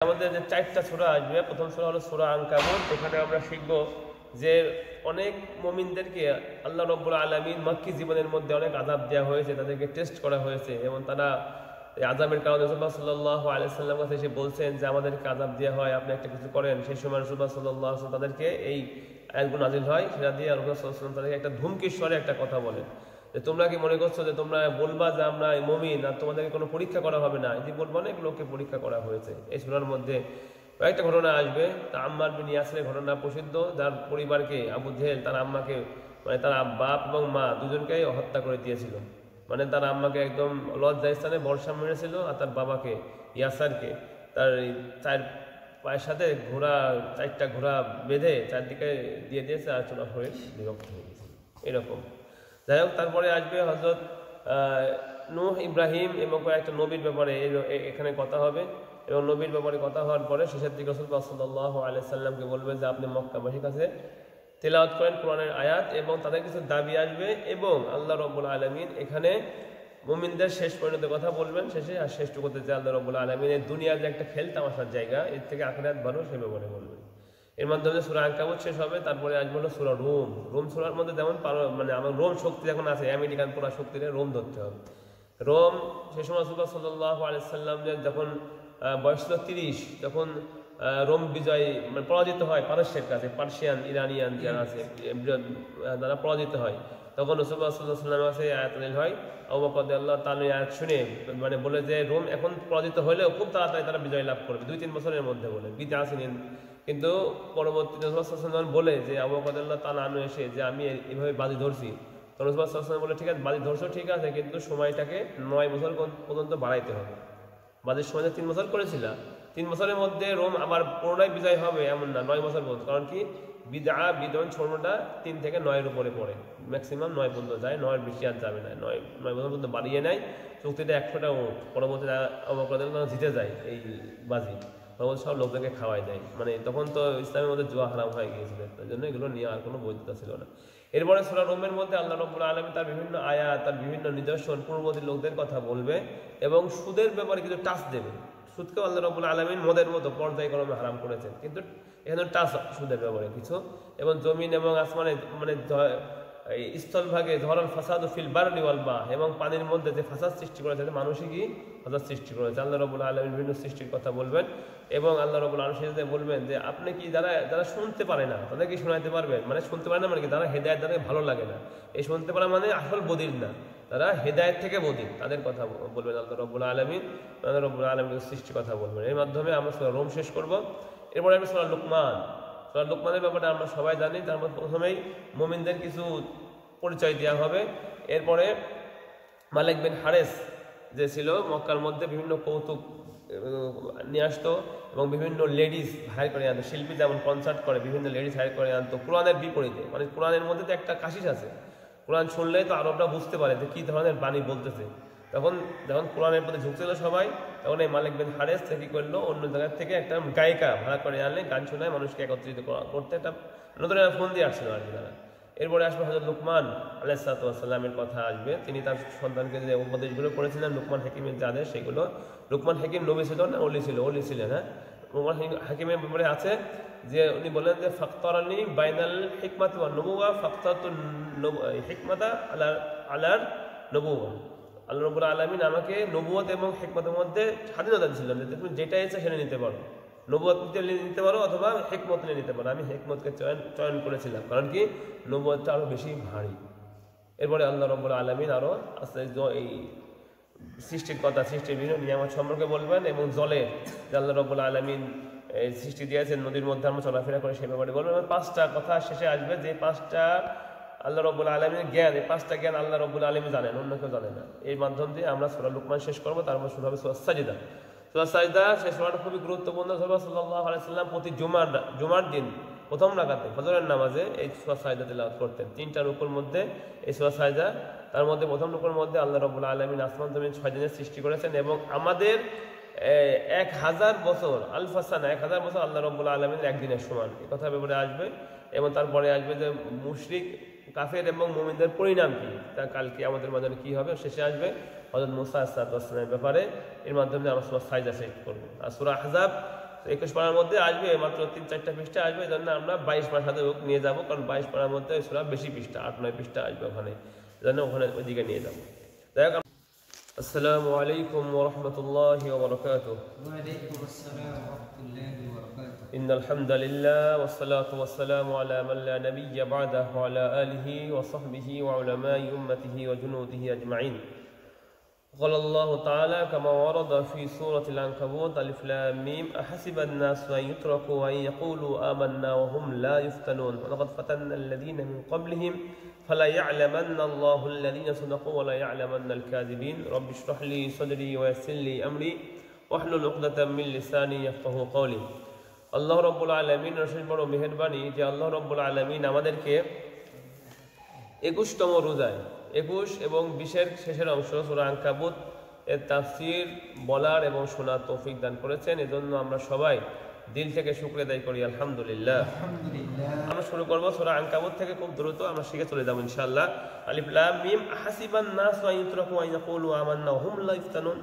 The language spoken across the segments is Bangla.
আমাদের যে 4টা সূরা আসবে, প্রথম সূরা হলো সূরা আনকাবুত। এখানে আমরা শিখব যে অনেক মুমিনদেরকে আল্লাহ রাব্বুল আলামিন মক্কি জীবনের মধ্যে অনেক আযাব দেওয়া হয়েছে, তাদেরকে টেস্ট করা হয়েছে এবং তারা এই আযাবের কারণে রাসূলুল্লাহ সাল্লাল্লাহু আলাইহি ওয়াসাল্লামের কাছে এসে বলছেন যে আমাদেরকে আযাব দেওয়া হয়, আপনি একটা কিছু করেন। সেই সময় রাসূলুল্লাহ সাল্লাল্লাহু আলাইহি ওয়াসাল্লাম তাদেরকে এই আয়াতগুলো নাযিল হয়, সেটা দিয়ে রাসূলুল্লাহ সাল্লাল্লাহু আলাইহি ওয়াসাল্লাম তাদেরকে একটা ধুমকির স্বরে একটা কথা বলেন যে তোমরা কি মনে করছো যে তোমরা বলবা যে আমরা মুমিন আর তোমাদেরকে কোনো পরীক্ষা করা হবে না? এটি বলবো, অনেক লোককে পরীক্ষা করা হয়েছে। এই সূরার মধ্যে কয়েকটা ঘটনা আসবে। তা আম্মার বিন ইয়াসিরের ঘটনা প্রসিদ্ধ, যার পরিবারকে আবু জেহেল তার আম্মাকে মানে তার বাপ এবং মা দুজনকেই হত্যা করে দিয়েছিল। মানে তার আম্মাকে একদম লজ্জা স্থানে বর্ষা মেরেছিল আর তার বাবাকে ইয়াসারকে তার 4 পায়ের সাথে ঘোড়া 4টা ঘোড়া বেঁধে চারদিকে দিয়ে দিয়েছে আর চোরা হয়ে বিভক্ত হয়ে গেছে। এরকম যাই হোক, তারপরে আসবে হযরত নূহ, ইব্রাহিম এবং কয়েকটা নবীর ব্যাপারে এখানে কথা হবে। এবং নবীর ব্যাপারে কথা হওয়ার পরে শেষের দিকে রাসূলুল্লাহ সাল্লাল্লাহু আলাইহি সাল্লামকে বলবে যে আপনি মক্কাবাসীর কাছে তেলাওয়াত করেন কোরআনের আয়াত, এবং তাদের কিছু দাবি আসবে এবং আল্লাহ রাব্বুল আলামিন এখানে মুমিনদের শেষ পরিণতির কথা বলবেন শেষে। আর শেষটুকুতে যে আল্লাহ রাব্বুল আলামিন এই দুনিয়ার যে একটা খেলতামাশার জায়গা, এর থেকে আখিরাত ভালো সে ব্যাপারে বলবেন। এর মাধ্যমে সূরা আনকাবুত শেষ হবে। তারপরে আসবে হলো সূরা রুম। রুম সূরার মধ্যে যেমন মানে আমার রোম শক্তি যখন আছে, আমেরিকান পুরা শক্তিতে রোম ধরতে হবে। রোম সে সময় রাসূলুল্লাহ সাল্লাল্লাহু আলাইহি সাল্লাম যখন বয়স ছিল 30, যখন রোম বিজয় মানে পরাজিত হয় পারস্যের কাছে, পার্সিয়ান ইরানিয়ান যারা আছে তারা পরাজিত হয়, তখন রাসূলুল্লাহ সাল্লাল্লাহু আলাইহি ওয়াসাল্লামের কাছে আয়াত নাযিল হয়। আবু বকর রাদিয়াল্লাহু তাআলা আয়াত শুনে মানে বলে যে রোম এখন পরাজিত হলেও খুব তাড়াতাড়ি তারা বিজয় লাভ করবে, 2-3 বছরের মধ্যে বলে বিদা আসেন। কিন্তু পরবর্তীতে রাসূলুল্লাহ সাল্লাল্লাহু আলাইহি ওয়াসাল্লাম বলে যে আবু বকর রাদিয়াল্লাহু তাআলা এসে যে আমি এইভাবে বাজি ধরছি, তখন রাসূলুল্লাহ সাল্লাল্লাহু আলাইহি ওয়াসাল্লাম বলে ঠিক আছে বাজি ধরছো ঠিক আছে, কিন্তু সময়টাকে 9 বছর পর্যন্ত বাড়াইতে হবে। বাজির সময় 3 বছর করেছিল, 3 বছরের মধ্যে রোম আবার পুনরায় বিজয় হবে এমন না, 9 বছর পর্যন্ত। কারণ কি বিদন ছড়ানোটা 3 থেকে 9-এর উপরে পড়ে, ম্যাক্সিমাম 9 পর্যন্ত যায়, 9-এর বেশি আর যাবে না। 9 বছর পর্যন্ত বাড়িয়ে নেয়, চুক্তিটা 100টা উঠ। পরবর্তীতে আবু বকর রাদিয়াল্লাহু জিতে যায় এই বাজি, পরবর্তী সব লোকদেরকে খাওয়াই দেয়। মানে তখন তো ইসলামের মধ্যে জুয়া হারাম হয়ে গিয়েছিল, তার জন্য এগুলো নিয়ে আর কোনো বৈধতা ছিল না। এরপরে সূরা রুমের মধ্যে আল্লাহ রাব্বুল আলামিন তার বিভিন্ন আয়াত, তার বিভিন্ন নিদর্শন পূর্ববর্তী লোকদের কথা বলবে এবং সুদের ব্যাপারে কিছু টাচ দেবে। সুদকেও আল্লাহ রাব্বুল আলামিন মদের মতো পর্যায়ক্রমে হারাম করেছেন, কিন্তু এখানে টাচ সুদের ব্যাপারে কিছু। এবং জমিন এবং আসমানে মানে স্থলভাগে ধরল ফাসাদু ফিল বাররি ওয়াল মা, এবং পানির মধ্যে যে ফাসাদ সৃষ্টি করেছে, মানুষই কি ফাসাদ সৃষ্টি করেছে। আল্লাহ রাব্বুল আলামিন বিভিন্ন সৃষ্টির কথা বলবেন এবং আল্লাহ রাব্বুল আলামিন বলবেন যে আপনি কি যারা শুনতে পারে না তাদেরকে শোনাতে পারবেন। মানে শুনতে পারে না মানে কি, যারা হেদায়েত তাদের ভালো লাগে না, এই শুনতে পারা মানে আসল বদির না, তারা হেদায়েত থেকে বদির, তাদের কথা বলবেন আল্লাহ রাব্বুল আলামিন। আল্লাহ রাব্বুল আলামিনের সৃষ্টির কথা বলবেন। এর মাধ্যমে আমরা সূরা রুম শেষ করব। এরপরে আমরা সূরা লুকমান। সূরা লুকমানের ব্যাপারে আমরা সবাই জানি। তার মধ্যে প্রথমেই মুমিনদের কিছু পরিচয় দেওয়া হবে। এরপরে মালিক বিন হারেস যে ছিল মক্কার মধ্যে বিভিন্ন কৌতুক নিয়ে আসতো এবং বিভিন্ন লেডিস হায়ার করে আনতো, শিল্পী যেমন কনসার্ট করে বিভিন্ন লেডিস হায়ার করে আনতো কোরআনের বিপরীতে। মানে কোরআনের মধ্যে তো একটা কাশিস আছে, কোরআন শুনলেই তো আরবরা বুঝতে পারে যে কী ধরনের বাণী বলতেছে। তখন যখন কোরআনের প্রতি ঝুঁকছিল সবাই, তখন এই মালিক বিন হারেস থেকে কী করলো, অন্য জায়গার থেকে একটা গায়িকা ভাড়া করে আনলে, গান শোনায় মানুষকে একত্রিত করতে একটা নতুন একটা ফোন দিয়ে আসছিল আর কি তারা। এরপরে আসবে হযরত লুকমান আলাইহিস সালামের কথা আসবে। তিনি তার সন্তানকে যে উপদেশগুলো করেছিলেন, লুকমান হাকিমের যে আদেশ, সেগুলো। লুকমান হাকিম নবী ছিল না ওলি ছিলেন। হ্যাঁ, লুকমান হাকিমের ব্যাপারে আছে যে উনি বলেন যে ফাক্তারানি বাইনাল হিকমাতি ওয়ান নবুওয়া ফাক্তাতু হিকমাতা আলার নবুওয়া। আল্লাহ রাব্বুল আলামিন আমাকে নবুয়ত এবং হিকমতের মধ্যে স্বাধীনতা দিয়েছিলেন যে তুমি যেটা ইচ্ছা সেটা নিতে পারো, নবুয়ত নিতে পারো অথবা হিকমত নিতে পারো। আমি হিকমতকে চয়ন করেছিলাম, কারণ কি নবুয়তটা আরো বেশি ভারী। এরপরে আল্লাহ রাব্বুল আলামিন আরো আস্তে এই সৃষ্টির কথা, সৃষ্টির বিভিন্ন নিয়ামত সম্পর্কে বলবেন এবং জলের যে আল্লাহ রাব্বুল আলামিন সৃষ্টি দিয়েছেন, নদীর মধ্যে আমরা চলাফেরা করে সেই ব্যাপারে বলবেন। 5টা কথা শেষে আসবে, যে 5টা আল্লাহ রাব্বুল আলামিনের জ্ঞান, এই 5টা জ্ঞান আল্লাহ রাব্বুল আলামিন জানেন, অন্য কেউ জানে না। এই মাধ্যম দিয়ে আমরা সূরা লুকমান শেষ করবো। তারপর শুরু হবে সূরা সাজদা। সূরা সাজদা সেই সূরাটা খুবই গুরুত্বপূর্ণ। রাসূলুল্লাহ সাল্লাল্লাহু আলাইহি ওয়াসাল্লাম প্রতি জুমার দিন প্রথম রাকাতে ফজরের নামাজে এই সূরা সাজদা তিলাওয়াত করতেন। 3টা রুকুর মধ্যে এই সূরা সাজদা, তার মধ্যে প্রথম রুকুর মধ্যে আল্লাহ রাব্বুল আলামিন আসমান জমিন 6 দিনের সৃষ্টি করেছেন এবং আমাদের 1000 বছর আলফাসানা 1000 বছর আল্লাহ রাব্বুল আলামিনের একদিনের সমান, এই কথা ব্যাপারে আসবে। এবং তারপরে আসবে যে মুশরিক কাফের এবং মুমিনদের পরিণাম কি, তা কালকে আমাদের মাঝে কি হবে। শেষে আসবে হযরত মুসা আলাইহিস সালামের ব্যাপারে। এর মাধ্যমে আমরা সূরা সাজদা শেষ করব। আর সূরা আহজাব 21 পারার মধ্যে আসবে মাত্র 3-4টা পৃষ্ঠা আসবে, এই জন্য আমরা 22 পারার সাথে নিয়ে যাবো, কারণ 22 পারার মধ্যে সূরা বেশি পৃষ্ঠা, 8-9 পৃষ্ঠা আসবে ওখানে, এই জন্য ওখানে ওইদিকে নিয়ে যাবো। যাই হোক, আসসালামু আলাইকুম ওয়া রাহমাতুল্লাহি ওয়া বারাকাতুহু। ওয়া আলাইকুম আসসালাম ওয়া রাহমাতুল্লাহি ওয়া বারাকাতুহু। ইন্নাল হামদালিল্লাহ ওয়াস সালাতু ওয়াস সালামু আলা মান লা নাবিয়্যা বা'দাহু ওয়া আলা আলিহি ওয়া সাহবিহি ওয়া উলামা'i উম্মতিহি ওয়া জুনুদিহি আজমাইন। قال الله تعالى كما ورد في سورة العنكبوت ألف لام ميم أحسب الناس أن يتركوا أن يقولوا آمنا وهم لا يفتنون ولقد فتنا الذين من قبلهم فلا يعلمن الله الذين صدقوا ولا يعلمن الكاذبين رب اشرح لي صدري ويسر لي أمري واحلل عقدة من لساني يفقهوا قولي। আল্লাহ রাব্বুল আলামিন রসুল বড় মেহেরবানি যে আল্লাহ রাব্বুল আলামিন আমাদেরকে 21তম রোজায় 21 এবং 20-এর শেষের অংশ সূরা আনকাবুত এর তাফসীর বলার এবং শোনার তৌফিক দান করেছেন, এজন্য আমরা সবাই দিল থেকে শুকরিয়া আদায় করি আলহামদুলিল্লাহ। আমরা শুরু করব সূরা আনকাবুত থেকে, খুব দ্রুত আমরা শিখে চলে যাব ইনশাআল্লাহ। আলিফ লাম মিম আহাসিবান নাস আন ইউতরাকু আন ইয়াকুলু আমান্না ওয়া হুম লা ইফতানুন।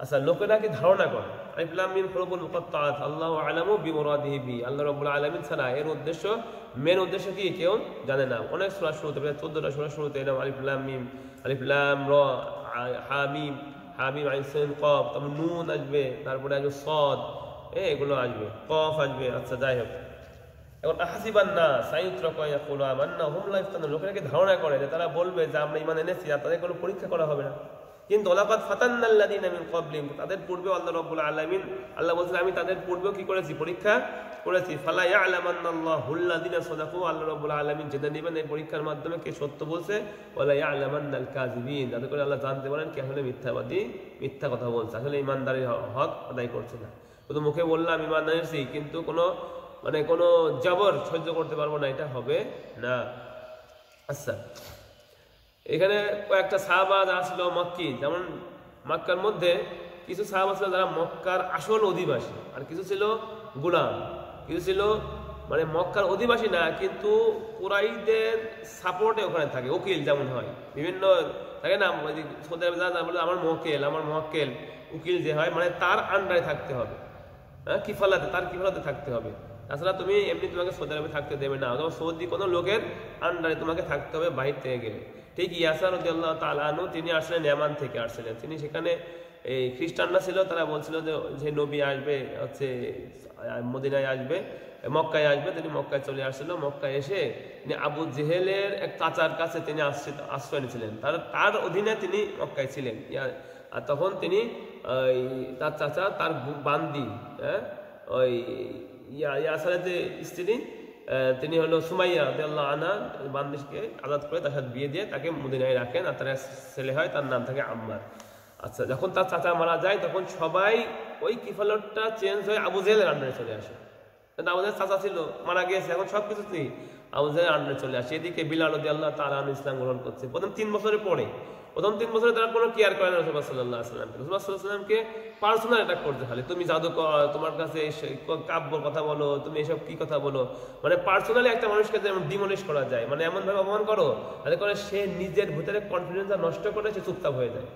আচ্ছা, লোকেরা কি ধারণা করে? আলিফ লাম মিম হুরুফুল মুকাত্তাআত, আল্লাহু আ'লামু বিমুরাদিহি বি, আল্লাহ রাব্বুল আলামিন ছাড়া এর উদ্দেশ্য, মেন উদ্দেশ্য কি কেউ জানে না। অনেক সূরা শুরুতে, 14টা সূরা শুরুতে এরকম আলিফ লাম মিম, আলিফ লাম র, হামিম, হামিম আইন সিন কফ, তারপর নুন আসবে, তারপরে আসবে সাদ, এগুলো আসবে, কফ আসবে। আচ্ছা, যাই হোক, এখন আহাসিবান নাস আন ইউতরাকু আন ইয়াকুলু আমান্না ওয়া হুম লা ইফতানুন, লোকেরা কি ধারণা করে যে তারা বলবে যে আমরা ঈমান এনেছি আর তাদের কোনো পরীক্ষা করা হবে না। কিন্তু ওয়ালাকাদ ফাতান্নাল্লাযীনা মিন ক্বাবলিহিম, তাদের পূর্বে আল্লাহ রাব্বুল আলামিন, আল্লাহ বলেছেন আমি তাদের পূর্বেও কি করেছি? পরীক্ষা করেছি। ফালা ইয়া'লামান্নাল্লাহুল্লাযীনা সাদাকু, আল্লাহ রাব্বুল আলামিন জেনে নেবেন এই পরীক্ষার মাধ্যমে কে সত্য বলছে, ওয়ালা ইয়া'লামান্নাল কাযিবিন, যাতে করে আল্লাহ জানতে পারেন কে আসলে মিথ্যাবাদী, মিথ্যা কথা বলছে, আসলে ঈমানদারের হক আদায় করছে না। শুধু মুখে বললাম ঈমান এনেছি, কিন্তু কোনো কোনো জবর সহ্য করতে পারবো না, এটা হবে না। আচ্ছা, এখানে কয়েকটা সাহাবা আসলো মক্কি, যেমন মক্কার মধ্যে কিছু সাহাবা ছিল যারা মক্কার আসল অধিবাসী, আর কিছু ছিল গোলাম, কিছু ছিল মক্কার অধিবাসী না, কিন্তু কুরাইশদের সাপোর্টে ওখানে থাকে, উকিল যেমন হয়, বিভিন্ন থাকে না, সৌদি আরবে বলে আমার মক্কেল উকিল যে হয়, তার আন্ডারে থাকতে হবে, হ্যাঁ, কিফালাতে, তার কিফালাতে থাকতে হবে। তাছাড়া তুমি এমনি তোমাকে সৌদি আরবে থাকতে দেবে না, অথবা সৌদি কোনো লোকের আন্ডারে তোমাকে থাকতে হবে বাহির থেকে গেলে। ঠিক ইয়াসার রাদিয়াল্লাহু তাআলা আনহু, তিনি আসলেন ইয়ামান থেকে আসছিলেন, তিনি সেখানে এই খ্রিস্টানরা ছিল, তারা বলছিল যে নবী আসবে হচ্ছে মদিনায় আসবে, মক্কায় আসবে, তিনি মক্কায় চলে আসছিল। মক্কায় এসে তিনি আবু জেহেলের এক চাচার কাছে তিনি আশ্রয় নিয়েছিলেন, তার অধীনে তিনি মক্কায় ছিলেন। আর তখন তিনি তার চাচা, তার বান্দি, হ্যাঁ, ওই ইয়াসারের যে স্ত্রী, তিনি হলো সুমাইয়া রাদিয়াল্লাহু আনহা, বান্দিকে আজাদ করে তার সাথে বিয়ে দিয়ে তাকে মদিনায় রাখেন, আর তার ছেলে হয়, তার নাম থাকে আম্মার। আচ্ছা, যখন তার চাচা মারা যায় তখন সবাই ওই কিফালতটা চেঞ্জ হয়ে আবু জেহেলের আন্ডারে চলে আসে। আবু জেহেল চাচা ছিল, মারা গিয়েছে, এখন সবকিছুতেই আবু জেহেলের আন্ডারে চলে আসে। এদিকে বিলাল রাদিয়াল্লাহু তাআলা আনহু ইসলাম গ্রহণ করছে প্রথম 3 বছরের পরে। প্রথম 3 বছরে তারা কোনো কেয়ার করে না রাসূলুল্লাহ সাল্লাল্লাহু আলাইহি ওয়াসাল্লামকে। রাসূলুল্লাহ সাল্লাল্লাহু আলাইহি ওয়াসাল্লামকে পার্সোনাল অ্যাটাক করতে, খালি তুমি জাদুকর, তোমার কাছে কাব্যর কথা বলো, তুমি এসব কি কথা বলো, পার্সোনালি একটা মানুষকে যেমন ডিমোলিশ করা যায়, এমন ভাবে অপমান করো যাতে করে সে নিজের ভিতরে কনফিডেন্সটা নষ্ট করে সে চুপচাপ হয়ে যায়।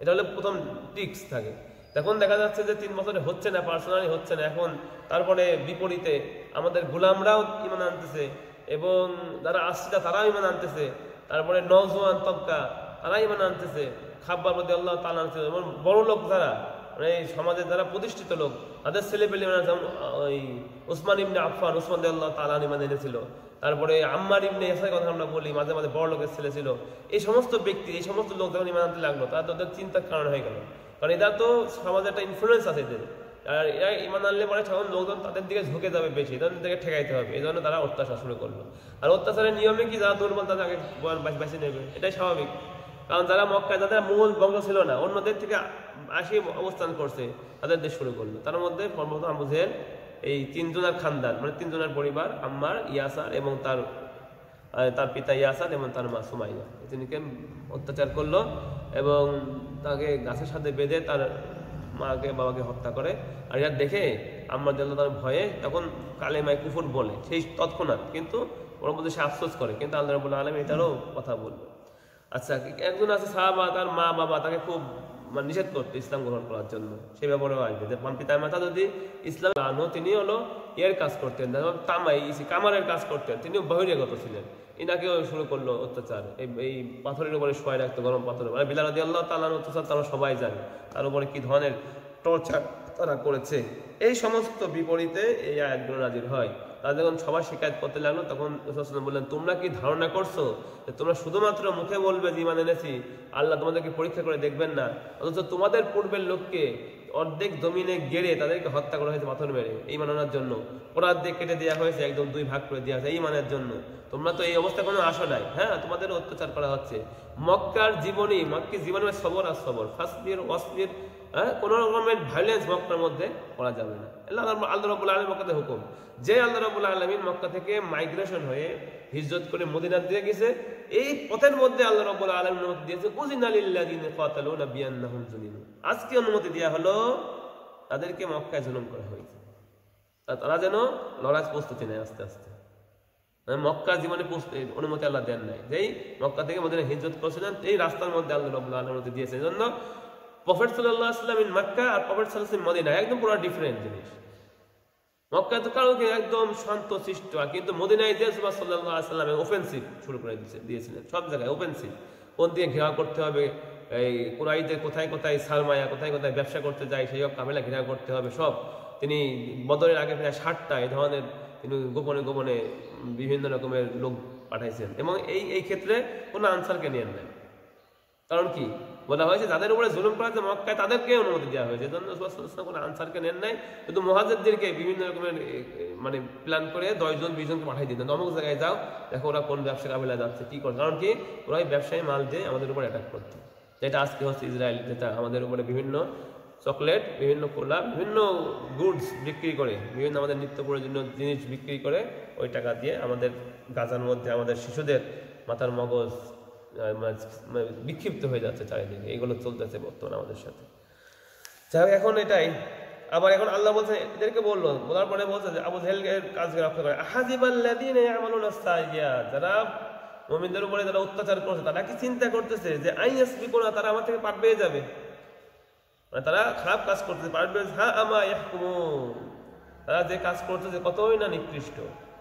এটা হলো প্রথম ট্রিক্স থাকে। তখন দেখা যাচ্ছে যে 3 বছরে হচ্ছে না, পার্সোনালি হচ্ছে না। এখন তারপরে বিপরীতে আমাদের গোলামরাও ঈমান আনতেছে, এবং যারা আশ্রিতা তারাও ঈমান আনতেছে, তারপরে নওজোয়ান তবকা তারা ঈমান আনতেছে, খাব্বাব রাদিয়াল্লাহু তাআলা আনতেছে, এবং বড় লোক যারা এই সমাজের যারা প্রতিষ্ঠিত লোক, তাদের ছেলেপেলে যেমন ওই উসমান ইবনে আফফান, উসমান রাদিয়াল্লাহু তাআলা ঈমান এনেছিল। তারপরে আম্মার ইবনে ইয়াসার কথা আমরা বলি, মাঝে মাঝে বড় লোকের ছেলে ছিল। এই সমস্ত ব্যক্তি, এই সমস্ত লোক যখন ঈমান আনতে লাগলো, তাদের চিন্তার কারণ হয়ে গেল, কারণ এরা তো সমাজে একটা ইনফ্লুয়েন্স আছে এদের, আর এরা ঈমান আনলে পরে তখন লোকজন তাদের দিকে ঝুঁকে যাবে বেশি, তাদের দিকে ঠেকাইতে হবে। এই জন্য তারা অত্যাচার শুরু করলো। আর অত্যাচারের নিয়মে কি, যারা দুর্বল তাদেরকে বেছে নেবে, এটাই স্বাভাবিক। কারণ যারা মক্কায়, যাদের মূল বংশ ছিল না, অন্যদের থেকে আসি অবস্থান করছে, তাদের দেশ শুরু করলো। তার মধ্যে সর্বপ্রথম আবু জেহেল, এই 3 জনের খানদান, 3 জনের পরিবার, আম্মার, ইয়াসার এবং তার পিতা ইয়াসার এবং তার মা সুমাইয়া, তিনিকে অত্যাচার করলো এবং তাকে গাছের সাথে বেঁধে তার মাকে বাবাকে হত্যা করে। আর এটা দেখে আম্মার রাদিয়াল্লাহু তাআলা ভয়ে তখন কালেমায়ে কুফর বলে, সেই তৎক্ষণাৎ, কিন্তু ওর মধ্যে সে আফসোস করে, কিন্তু আল্লাহ রাব্বুল আলামিন এটারও কথা বলবে। আচ্ছা, একজন আছে সাহাবা, তার মা বাবা তাকে খুব মানে নিষেধ করতো ইসলাম গ্রহণ করার জন্য, সে ব্যাপারেও আসবে যে পিতা মাতা যদি ইসলাম আনো, তিনি হলো এর কাজ করতেন, তামাই কামারের কাজ করতেন, তিনিও বহিরাগত ছিলেন। ইনাকেও শুরু করলো অত্যাচার, এই পাথরের উপরে শোয়াই রাখতো, গরম পাথরের, মানে বিলাল রাদিয়াল্লাহু তাআলার অত্যাচার তারা সবাই জানে, তার উপরে কি ধরনের টর্চার তারা করেছে। এই সমস্ত বিপরীতে এই আয়াতগুলো নাজিল হয়। তারা যখন সবাই শিকায়ত করতে লাগলো, তখন রাসূলুল্লাহ সাল্লাল্লাহু আলাইহি ওয়াসাল্লাম বললেন, তোমরা কি ধারণা করছো যে তোমরা শুধুমাত্র মুখে বলবে যে ঈমান এনেছি, আল্লাহ তোমাদেরকে পরীক্ষা করে দেখবেন না? অথচ তোমাদের পূর্বের লোককে অর্ধেক জমিনে গেড়ে তাদেরকে হত্যা করা হয়েছে পাথর মেরে ঈমান আনার জন্য, ওরা অর্ধেক কেটে দেওয়া হয়েছে, একদম দুই ভাগ করে দেওয়া হয়েছে ঈমানের জন্য। তোমরা তো এই অবস্থা কোনো আসো নাই, হ্যাঁ, তোমাদের অত্যাচার করা হচ্ছে। মক্কি জীবনে সবর আর সবর, ফাসবির ওয়াসবির, হ্যাঁ, কোনো রকমের ভায়োলেন্স মক্কার মধ্যে করা যাবে না। আল্লাহ রাব্বুল আলামিন মক্কাতে হুকুম, যে আল্লাহ রাব্বুল আলামিন মক্কা থেকে মাইগ্রেশন হয়ে হিজরত করে মদিনার দিকে গেছে, এই পথের মধ্যে আল্লাহ রাব্বুল আলামিন অনুমতি দিয়েছে, উযিনা লিল্লাযিনা কাতালুনা বিআন্নাহুম যুলিমু, আজকে অনুমতি দেওয়া হলো তাদেরকে মক্কায় জুলুম করা হয়েছে, তারা যেন লড়াই প্রস্তুতি নেয় আস্তে আস্তে। মক্কার জীবনে অনুমতি আল্লাহ দেন নাই, যেই মক্কা থেকে মদিনা হিজরত করেছিলেন, এই রাস্তার মধ্যে আল্লাহ রাব্বুল আলামিন অনুমতি দিয়েছে। এই জন্য প্রফেট সাল্লাল্লাহু আলাইহি ওয়াসাল্লাম ইন মক্কা আর প্রফেট সাল্লাল্লাহু আলাইহি ওয়াসাল্লাম মদিনা একদম পুরো ডিফারেন্ট জিনিস। মক্কা তো কারো একদম শান্ত শিষ্ট, কিন্তু মদিনায় যে রাসূলুল্লাহ সাল্লাল্লাহু আলাইহি ওয়াসাল্লাম অফেন্সিভ শুরু করে দিয়েছিলেন, সব জায়গায় অফেন্সিভ, কোন দিকে ঘেরাও করতে হবে, এই কুরাইশদের কোথায় কোথায় সালমায়া কোথায় কোথায় ব্যবসা করতে যায় সেই সব কাফেলা ঘেরাও করতে হবে সব। তিনি বদরের আগে প্রায় 60টা এই ধরনের তিনি গোপনে গোপনে বিভিন্ন রকমের লোক পাঠাইছেন, এবং এই ক্ষেত্রে কোনো আনসারকে নিয়ে নেন। কারণ কি বলা হয়েছে, যাদের উপরে জুলুম করা হয়েছে মক্কায় তাদেরকে অনুমতি দেওয়া হয়েছে, এজন্য রাসূলুল্লাহ সাল্লাল্লাহু আলাইহি ওয়াসাল্লাম কোনো আনসারকে নেন নাই, কিন্তু মুহাজিরদেরকে বিভিন্ন রকমের মানে প্ল্যান করে 10 জন 20 জনকে পাঠিয়ে দিতেন, অমুক জায়গায় যাও, দেখো ওরা কোন ব্যবসা কাবিলা যাচ্ছে কি করে। কারণ কি, ওরা এই ব্যবসায়ী মাল দিয়ে আমাদের উপরে অ্যাটাক করতো, যেটা আজকে হচ্ছে ইসরায়েল, যেটা আমাদের উপরে বিভিন্ন চকলেট, বিভিন্ন কোলা, বিভিন্ন গুডস বিক্রি করে, বিভিন্ন আমাদের নিত্য প্রয়োজনীয় জিনিস বিক্রি করে ওই টাকা দিয়ে আমাদের গাজার মধ্যে আমাদের শিশুদের মাথার মগজ বিক্ষিপ্ত হয়ে যাচ্ছে চারিদিকে, এগুলো চলতেছে বর্তমানে আমাদের সাথে। যাই এখন এটাই আবার এখন আল্লাহ বলছে, এদেরকে বলার পরে বলছে যে আবু জেহেলের কাজকে রক্ষা করে, আহাজিবাল্লাযীনা ইয়ামালুনা সাইয়্যাত, যারা মুমিনদের উপরে যারা অত্যাচার করছে তারা কি চিন্তা করতেছে যে আইয়াসবিকুনা, তারা আমার থেকে পার পেয়ে যাবে, মানে তারা খারাপ কাজ করতেছে পারবে, হ্যাঁ আমা ইয়াহকুমুন, তারা যে কাজ করতেছে কতই না নিকৃষ্ট।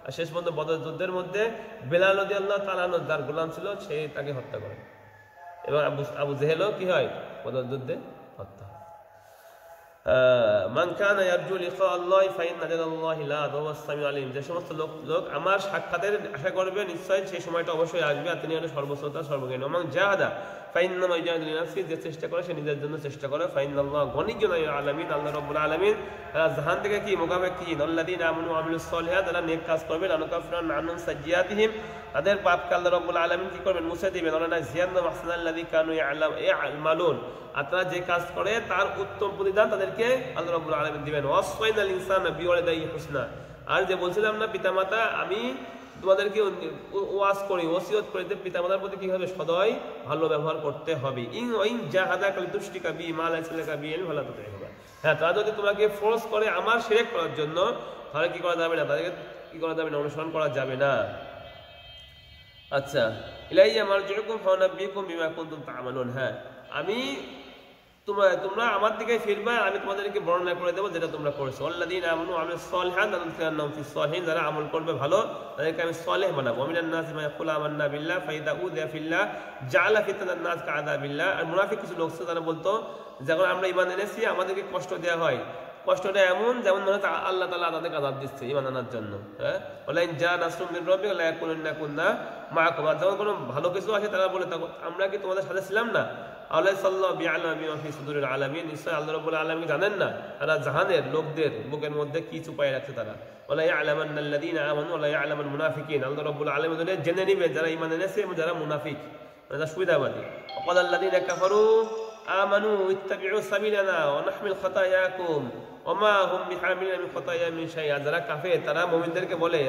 আর শেষ পর্যন্ত বদর যুদ্ধের মধ্যে বেলাল রাদিয়াল্লাহু তাআলা আনহু যার গোলাম ছিল সে তাকে হত্যা করে, এবং আবু জেহেলও কি হয় বদর যুদ্ধে হত্যা। মান কানা ইয়ারজু লিকা আল্লাহি ফাইন্না আজালাল্লাহি লাআত ওয়া হুয়াস সামিউল আলিম, যে সমস্ত লোক আমার সাক্ষাতের আশা করবে নিশ্চয় সেই সময়টা অবশ্যই আসবে, আর তিনি হলেন সর্বশ্রোতা সর্বজ্ঞানী। ওমান জাহাদা ফাইন্নামা ইউজাহিদু লিনাফসিহি, যে চেষ্টা করে সে নিজের জন্য চেষ্টা করে, ফাইন্নাল্লাহা গনিয়্যুন আনিল আলামিন, আল্লাহ রাব্বুল আলামিন জাহান থেকে কি মুখাপেক্ষী, আল্লাযীনা আমানু ওয়া আমিলুস সলিহাত, যারা নেক কাজ করবে, লানুকাফিরান্না আনহুম সাইয়্যাতিহিম, তাদের পাপকে আল্লাহ রাব্বুল আলামিন কি করবেন, মুছে দিবেন, ওয়ালা জিয়াদনা মাহসানাল্লাযী কানু ইয়ামালুন, আপনারা যে কাজ করে তার উত্তম প্রতিদান তাদেরকে আল্লাহ রাব্বুল আলামিন দিবেন। ওয়াসাইনাল ইনসানা বিওয়ালিদাইহি হুসনা, আর যে বলছিলাম না পিতামাতা আমি তোমাদেরকে ওয়াজ করি, ওসিয়ত করি যে পিতামাতার প্রতি কি হবে, সদয় ভালো ব্যবহার করতে হবে। ইন জাহাদাকা লিতুশরিকা বি মা লাইসা লাকা বিহি ইলম ফালা তুতি'হুমা, হ্যাঁ, তারা যদি তোমাকে ফোর্স করে আমার শিরক করার জন্য, তাহলে কি করা যাবে না, তাদেরকে কি করা যাবে না, অনুসরণ করা যাবে না। আচ্ছা, ইলাইয়া মারজিউকুম ফাউনাব্বিকুম বিমা কুনতুম তা'মালুন, হ্যাঁ, আমি তোমরা আমার দিকে ফিরবা, আমি তোমাদেরকে বর্ণনা করে দেবো যেটা তোমরা করেছো। আল্লাযীনা আমানু ওয়া আমিলুস সলিহাত লানুদখিলান্নাহুম ফিস সলিহিন, যারা আমল করবে ভালো তাদেরকে আমি সলিহ বানাবো। মিনান নাসি মান ইয়াকুলু আমান্না বিল্লাহ ফাইদা উযিয়া ফিল্লাহ জাআলা ফিতনাতান নাস কাআযাবিল্লাহ, আর মুনাফিক কিছু লোক ছিল তারা বলতো যখন আমরা ঈমান এনেছি আমাদেরকে কষ্ট দেওয়া হয়, কষ্টটা এমন যেমন মনে হচ্ছে আল্লাহ তাআলা তাদেরকে আযাব দিচ্ছে ঈমান আনার জন্য। হ্যাঁ, ওয়ালা ইন জা নাসরুম মির রাব্বিকা লা ইয়াকুলুন্না কুন্না মাআকুম, যখন কোনো ভালো কিছু আসে তারা বলে তখন আমরা কি তোমাদের সাথে ছিলাম না। আল্লাহ বিআলাম বিমা ফি সুদুরিল আলামিন, নিশ্চয় আল্লাহ রাব্বুল আলামিন জানেন না তারা জাহানের লোকদের বুকের মধ্যে কি চুপায় রাখছে তারা। ওয়ালা ইয়ালামান্নাল্লাযীনা আমানু ওয়া লা ইয়ালামুল মুনাফিকিন, আল্লাহ রাব্বুল আলামিন জেনে নেবেন যারা ঈমান এনেছে এবং যারা মুনাফিক, মানে যারা সুবিধাবাদী। ওয়াকাল আল্লাযীনা কাফারু আমানু ইত্তাবিউ সাবিলানা ওয়া নাহমিল খাতায়াকুম ওয়া মা হুম বিহামিলিন মিন খাতায়া মিন শাইআ, যারা কাফের তারা মুমিনদেরকে বলে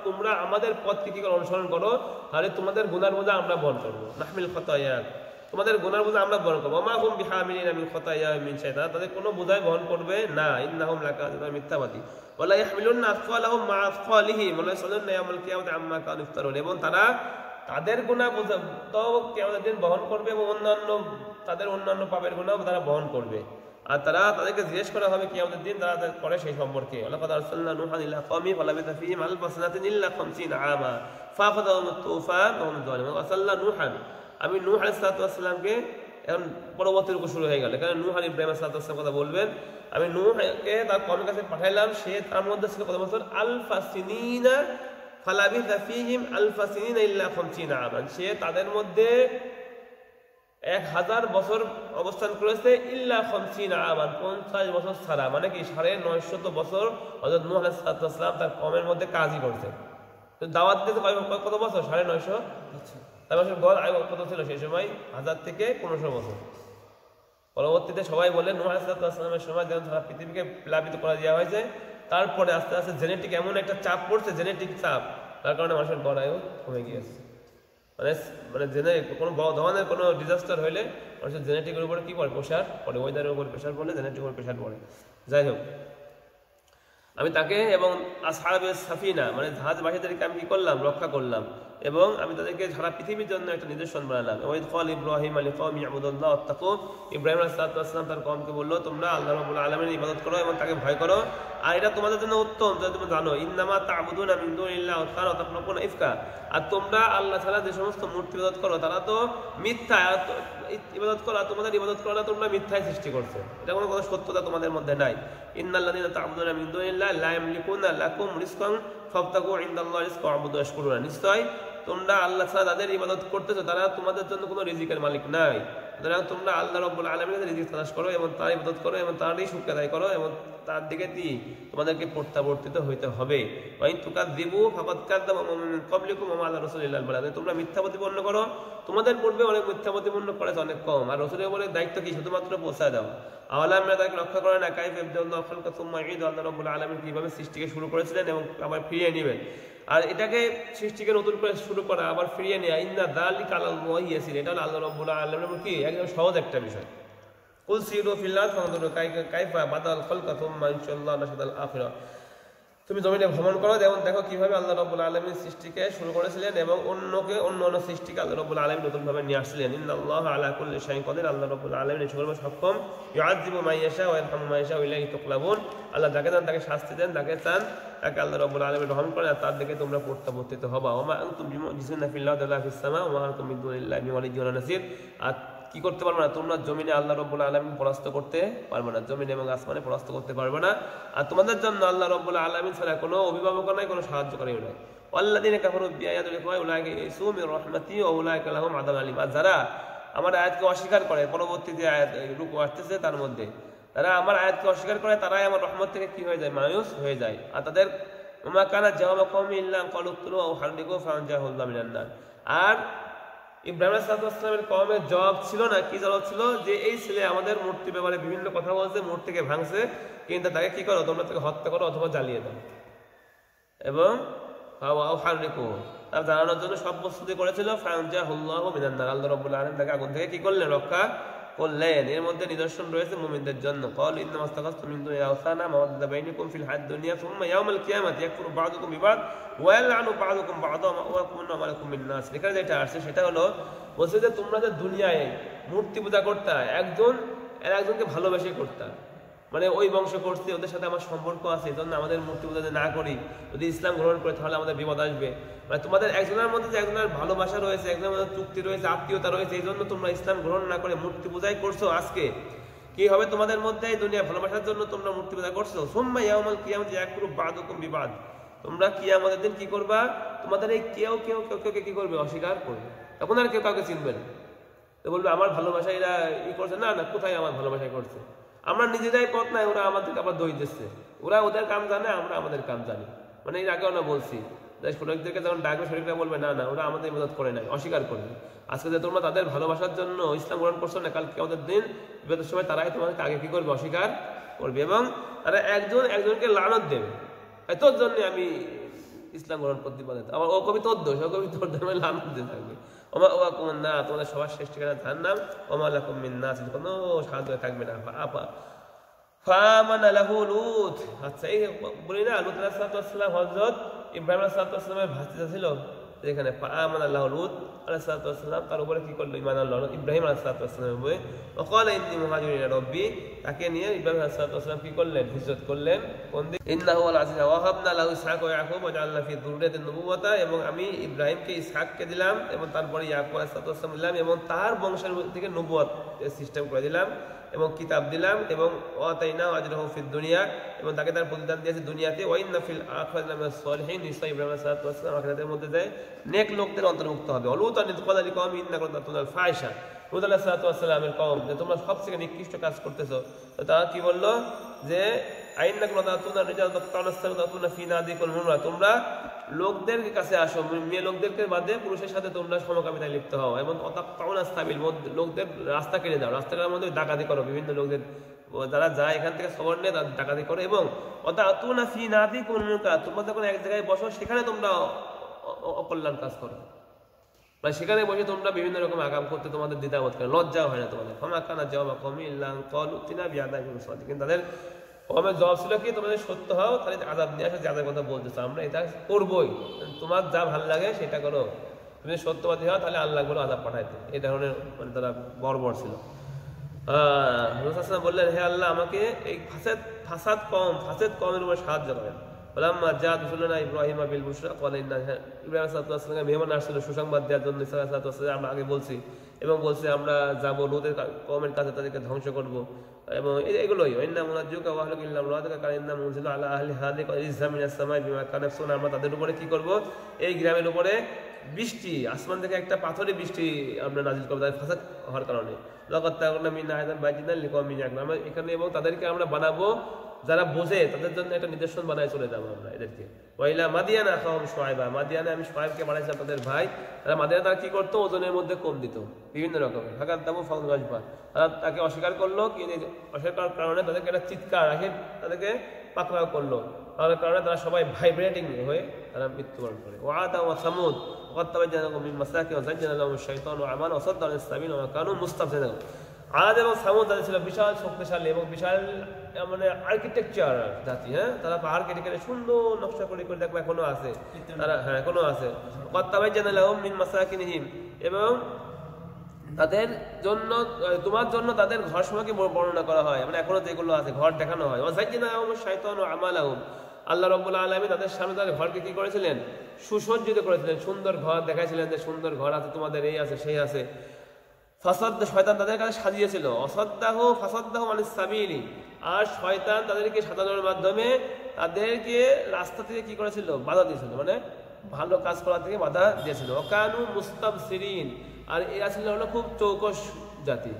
তোমরা আমাদের পথকে কি করে অনুসরণ করো, তাহলে তোমাদের গুনার বোঝা আমরা বহন করব। নাহমিল খাতায়াক, তোমাদের গুনার বোঝা আমরা বহন করব। ওয়া মা হুম বিহামিলিন মিন খাতায়া মিন শাইআ, তাদের কোনো বোঝাই বহন করবে না। ইন্নাহুম লাকাযিবুন, মিথ্যাবাদী। ওয়ালা ইয়াহমিলুন্না আফকালাহুম মা আফকালিহিম ওয়া লা ইয়াসআলুন্না ইয়াউমাল কিয়ামাতি আম্মা কানু ইফতারুন, এবং তারা তাদের গুনাহ বোঝা তো কিয়ামতের দিন বহন করবে এবং অন্যান্য তাদের অন্যান্য পাপের গুনাহ তারা বহন করবে। আর তাদেরকে জিজ্ঞেস করা হবে কিয়ামতের দিন তারা করে সেই সম্পর্কে। লাকাদ আরসালনা নূহান ইলা কওমিহি ফালাবিথা ফীহিম আলফা সানাতিন ইল্লা 50 আমা ফাআখাযাহুমুত তুফান ওয়া হুম যালিমুন। আরসালনা নূহান, আমি নূহ আলাইহিস সালাতু ওয়াস সালামকে, এখন পরবর্তী রূপ শুরু হয়ে গেল। এখানে নূহ আলাইহিস ইব্রাহিম আলাইহিস সালাতু ওয়াস সালাম কথা বলবেন। আমি নূহকে তার কওমের কাছে পাঠাইলাম, সে তার মধ্যে ছিল কত বছর? আলফা সিনিনা ফালাবিথা ফীহিম আলফা সিনিনা ইল্লা 50 আমান। সে তাদের মধ্যে 1000 বছর অবস্থান করেছে, ইল্লা 50 আমান, 50 বছর ছাড়া। মানে কি 950 বছর হযরত নূহ আলাইহিস সালাম তার কওমের মধ্যে কাজই করছে। তো দাওয়াত দিতে কত বছর? 950। তার বছর গড় আয়ু কত ছিল সেই সময়? 1000 থেকে 1500 বছর। পরবর্তীতে সবাই বলে নূহ আলাইহিস সালামের সময় যখন সারা পৃথিবীকে প্লাবিত করে দেওয়া হয়েছে, তারপরে আস্তে আস্তে জেনেটিক এমন একটা চাপ পড়ছে, জেনেটিক চাপ, তার কারণে মানুষের গড় আয়ু কমে গিয়েছে। মানে কোনো বড় ধরনের কোনো ডিজাস্টার হইলে মানুষের জেনেটিকের উপরে কি পড়ে? প্রেশার পড়ে, ওয়েদারের উপর প্রেশার পড়লে জেনেটিকের উপর প্রেশার পড়ে। যাই হোক, আমি তাকে এবং আসহাবে সাফিনা মানে জাহাজবাসীদেরকে আমি কি করলাম? রক্ষা করলাম। এবং আমি তাদেরকে সারা পৃথিবীর জন্য একটা নিদর্শন বানালাম। ওয়াইদ ক্বাল ইব্রাহিম লিকাওমিহি ইউবুদুল্লাহ ওয়াত্তাকু। ইব্রাহিম আলাইহিস সালাম তার কওমকে বলল, তোমরা আল্লাহ রাব্বুল আলামিনের ইবাদত করো এবং তাকে ভয় করো, আর এটা তোমাদের জন্য উত্তম যদি তুমি জানো। ইন্নামা তা'বুদুনা মিন দুনিল্লাহি ওয়া তাখলুকুনা ইফকা। আর তোমরা আল্লাহ ছাড়া যে সমস্ত মূর্তি ইবাদত করো তারা তো মিথ্যা ইবাদত করো, তোমাদের ইবাদত করো না, তোমরা মিথ্যায় সৃষ্টি করছো, এটা কোনো সত্যতা তোমাদের মধ্যে নাই। ইন্নাল্লাযীনা তা'বুদুনা মিন দুনিল্লাহি লা ইয়ামলিকুনা লাকুম রিজকান ফাবতাগু ইনদাল্লাহি রিজকা ওয়া'বুদু ওয়াশকুরুনা। নিশ্চয় তোমরা আল্লাহ ছাড়া যাদের ইবাদত করতেছো তারা তোমাদের জন্য কোনো রিজিকের মালিক নাই, সুতরাং তোমরা আল্লাহ রাব্বুল আলামিনের রিজিক তালাশ করো এবং তার ইবাদত করো এবং তারই শুকর আদায় করো এবং তার দিকে তোমাদেরকে প্রত্যাবর্তিত হইতে হবে। ওয়াইন তুকাযযিবু ফাকাদ কাযযাবা মান মিন ক্বাবলিকুম ওয়া মা আলা রাসূলিল্লাহিল বালাগ। তোমরা মিথ্যা প্রতিপন্ন করো, তোমাদের পূর্বে অনেক মিথ্যা প্রতিপন্ন করেছে অনেক কম, আর রাসূলের উপরে দায়িত্ব কি? শুধুমাত্র পৌঁছায় দাও। আওয়ালাম তাকে রক্ষা করে না? কাইফা ইয়াবদুল্লাহু খালকা সুম্মা ইউঈদু। আল্লাহ রাব্বুল আলামিন কিভাবে সৃষ্টিকে শুরু করেছিলেন এবং আবার ফিরিয়ে নেবেন, আর এটাকে সৃষ্টিকে নতুন করে শুরু করা আবার ফিরিয়ে নেওয়া, ইন্না যালিকা আলাল্লাহি ইয়াসির, এটা হলো আল্লাহ রাব্বুল আলামিনের কি একদম সহজ একটা বিষয়। কুল সিরু ফিল আরদি ফানজুরু কাইফা বাদাল খালকা সুম্মা ইনশাআল্লাহ নাশাদাল আখিরা। তুমি জমিনে ভ্রমণ করো, যেমন দেখো কিভাবে আল্লাহ রাব্বুল আলামিন সৃষ্টিকে শুরু করেছিলেন এবং অন্য সৃষ্টিকে আল্লাহ রাব্বুল আলামিন নতুনভাবে নিয়ে আসছিলেন। ইন্নাল্লাহা আলা কুল্লি শাইইন কাদির, আল্লাহ রাব্বুল আলামিন এই সকল সক্ষম। ইউআযযিবু মান ইয়াশা ওয়া ইয়ারহামু মান ইয়াশা ওয়া ইলাইহি তুকলাবুন। আল্লাহ যাকে চান তাকে শাস্তি দেন, যাকে চান তাকে আল্লাহ রাব্বুল আলামিন রহম করেন, আর তার দিকে তোমরা প্রত্যাবর্তিত হবা। ওয়া মা আনতুম বিমুজিজিনা ফিল আরদি ওয়ালা ফিস সামা ওয়া মা লাকুম মিন দুনিল্লাহি মিন ওয়ালিয়্যিন ওয়ালা নাসির। আর কি করতে পারবে না? তোমরা জমিনে আল্লাহ রাব্বুল আলামিন পরাস্ত করতে পারবে না, জমিনে এবং আসমানে পরাস্ত করতে পারবে না, আর তোমাদের জন্য আল্লাহ রাব্বুল আলামিন ছাড়া কোনো অভিভাবক নাই, কোনো সাহায্যকারীও নাই। ওয়াল্লাযীনা কাফারু বিআয়াতি লিকাই উলাইকা ইয়াসু মির রাহমাতি ওয়া উলাইকা লাহুম আযাবুন আলীম। আর যারা আমার আয়াতকে অস্বীকার করে, পরবর্তী যে আয়াত রূপ আসতেছে তার মধ্যে যারা আমার আয়াতকে অস্বীকার করে তারাই আমার রহমত থেকে কি হয়ে যায়? মায়ুস হয়ে যায়। আর তাদের ওমা কানা জাওয়াবা কওমি ইল্লা ক্বালু ইকতুলু আও হাররিকু ফাআনজাহুল্লাহু মিনান নার। আর ইব্রাহিম আলাইহিস সালামের কওমের জবাব ছিল না, কি জবাব ছিল? যে এই ছেলে আমাদের মূর্তি ব্যাপারে বিভিন্ন কথা বলছে, মূর্তিকে ভাঙছে, কিন্তু তাকে কি করো? তোমরা তাকে হত্যা করো অথবা জ্বালিয়ে দাও। এবং তার জানানোর জন্য সব প্রস্তুতি করেছিল। ফাআনজাহুল্লাহু মিনান নার, আল্লাহ রাব্বুল আলামিন তাকে আগুন থেকে কি করলেন? রক্ষা করলেন। এর মধ্যে নিদর্শন রয়েছে মুমিনদের জন্য। ক্বাল ইন্নামা ইসতাগাসতুম মিন দুনিয়া আওসানা মাওয়াদ্দাতা বাইনাকুম ফিল হায়াতিদ দুনিয়া সুম্মা ইয়াউমাল কিয়ামাতি ইয়াকফুরু বা'দুকুম বিবা'দ ওয়া ইয়ালআনু বা'দুকুম বা'দা ওয়া মাওয়াকুম ওয়া মালাকুম মিন নাস। এখানে যেটা আসছে সেটা হলো বলছে যে তোমরা যে দুনিয়ায় মূর্তি পূজা করতে, একজনকে ভালোবেসে করতে, মানে ওই বংশ করছে, ওদের সাথে আমার সম্পর্ক আছে, এই জন্য আমাদের মূর্তি পূজা যদি না করি, যদি ইসলাম গ্রহণ করে তাহলে আমাদের বিপদ আসবে। মানে তোমাদের একজনের মধ্যে যে একজনের ভালোবাসা রয়েছে, একজনের মধ্যে চুক্তি রয়েছে, আত্মীয়তা রয়েছে, এই জন্য তোমরা ইসলাম গ্রহণ না করে মূর্তি পূজাই করছো। আজকে কি হবে তোমাদের মধ্যে? এই দুনিয়া ভালোবাসার জন্য তোমরা মূর্তি পূজা করছো। সুম্মা ইয়াউমাল কিয়ামাতি ইয়াকফুরু বা'দুকুম বিবা'দ। তোমরা কিয়ামতের দিন কি করবা? তোমাদের এই কেউ কি করবে? অস্বীকার করবে। তখন আর কেউ কাউকে চিনবে না। তো বলবে আমার ভালোবাসা এরা করছে না, কোথায় আমার ভালোবাসায় করছে, আমরা নিজেরাই পথ নাই, ওরা আমাদেরকে আবার দই দিচ্ছে, ওরা ওদের কাম জানে, আমরা আমাদের কাম জানি। মানে এর আগেও না বলছি, শরীরদেরকে যখন ডাকবে শরীররা বলবে না ওরা আমাদের ইবাদত করে নাই, অস্বীকার করবে। আজকে যে তোমরা তাদের ভালোবাসার জন্য ইসলাম গ্রহণ করছো না, কালকে আমাদের দিন বিপদের সময় তারাই তোমাদেরকে আগে কি করবে? অস্বীকার করবে, এবং তারা একজনকে লানত দেবে, তোর জন্য আমি ইসলাম গ্রহণ করতে পারে। আবার ও কবি তোর দোষ, ও কবি তোর ধর্মে লানত দিয়ে থাকবে। না, তোমাদের সবার শ্রেষ্ঠ জাহান্নাম, ওয়া মা লাকুম মিন নাস, কোনো সাহায্য থাকবে না। ফামানা লাহু লূত। আচ্ছা, এই বলি না লূত আলাইহিস সালাম হযরত ইব্রাহিম আলাইহিস সালামের ভাতিজা ছিল, যেখানে ফাআমান আল্লাহ লূত আলাইহিস সালাম তার উপরে কি করলো ঈমান আনলো ইব্রাহিম আলাইহিস সালামের উপরে ওয়াকালা ইন্নী মুহাজিরুন ইলা রাব্বি তাকে নিয়ে ইব্রাহিম আলাইহিস সালাম কি করলেন হিজরত করলেন কোন দিকে ইন্নাহু আল আজিজ ওয়া হাবনা লাহু ইসহাক ওয়া ইয়াকুব ওয়া জাআলনা ফি যুররিয়াতিন নবুওয়াতা এবং আমি ইব্রাহিমকে ইসহাককে দিলাম এবং তারপরে ইয়াকুব আলাইহিস সালাম দিলাম এবং তার বংশের থেকে নবুয়ত সিস্টেম করে দিলাম এবং কিতাব দিলাম এবং ওয়াতাইনা আজরাহু ফিদ দুনিয়া এবং তাকে তার প্রতিদান দিয়েছে দুনিয়াতে ওয়া ইন্না ফিল আখিরাতি মিনাস সলিহিন নিশ্চয়ই ইব্রাহিম আলাইহিস সালাম আখিরাতের মধ্যে যায় নেক লোকদের অন্তর্ভুক্ত হবে অলুতান ইদখালা লিকওমি ইন্নাকুম তাতুনাল ফাহিশা লূত আলাইহিস সালামের কওম যে তোমরা সবথেকে নিকৃষ্ট কাজ করতেছো তো তারা কি বললো যে আইন্নাকুম তাতুনা রিজাল তাতাউনা সালাতুনা ফি নাদিকুল মুনরা তোমরা লোকদের কাছে আসো মেয়ে লোকদেরকে বাদে পুরুষের সাথে তোমরা সমকামিতায় লিপ্ত হও এবং তাতাউনা সাবিল লোকদের রাস্তা কেটে দাও রাস্তার মধ্যে ডাকাতি করো বিভিন্ন লোকদের যারা যায় এখান থেকে খবর নিয়ে তারা ডাকাতি করে এবং তাতাউনা ফি নাদিকুল মুনরা তোমরা যখন এক জায়গায় বসো সেখানে তোমরা অকল্যাণ কাজ করো মানে সেখানে বসে তোমরা বিভিন্ন রকম আকাম করতে তোমাদের দ্বিধাবোধ করে লজ্জা হয় না তোমাদের ক্ষমা কানা জবাব কমি ইল্লাহ ক্বালু তিনা বিআদাবিন সাদিকিন তাদের ওমের জবাব ছিল কি তোমাদের সত্য হও তাহলে আযাব নিয়ে আসো যাদের কথা বলতেছো আমরা এটা করবোই তোমার যা ভালো লাগে সেটা করো তুমি সত্যবাদী হও তাহলে আল্লাহ বলে আযাব পাঠাইতে এই ধরনের মানে তারা বর্বর ছিল রাসূল বললেন হে আল্লাহ আমাকে এই ফাসাদ কওমের উপর সাহায্য করেন ফালাম্মা জাআ রাসূলুনা ইব্রাহিম বিল বুশরা ক্বালা ইন্না ইব্রাহিম সাল্লাল্লাহু আলাইহি ওয়াসাল্লাম মেহমান আসছিল সুসংবাদ দেওয়ার জন্য সাল্লাল্লাহু আলাইহি ওয়াসাল্লাম আমরা আগে বলছি এবং বলছে আমরা যাব লূতের কওমের কাছে তাদেরকে ধ্বংস করব এবং এগুলোই ইন্না মুনাজ্জুকা ওয়া আহলুকা ইল্লা মুরাদাকা কান ইন্না মুনজিলু আলা আহলি হাদিকা রিজা মিনাস সামাই বিমা কানাফসুন আমরা তাদের উপরে কি করব এই গ্রামের উপরে বৃষ্টি আসমান থেকে একটা পাথরের বৃষ্টি আমরা নাজিল করব তাদের ফাসাদ হওয়ার কারণে লাকাত তাকুনা মিন আয়াতান বাইজিনাল লিকওমিন ইয়াকলামুন আমরা এখানে এবং তাদেরকে আমরা বানাবো যারা বোঝে তাদের জন্য একটা নিদর্শন বানায় চলে যাবো আমরা এদেরকে ওয়াইলা মাদিয়ানা আখাহুম শুআয়বা মাদিয়ানা আমি শুআয়বকে বানাইছিলাম তাদের ভাই তারা মাদিয়ানা তারা কি করতো ওজনের মধ্যে কম দিত বিভিন্ন রকমের ফাকাত তাবু ফাউল গাজবা তারা তাকে অস্বীকার করলো কি অস্বীকার কারণে তাদেরকে একটা চিৎকার রাখে তাদেরকে পাকড়াও করলো তার কারণে তারা সবাই ভাইব্রেটিং হয়ে তারা মৃত্যুবরণ করে ওয়াদা ওয়া সামুদ ওয়াদ তাবাজ্জানা মিন মাসাকি ওয়া জাজ্জানা লাহুম শাইতানু আমান ওয়া সাদ্দা আনিস সাবিল ওয়া কানু মুস্তাফজিন আদ এবং সামুদ তাদের ছিল বিশাল শক্তিশালী এবং বিশাল মানে আর্কিটেকচার জাতি হ্যাঁ তারা পাহাড় কেটে কেটে সুন্দর নকশা করে করে দেখবো এখনো আছে তারা হ্যাঁ এখনো আছে ওয়াদ তাবাজ্জানা লাহুম মিন মাসাকিনিহিম এবং তাদের জন্য তোমার জন্য তাদের ঘর সমূহকে বর্ণনা করা হয় মানে এখনো যেগুলো আছে ঘর দেখানো হয় ওয়া জাজ্জানা লাহুম শাইতানু আমালাহুম আল্লাহ রাব্বুল আলামিন তাদের সামনে তাদের ঘরকে কি করেছিলেন সুসজ্জিত করেছিলেন সুন্দর ঘর দেখাইছিলেন যে সুন্দর ঘর আছে তোমাদের এই আছে সেই আছে ফাসাদ শয়তান তাদের কাছে সাজিয়েছিল ফাসাদাহু আনিস সাবিলি আর শয়তান তাদেরকে সাজানোর মাধ্যমে তাদেরকে রাস্তা থেকে কি করেছিল বাধা দিয়েছিল মানে ভালো কাজ করা থেকে বাধা দিয়েছিল ওয়াকানু মুস্তাবসিরিন আর এরা ছিল হলো খুব চৌকস জাতি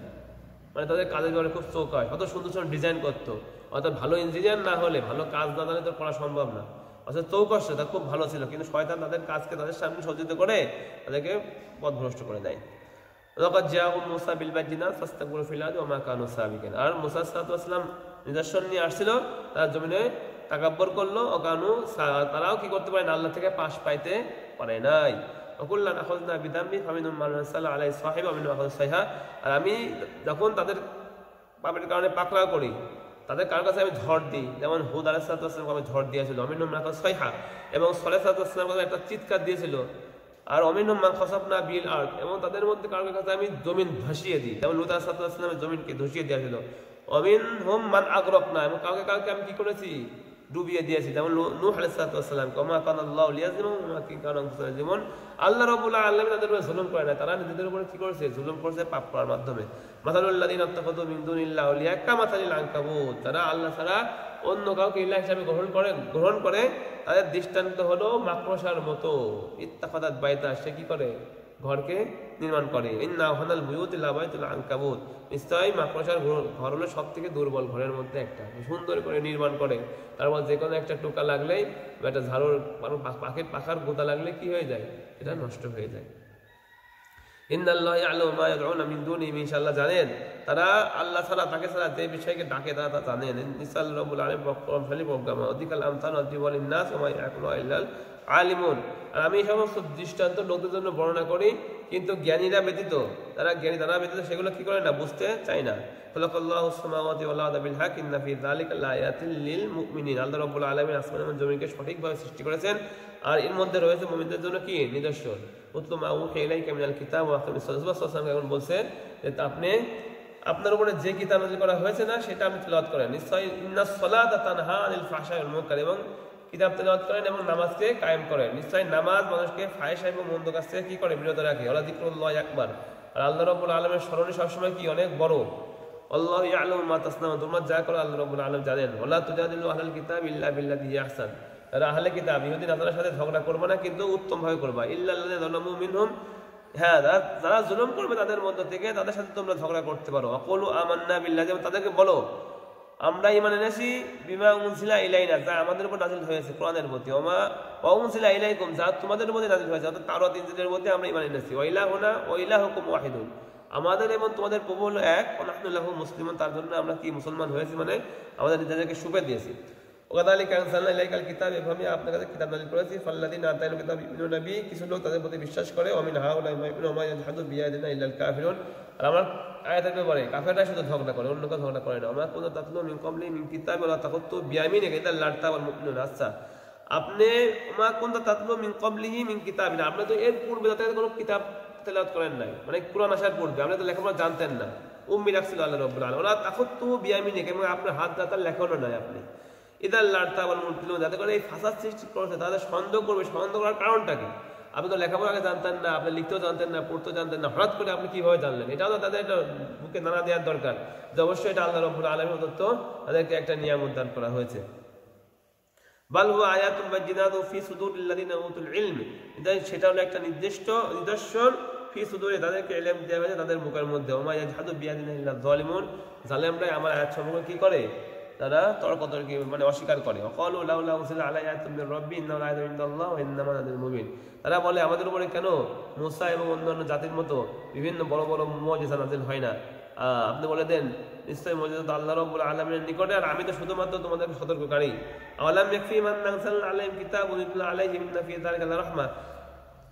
মানে তাদের কাজের ব্যাপারে খুব চৌকস কত সুন্দর সুন্দর ডিজাইন করতো অর্থাৎ ভালো ইঞ্জিনিয়ার না হলে ভালো কাজ না জানলে তো করা সম্ভব না অর্থাৎ চৌকস তা খুব ভালো ছিল কিন্তু শয়তান তাদের কাজকে তাদের সামনে সজ্জিত করে তাদেরকে পথভ্রষ্ট করে দেয় লাকাদ জাআহুম মূসা বিল বায়িনাত ফাস্তাকবারু ফিল আরদি ওয়া মা কানু সাবিকিন আর মূসা সাল্লাল্লাহু আলাইহি ওয়াসাল্লাম নিদর্শন নিয়ে আসছিল তারা জমিনে তাকাব্বর করলো অকানু তারাও কি করতে পারে না আল্লাহ থেকে পাশ পাইতে পারে নাই ওকুল্লান আখাযনা বিদাম্বি ফামিনুম মান সাল্লা আলাইহি সাহিবা মিন আখায সাইহা আর আমি যখন তাদের পাপের কারণে পাকড়াও করি তাদের কার কাছে আমি ঝড় দিই যেমন হুদ আলাইহিস সালাম আমি ঝড় দিয়েছিল মিনুম মান আখায সাইহা এবং সালেহ সাল্লাল্লাহু আলাইহি ওয়াসাল্লাম একটা চিৎকার দিয়েছিল আর অমিনুম মান খাসাফনা বিল আরদ এবং তাদের মধ্যে কারোর কাছে আমি জমিন ধসিয়ে দিই যেমন লূত আলাইহিস সালামের জমিনকে ধসিয়ে দিয়েছিল অমিনহুম মান আগরাকনা এবং কাউকে আমি কি করেছি ডুবিয়ে দিয়েছি যেমন নূহ আলাইহিস সালাম কমা কানা আল্লাহু লিয়াযলিমু মা কি কারণ যেমন আল্লাহ রাব্বুল আলামিন তাদের উপরে জুলুম করে না তারা নিজেদের উপরে কি করেছে জুলুম করেছে পাপ করার মাধ্যমে মাসালুল লাযিনা ইত্তাখাযু মিন দুনিল্লাহি আউলিয়া কামাসালিল আনকাবুত তারা আল্লাহ ছাড়া অন্য কাউকে ইলাহ হিসেবে গ্রহণ করে তাদের দৃষ্টান্ত হলো মাকড়সার মতো ইত্তাখাযাত বাইতা সে কি করে ঘরকে নির্মাণ করে ইন্না হানাল বুয়ুতি লা বাইতুল আনকাবুত নিশ্চয়ই মাকড়সার ঘর হলো সবথেকে দুর্বল ঘরের মধ্যে একটা সুন্দর করে নির্মাণ করে তারপর যে কোনো একটা টোকা লাগলেই বা একটা ঝাড়ুর পাখার গোতা লাগলে কি হয়ে যায় এটা নষ্ট হয়ে যায় ইন্নাল্লাহা ইয়ালামু মা ইয়াদউনা মিন দুনিহি ইনশাআল্লাহ জানেন তারা আল্লাহ ছাড়া তাকে ছাড়া যে বিষয়কে ডাকে তারা তা জানেন নিসাল রাব্বুল আলামিন প্রকরমশালী প্রজ্ঞাময় অধিকাল আমতান ওয়াজিবুল নাস ওয়া মা ইয়াকুলু ইল্লাল আলিমুন আর আমি সমস্ত দৃষ্টান্ত লোকদের জন্য বর্ণনা করি কিন্তু জ্ঞানীরা ব্যতীত তারা ব্যতীত সেগুলো কি করে না, বুঝতে চায় না। খালাকাল্লাহুস সামাওয়াতি ওয়াল আরদা বিল হাক ইন্না ফি যালিকা লাআয়াতিল লিল মুমিনিন। আল্লাহ রাব্বুল আলামিন আসমান এবং জমিনকে সঠিকভাবে সৃষ্টি করেছেন, আর এর মধ্যে রয়েছে মুমিনদের জন্য কি নিদর্শন। উতলু মা উহিয়া ইলাইকা মিনাল কিতাব ওয়া আকিমিস সালাত। রাসূল সাল্লাল্লাহু আলাইহি ওয়াসাল্লাম বলেন যে আপনি আপনার উপরে যে কিতাব নাযিল করা হয়েছে না সেটা আপনি তেলাওয়াত করেন। নিশ্চয়ই ইন্নাস সালাতা তানহা আনিল ফাহশাই ওয়াল মুনকার, এবং কিতাব তেলাওয়াত করেন এবং নামাজকে কায়েম করেন। নিশ্চয়ই নামাজ মানুষকে ফাহিশা এবং মন্দ কাজ থেকে কি করে, বিরত রাখে। ওয়ালা যিকরুল্লাহি আকবার, আর আল্লাহ রাব্বুল আলামিনের স্মরণ সবসময় কি অনেক বড়। আল্লাহু ইয়ালামু মা তাসনাউন, তোমরা যা করো আল্লাহ রাব্বুল আলামিন জানেন। ওয়ালা তুজাদিলু আহলাল কিতাব ইল্লা বিল্লাতি হিয়া আহসান, তারা আহলে কিতাব ইহুদি নাসারার সাথে ঝগড়া করবে না, কিন্তু উত্তম ভাবে করবা। ইল্লাল্লাযিনা যালামু মিনহুম, হ্যাঁ যারা জুলুম করবে তাদের মধ্য থেকে তাদের সাথে তোমরা ঝগড়া করতে পারো। আকুলু আমান্না বিল্লাহি, তাদেরকে বলো আমরা ঈমান এনেছি বিমা উনজিলা ইলাইনা, যা আমাদের উপর নাযিল হয়েছে কোরআনের প্রতি। ওমা উনজিলা ইলাইকুম, যা তোমাদের প্রতি নাযিল হয়েছে, অর্থাৎ তাওরাত ইনজিলের প্রতি আমরা ঈমান এনেছি। ওয়া ইলাহুনা ওয়া ইলাহুকুম ওয়াহিদুন, আমাদের এবং তোমাদের প্রভু হলো এক। ওয়া নাহনু লাহু মুসলিমুন, তার জন্য আমরা কি মুসলমান হয়েছি, মানে আমাদের নিজেদেরকে সুপে দিয়েছি। ওয়াকাযালিকা আনজালনা ইলাইকাল কিতাব, এভাবে আপনার কাছে কিতাব নাযিল করেছি। ফাল্লাযিনা আতাইনাহুল কিতাব ইউমিনুনা বিহি, কিছু লোক তাদের প্রতি বিশ্বাস করে। ওয়া মিন হাউলাই ওয়া মা ইয়াজহাদু বিআয়াতিনা ইল্লাল কাফিরুন, আর আমার আয়াতের ব্যাপারে কাফেররা শুধু ঝগড়া করে, অন্য কেউ ঝগড়া করে না। আমরা কুনতা তাতলু মিন ক্বাবলি মিন কিতাবি ওয়া লা তাখুতু বিয়ামিনিকা ইযা লারতাবাল মুমিনুন। আচ্ছা, আপনি মা কুনতা তাতলু মিন ক্বাবলিহি মিন কিতাবিনা, আপনি তো এর পূর্বে তাদের কোনো কিতাব তেলাওয়াত করেন নাই, মানে কুরআন আসার পূর্বে আপনি তো লেখাপড়া জানতেন না। উম্মি রাখছিল আল্লাহ রাব্বুল আলামিন। ওয়া লা তাখুতু বিয়ামিনিকা, এবং আপনার হাত দ্বারা লেখানো নাই আপনি। ইযা লারতাবাল মুমিনুন, যাতে করে এই ফাসাদ সৃষ্টি করেছে তাদের সন্দেহ করবে। সন্দেহ করার কারণটা কি? আপনি তো লেখাপড়া আগে জানতেন না, আপনি লিখতেও জানতেন না, পড়তেও জানতেন না, হঠাৎ করে আপনি কিভাবে জানলেন? এটাও তো তাদের একটা বুকে নানা দেওয়ার দরকার, যে অবশ্যই এটা আল্লাহ রাব্বুল আলামিন প্রদত্ত তাদেরকে একটা নিয়ামত দান করা হয়েছে। বাল হুয়া আয়াতুন বাইয়িনাতুন ফি সুদুরিল্লাযিনা উতুল ইলম, সেটা হলো একটা নিদর্শন ফি সুদুরি, তাদেরকে ইলম দেওয়া হয়েছে তাদের মুখের মধ্যে। ওয়া মা ইয়াজহাদু বিআয়াতিনা ইল্লা যালিমুন, জালেমরা আমার আয়াত সমূহ কি করে, তারা তর্কতর্কি মানে অস্বীকার করে। ওয়াকালু লাউলা উনজিলা আলাইহি আয়াতুম মির রাব্বি ইন্নাহু লাআয়াতুন ইনদাল্লাহি ওয়া ইন্নামা নাযিরুল মুবিন, তারা বলে আমাদের উপরে কেন মুসা এবং অন্যান্য জাতির মতো বিভিন্ন বড় বড় মুজিজা নাযিল হয় না? আপনি বলে দেন নিশ্চয়ই মুজিজা তো আল্লাহ রাব্বুল আলামিনের নিকটে, আর আমি তো শুধুমাত্র তোমাদেরকে সতর্ককারী। আওয়ালাম ইয়াকফি মান নাযালনা আলাইহিম কিতাবুন ইতলা আলাইহিম ইন্না ফি যালিকা লারাহমা,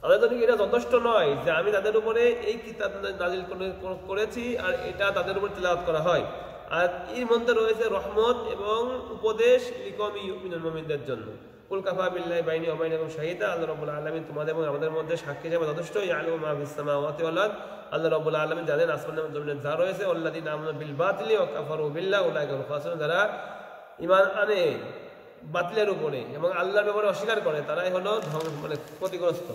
তাদের জন্য এটা যথেষ্ট নয় যে আমি তাদের উপরে এই কিতাব নাযিল করেছি আর এটা তাদের উপর তিলাওয়াত করা হয়, আর এর মধ্যে রয়েছে রহমত এবং উপদেশ লিকওমি ইউমিনুন, মুমিনদের জন্য। কুল কাফা বিল্লাহি বাইনি ওয়া বাইনাকুম শাহিদা, আল্লাহ রাব্বুল আলামিন তোমাদের এবং আমাদের মধ্যে সাক্ষী হিসেবে যথেষ্ট। ইয়ালামু মা ফিস সামাওয়াতি ওয়াল আরদ, আল্লাহ রাব্বুল আলামিন জানেন আসমান এবং জমিনে যা রয়েছে। ওয়াল্লাযিনা আমানু বিল বাতিলি ওয়া কাফারু বিল্লাহি উলাইকা হুমুল খাসিরুন, যারা ঈমান আনে বাতিলের উপরে এবং আল্লাহর ব্যাপারে অস্বীকার করে তারাই হলো মানে ক্ষতিগ্রস্ত।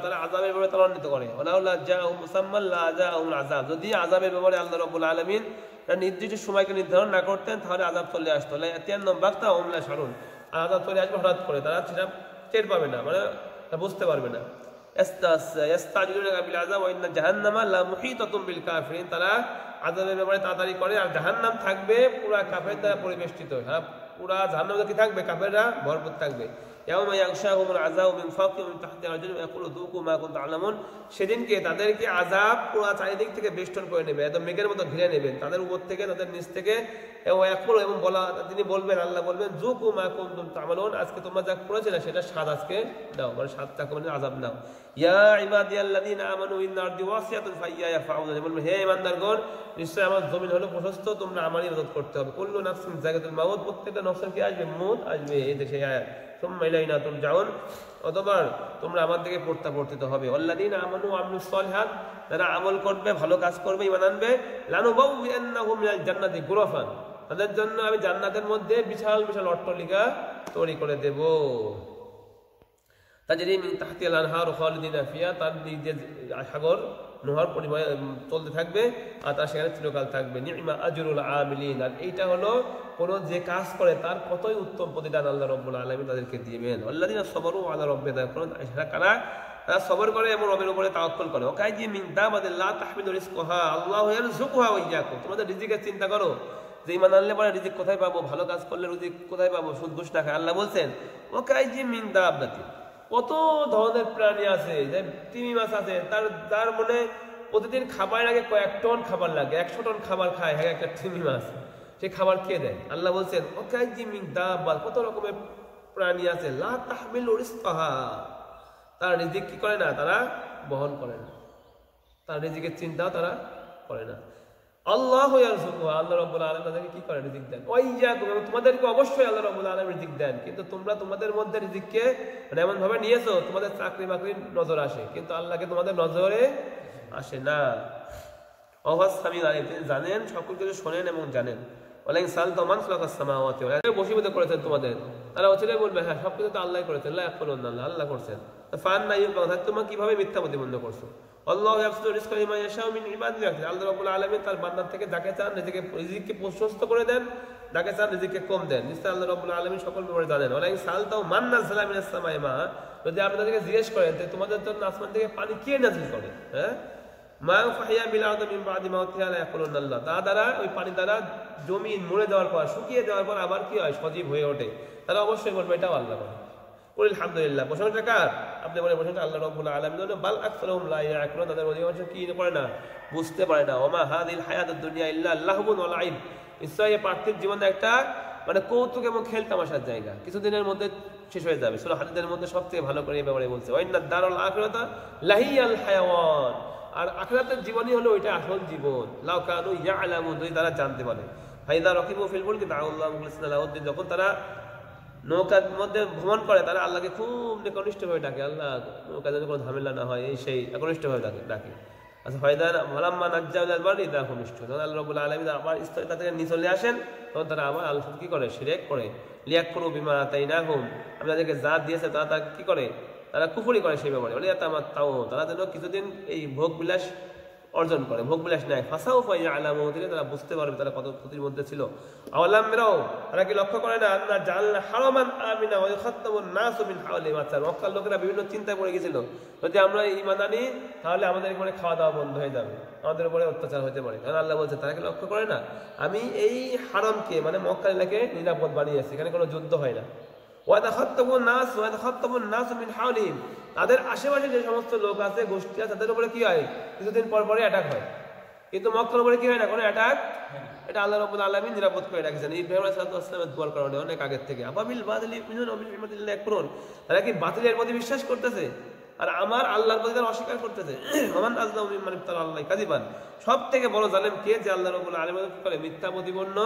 তারা আযাবের ব্যাপারে ত্বরান্বিত করে। যদি আযাবের ব্যাপারে আল্লাহ রাব্বুল আলামিন নির্দিষ্ট সময়কে নির্ধারণ না করতেন তাহলে আযাব চলে আসতো। আর আযাব চলে আসবে হঠাৎ করে, তারা সেটা টের পাবে না, মানে বুঝতে পারবে না। তারা আযাবের ব্যাপারে তাড়াতাড়ি করে, আর জাহান্নাম থাকবে পুরা কাফের দ্বারা পরিবেষ্টিত। হ্যাঁ, পুরা জাহান্নাম কি থাকবে, কাফেররা ভরপুর থাকবে। সেদিনকে তাদেরকে আযাব পুরা চারিদিক থেকে বেষ্টন করে নেবে, একদম মেঘের মতো ঘিরে নেবেন, তাদের উপর থেকে তাদের নিচ থেকে। এবং বলা তিনি বলবেন, আল্লাহ বলবেন যুকু মা কুনতুম তা'মালুন, আজকে তোমরা যা করেছিলে সেটা স্বাদ আজকে নাও, মানে স্বাদটা মানে আযাব নাও। ইয়া ইবাদিয়াল্লাযিনা আমানু ইন্না আরদি ওয়াসিআতুন ফাইয়া ফাউযুন, বলবেন হে ঈমানদারগণ নিশ্চয় আমার জমিন হলো প্রশস্ত, তোমরা আমারই ইবাদত করতে হবে। কুল্লু নাফসিন যায়কাতুল মাউত, প্রত্যেকটা নফসের কি আসবে, মউত আসবে। এই দেখে আয়াত সুম্মা ইলাইনা তুরজাউন, অতঃপর তোমরা আমার দিকে প্রত্যাবর্তিত হবে। আল্লাযিনা আমানু ওয়া আমিলুস সালিহাত, যারা আমল করবে, ভালো কাজ করবে, ঈমান আনবে। লানুবাউইয়ান্নাহুম মিনাল জান্নাতি গুরাফান, তাদের জন্য আমি জান্নাতের মধ্যে বিশাল বিশাল অট্টালিকা তৈরি করে দেব। তাজরি মিন তাহতিহাল আনহারু খালিদিনা ফিহা, তার নিচে সাগর নহর পরিমাণ চলতে থাকবে, আর তার সেখানে চিরকাল থাকবে। নি'মা আজরুল আমিলিন, আর এইটা হলো কোনো যে কাজ করে তার কতই উত্তম প্রতিদান আল্লাহ রাব্বুল আলামিন তাদেরকে দিবেন। আল্লাযিনা সাবারু আলা রাব্বিহিম ইয়াতাওয়াক্কালুন, কারা তারা সবর করে এবং রবের উপরে তাওয়াক্কুল করে। ওয়াকাইযি মিন দাবাতিন লা তাহমিলু রিজকুহা আল্লাহু ইয়ারযুকুহা ওয়া ইয়্যাকুম, তোমাদের রিজিকের চিন্তা করো যে ঈমান আনলে পরে রিজিক কোথায় পাবো, ভালো কাজ করলে রিজিক কোথায় পাবো, সুদ ঘুষ না খায়। আল্লাহ বলছেন ওয়াকাইযি মিন দাবাতিন, কত ধরনের প্রাণী আছে, যে তিমি মাছ আছে, তার মনে প্রতিদিন খাবার আগে কয়েক টন খাবার লাগে, 100 টন খাবার খায় হ্যাঁ একটা তিমি মাছ, সে খাবার খেয়ে দেয়। আল্লাহ বলছেন ওয়াকাইযি মিন দাবাত, কত রকমের প্রাণী আছে, লা তাহমিলু রিজকাহা, তারা রিজিক কি করে না, তারা বহন করে না, তার রিজিকের চিন্তাও তারা করে না। আল্লাহ আল্লাহ রাব্বুল আলামিন তাদেরকে কি করে, রিজিক দেন। তোমাদেরকে অবশ্যই আল্লাহ রাব্বুল আলামিন রিজিক দেন, কিন্তু তোমরা তোমাদের মধ্যে রিজিককে মানে এমন ভাবে নিয়েছো তোমাদের চাকরি বাকরির নজর আসে, কিন্তু আল্লাহকে তোমাদের নজরে আসে না। অবাস সামিউল আলিম, তিনি জানেন, সকল কিছু শোনেন এবং জানেন। ওয়ালাইন সালতা মান খালাকাস সামাওয়াতি ওয়াল আরদ, বশীভূত করেছেন তোমাদের, তারা অচিরেই বলবে হ্যাঁ সবকিছু তো আল্লাহ করেছেন, লা ইয়াকুলুনা আল্লাহ করছেন। ফান্না ইউবাউন, তোমরা কিভাবে মিথ্যা প্রতিপন্ন করছো। আল্লাহু ইয়াবসুতু রিজকা লিমান ইয়াশাউ মিন ইবাদিহি, আল্লাহ রাব্বুল আলামিন তার বান্দার থেকে যাকে চান রিজিককে প্রশস্ত করে দেন, যাকে চান রিজিককে কম দেন। নিশ্চয়ই আল্লাহ রাব্বুল আলামিন সকল ব্যাপারে জানেন। ওয়ালাইন সালতাও মান নাযালা মিনাস সামাই মা, যদি আপনি তাদেরকে জিজ্ঞেস করেন যে তোমাদের জন্য আসমান থেকে পানি কে নাযিল করে, হ্যাঁ, মা ফাহিয়া বিল আরদি মিন বাদি মাউতিহা লা ইয়াকুলুনা আল্লাহ, তা দ্বারা ওই পানি দ্বারা জমিন মরে যাওয়ার পর, শুকিয়ে যাওয়ার পর আবার কি হয়, সজীব হয়ে ওঠে, তারা অবশ্যই বলবে এটাও আল্লাহ করে। আলহামদুলিল্লাহ, প্রশংসা কার? আপনি বলে প্রশংসা আল্লাহ রাব্বুল আলামিনের। বাল আকসারুহুম লা ইয়াকুলুন, তাদের অধিকাংশ কি করে না, বুঝতে পারে না। ওমা হাদিল হায়াতুদ দুনিয়া ইল্লা লাহবুন ওয়া লাইব, নিশ্চয়ই পার্থিব জীবন একটা মানে কৌতুক এবং খেল তামাশার জায়গা, কিছুদিনের মধ্যে শেষ হয়ে যাবে। সূরা হাদীদের মধ্যে সবথেকে ভালো করে এই ব্যাপারে বলছে, ওয়াইন্না দারুল আখিরাতা লাহিয়াল হায়াওয়ান, আর আখিরাতের জীবনই হলো ওইটা আসল জীবন। লাউ কানু ইয়ালামুন, যদি তারা জানতে পারে। ফাইদা রাকিবু ফিল ফুলকি দাউল্লাহ মুখলিসিনা লাহুদ্দিন, যখন তারা নৌকার মধ্যে ভ্রমণ করে তারা আল্লাহকে খুব একনিষ্ঠভাবে ডাকে, আল্লাহ নৌকা যেন কোনো ঝামেলা না হয়, এই সেই একনিষ্ঠভাবে ডাকে। আচ্ছা, ফায়দান মালাম্মা নাজ্জাউল বাড়ি তা ঘনিষ্ঠ, যখন আল্লাহ রাব্বুল আলামিন আবার স্থলে তাদেরকে নিয়ে চলে আসেন, তখন তারা আবার আল্লাহ কি করে, শিরক করে। লিয়াকফুরু বিমা আতাইনাহুম, আমি তাদেরকে যা দিয়েছে তারা কি করে, তারা কুফরি করে সেই ব্যাপারে। ওয়ালিয়াতামাত্তাউ, তারা যেন কিছুদিন এই ভোগ বিলাস অর্জন করে, ভোগ বিলাস নেয়। ফাসাউফা ইয়ালামুন, তারা বুঝতে পারবে তারা কত ক্ষতির মধ্যে ছিল। আওয়ালাম ইয়ারাউ, তারা কি লক্ষ্য করে না, আন্না জাআলনা হারামান আমিনা ওয়া ইউখাত্তাবুন নাসু মিন হাওলিহিম, মক্কার লোকেরা বিভিন্ন চিন্তায় পড়ে গিয়েছিল, যদি আমরা ঈমান আনি তাহলে আমাদের এখানে খাওয়া দাওয়া বন্ধ হয়ে যাবে, আমাদের উপরে অত্যাচার হতে পারে। কারণ আল্লাহ বলছে তারা কি লক্ষ্য করে না, আমি এই হারামকে মানে মক্কা এলাকাকে নিরাপদ বানিয়েছি, এখানে কোনো যুদ্ধ হয় না। তাদের আশেপাশে যে সমস্ত লোক আছে, গোষ্ঠী আছে, তাদের উপরে কি হয়, কিছুদিন পর পরে অ্যাটাক হয়, কিন্তু মক্কার উপরে কি হয় না, কোনো অ্যাটাক। এটা আল্লাহ রাব্বুল আলামিন নিরাপদ করে রাখছেন ইব্রাহিম আলাইহিস সালামের দোয়ার কারণে অনেক আগের থেকে। আবাবিল বাতিলি মিনুন ওয়া বিনি'মাতিল্লাহি ইয়াকফুরুন, তারা কি বাতিলের প্রতি বিশ্বাস করতেছে আর আমার আল্লাহর প্রতি তারা অস্বীকার করতেছে। ওমান আযলামু মিম্মান ইফতারা আলাল্লাহি কাযিবান, সব থেকে বড় জালেম কে, যে আল্লাহ রাব্বুল আলামিন কি করে, মিথ্যা প্রতিপন্ন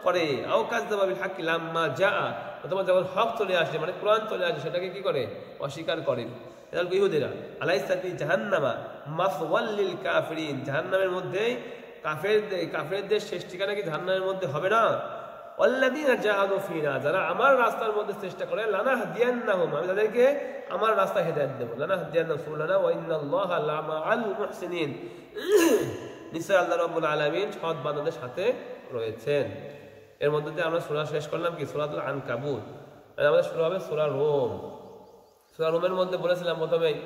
করে। আও কাযযাবা বিল হাক্কি লাম্মা জাআ, অথবা যখন হক চলে আসে মানে কোরআন চলে আসে সেটাকে কি করে, অস্বীকার করে। এদের ইহুদিরা আলাইসা ফি জাহান্নামা মাসওয়াল লিল কাফিরিন, জাহান্নামের মধ্যে কাফেরদের শেষ ঠিকানা কি জাহান্নামের মধ্যে হবে না। ওয়াল্লাযীনা জাহাদু ফিনা, যারা আমার রাস্তার মধ্যে চেষ্টা করে, লানাহদিয়ান্নাহুম, আমি তাদেরকে আমার রাস্তা হেদায়েত দেব। লানাহদিয়ান্নাহুম সুবুলানা ওয়া ইন্নাল্লাহা লামাআল মুহসিনিন, নিশ্চয় আল্লাহ রাব্বুল আলামিন সৎ বান্দাদের সাথে রয়েছেন। এর মধ্যে দিয়ে আমরা সূরা শেষ করলাম কি, সূরাতুল আনকাবুত। আমাদের শুরু হবে সূরা রোম। সূরা রোমের মধ্যে বলেছিলাম প্রথমেই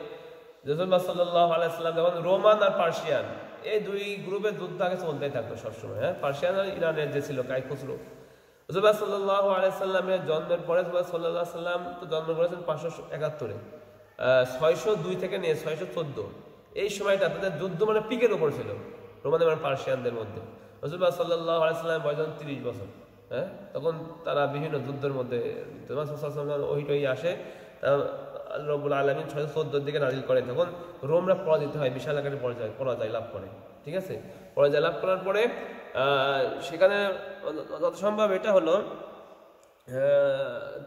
রাসূলুল্লাহ সাল্লাল্লাহু আলাইহি ওয়াসাল্লাম যখন রোমান আর পার্সিয়ান এই দুই গ্রুপের যুদ্ধ আগে চলতেই থাকতো সবসময়, হ্যাঁ, পার্সিয়ান আর ইরানের যে ছিল কাইখুসরো। রাসূলুল্লাহ সাল্লাল্লাহু আলাইহি ওয়াসাল্লামের জন্মের পরে রাসূলুল্লাহ সাল্লাল্লাহু আলাইহি ওয়াসাল্লাম তো জন্ম করেছেন 571-এ, 602 থেকে নিয়ে 614 এই সময়টা তাদের যুদ্ধ মানে পিকের উপর ছিল রোমান এবং পার্সিয়ানদের মধ্যে। রাসূলুল্লাহ সাল্লাল্লাহু আলাইহি ওয়াসাল্লামের বয়স 30 বছর, হ্যাঁ, তখন তারা বিভিন্ন যুদ্ধের মধ্যে ওহিটই আসে, আল্লাহ রাব্বুল আলামিন 614 দিকে নাযিল করেন, তখন রোমরা পরাজিত হয়, বিশাল আকারে পরাজয় লাভ করে। ঠিক আছে, পরাজয় লাভ করার পরে সেখানে যত সম্ভব এটা হলো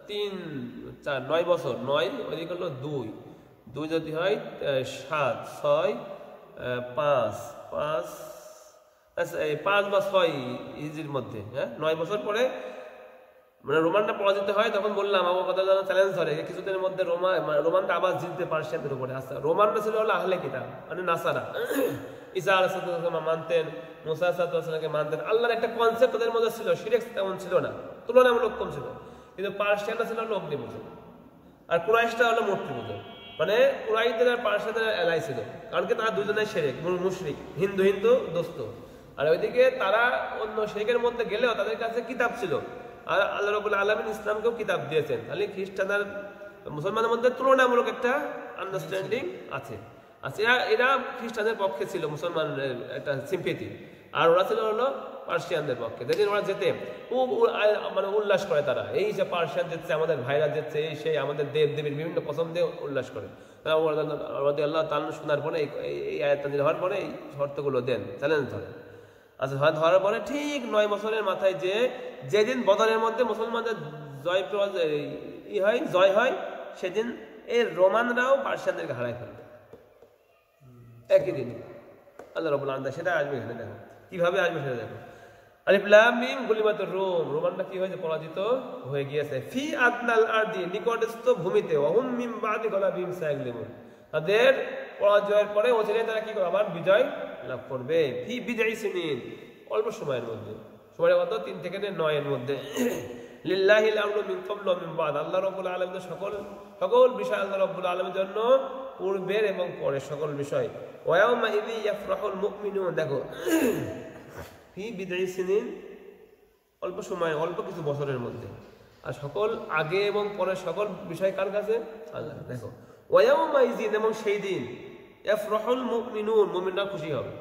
3, 4, 9 বছর, 9 ওইদিকে হলো 2 যদি হয় 7, 6, 5 বা 6 হিজরির মধ্যে, হ্যাঁ, 9 বছর পরে মানে রোমানরা পরাজিত হয়। তখন বললাম আবু বকর চ্যালেঞ্জ ধরে কিছুদিনের মধ্যে রোমানরা আবার জিতবে পার্সিয়ানদের উপরে। আচ্ছা, রোমানরা ছিল হলো আহলে কিতাব মানে নাসারা, ঈসা আলাইহিস সালাম মানতেন, মুসা আলাইহিস সালামকে মানতেন, আল্লাহর একটা কনসেপ্ট তাদের মধ্যে ছিল, শিরক তেমন ছিল না, তুলনামূলক কম ছিল। কিন্তু পার্সিয়ানরা ছিল হলো অগ্নিপূজক আর কুরাইশটা হলো মূর্তি পূজক, মানে কুরাইশদের আর পার্সিয়ানদের এলাই ছিল, কারণ কি তারা দুজনেই শিরক মুশরিক, হিন্দু দোস্ত। আর ওইদিকে তারা অন্য শিরকের মধ্যে গেলেও তাদের কাছে কিতাব ছিল, আর আল্লাহ রাব্বুল আলামিন ইসলামকেও কিতাব দিয়েছেন। তাহলে খ্রিস্টান আর মুসলমানের মধ্যে তুলনামূলক একটা আন্ডারস্ট্যান্ডিং আছে। আচ্ছা, এরা খ্রিস্টানদের পক্ষে ছিল, মুসলমানের একটা সিম্পেথি, আর ওরা ছিল হলো পার্সিয়ানদের পক্ষে। যেদিন ওরা যেতে মানে উল্লাস করে, তারা এই যে পার্সিয়ান যেতে, আমাদের ভাইরা যেতে, এই সেই আমাদের দেব দেবীর বিভিন্ন পছন্দ দিয়ে উল্লাস করে। আল্লাহ তাআলা শোনার পরে এই আয়াত নাযিল হওয়ার পরে এই শর্তগুলো দেন, চ্যালেঞ্জ ধরেন। আচ্ছা, ধরার পরে ঠিক 9 বছরের মাথায় যেদিন বদরের মধ্যে মুসলমানদের জয় হয় সেদিন এই রোমানরাও পার্সিয়ানদেরকে হারায় ফেলবে একই দিন। আল্লাহ রাব্বুল আলামিন সেটা আসবে এখানে, দেখো কিভাবে আসবে সেটা দেখো। আলিফ লাম মিম গুলিবাতুর রুম, রোমানরা কি হয়েছে? পরাজিত হয়ে গিয়েছে। ফি আদনাল আরদি, নিকটস্থ ভূমিতে। ওহুম মিন বাদি গালাবিহিম সায়াগলিবুন, তাদের পরাজয়ের পরে অচিরে তারা কি করবে? আবার বিজয় লাভ করবে। ফি বিদঈ সিনিন, অল্প সময়ের মধ্যে, সময়ের কত? 3 থেকে 9 এর মধ্যে। লিল্লাহিল আমরু মিন ক্বাবলু ওয়া মিন বাদ, আল্লাহ রাব্বুল আলামিনের সকল বিষয় আল্লাহ রাব্বুল আলামিনের জন্য পূর্বের এবং পরের সকল বিষয়। ওয়া ইয়াউমা ইযি ইয়াফরাহুল মুমিনুন, দেখো ফি বিদঈ সিনিন, অল্প সময়, অল্প কিছু বছরের মধ্যে। আর সকল আগে এবং পরের সকল বিষয় কার কাছে? আল্লাহ। দেখো ওয়া ইয়াউমা ইযি, এবং সেই দিন ইয়াফরাহুল মুমিনুন, মুমিনরা খুশি হবে।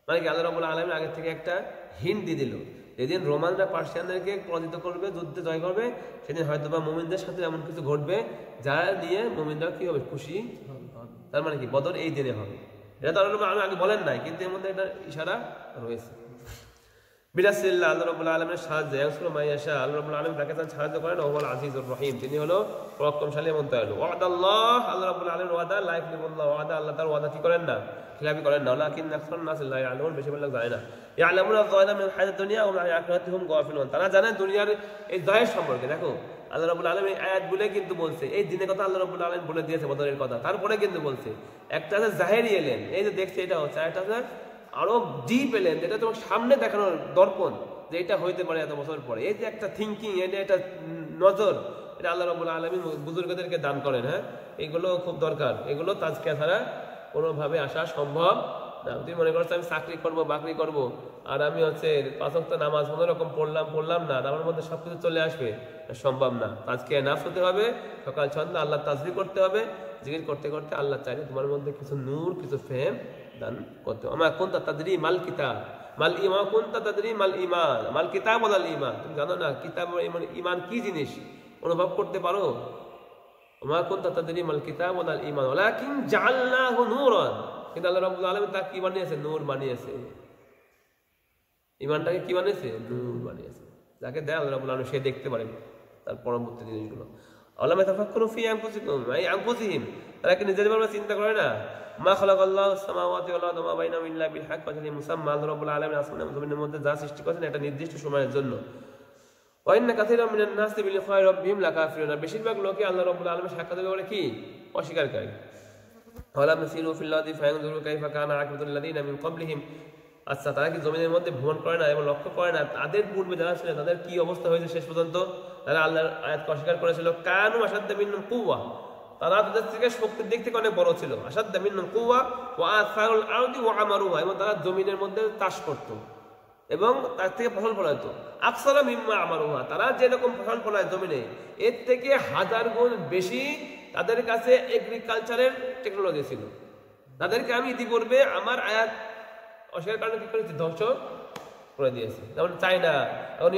মানে কি? আল্লাহ রাব্বুল আলামিন আগে থেকে একটা হিন্ট দিয়ে দিল, যেদিন রোমানরা পার্সিয়ানদেরকে পরাজিত করবে, যুদ্ধে জয় করবে, সেদিন হয়তো বা মুমিনদের সাথে এমন কিছু ঘটবে যারা নিয়ে মুমিনরা কি হবে? খুশি। তার মানে কি? বদর এই দিনে হবে। এটা তো আল্লাহ আগে বলেন নাই, কিন্তু এর মধ্যে এটা ইশারা রয়েছে। বিনাসিল্লাহ, আল্লাহ রাব্বুল আলামিনের সাহায্য, ইয়ানসুরু মান ইয়াশা, আল্লাহ রাব্বুল আলামিন যাকে চান সাহায্য করেন। ওয়াল আজিজুর রহিম, তিনি হলো পরাক্রমশালী এবং দয়ালু। ওয়াদাল্লাহ, আল্লাহ রাব্বুল আলামিন ওয়াদা, লা ইখলিফুল্লাহ ওয়াদা, আল্লাহ তার ওয়াদা কি করেন না? খিলাফি করেন না। লাকিন আকসারুন নাস লা ইয়ালামুন, বেশিরভাগ লোক জানে না। ইয়ালামুনা যায়না মিনাল হায়াতিদ দুনিয়া ওয়া মিন আখিরাতিহিম গাফিলুন, তারা জানে দুনিয়ার এই জয়ের সম্পর্কে। দেখো আল্লাহ রাব্বুল আলামিন এই আয়াতগুলো কিন্তু বলছে, এই দিনের কথা আল্লাহ রাব্বুল আলামিন বলে দিয়েছে, বদরের কথা। তারপরে কিন্তু বলছে একটা আছে জাহেরি এলেন, এই যে দেখছে এটা হচ্ছে, একটা আছে আরো ডিপ এলেন, যেটা তোমার সামনে দেখানোর দর্পণ, যে এটা হইতে পারে এত বছর পরে। এই যে একটা থিঙ্কিং, এটা একটা নজর, এটা আল্লাহ রাব্বুল আলামিন বুজুর্গদেরকে দান করেন। হ্যাঁ, এগুলো খুব দরকার। এগুলো তাজকিয়া ছাড়া কোনোভাবে আসা সম্ভব না। তুমি মনে করছো আমি চাকরি করবো, বাকরি করবো, আর আমি হচ্ছে 5 ওয়াক্ত নামাজ কোনো রকম পড়লাম না, আর আমার মধ্যে সবকিছু চলে আসবে, সম্ভব না। তাজকিয়া নাফস হতে হবে, সকাল সন্ধ্যা আল্লাহ তাসবিহ করতে হবে, জিকির করতে করতে আল্লাহ চাইলে তোমার মধ্যে কিছু নূর, কিছু ফেম দান করতে হবে। আমা কুনতা তাদরি মাল কিতাব মাল ইমান, কুনতা তাদরি মাল ইমান, মাল কিতাব ওয়াল ইমান, তুমি জানো না কিতাব মানে ইমান কি জিনিস? অনুভব করতে পারো? আমা কুনতা তাদরি মাল কিতাব ওয়াল ইমান ওয়ালাকিন জাআলনাহু নূরান, কিন্তু আল্লাহ রাব্বুল আলামিন তা কি বানিয়েছে? নূর বানিয়েছে। ইমানটাকে কি বানিয়েছে? নূর বানিয়েছে। যাকে দেয় আল্লাহ রাব্বুল আলামিন, সে দেখতে পারে তার পরবর্তী জিনিসগুলো। আল্লাহ তাফাক্কারু ফি আনফুসিকুম, এই আনফুসিহিম, তারা কি নিজেদের ব্যাপারে চিন্তা করে না? মা খালাকাল্লাহু সামাওয়াতি ওয়াল আরদা ওয়া মা বাইনাহুমা ইল্লা বিল হক ওয়া আজালিন মুসাম্মা, আল্লাহ রাব্বুল আলামিন আসমান এবং জমিনের মধ্যে যা সৃষ্টি করেছেন এটা নির্দিষ্ট সময়ের জন্য। ওয়া ইন্না কাসীরাম মিনান নাসি বিলিকাই রাব্বিহিম লাকাফিরুন, বেশিরভাগ লোকে আল্লাহ রাব্বুল আলামিন সাক্ষাতের ব্যাপারে কি? অস্বীকারী। ওয়ালাম ইয়াসিরু ফিল আরদি ফায়ানজুরু কাইফা কানা আকিবাতুল লাযিনা মিন ক্বাবলিহিম, আচ্ছা তারা কি জমিনের মধ্যে ভ্রমণ করে না এবং লক্ষ্য করে না তাদের পূর্বে যারা ছিলেন তাদের কি অবস্থা হয়েছে শেষ পর্যন্ত? তারা আল্লাহর আয়াতকে অস্বীকার করেছিল। কানু আশাদ্দা মিনহুম কুওয়া, তারা তাদের থেকে শক্তির দিক থেকে অনেক বড় ছিল। আশাদ্দা মিনহুম কুওয়া ওয়া আসারুল আরদি ওয়া আমারুহা, এবং তারা জমিনের মধ্যে চাষ করত এবং তার থেকে ফসল ফলাইতো। আকসারা মিম্মা আমারুহা, তারা যেরকম ফসল ফলায় জমিনে, এর থেকে 1000 গুণ বেশি তাদের কাছে এগ্রিকালচারের টেকনোলজি ছিল। তাদেরকে আমি ইতিপূর্বে আমার আয়াত অস্বীকার কারণে কি করেছি? ধ্বংস করে দিয়েছে। যেমন চায়না, এখন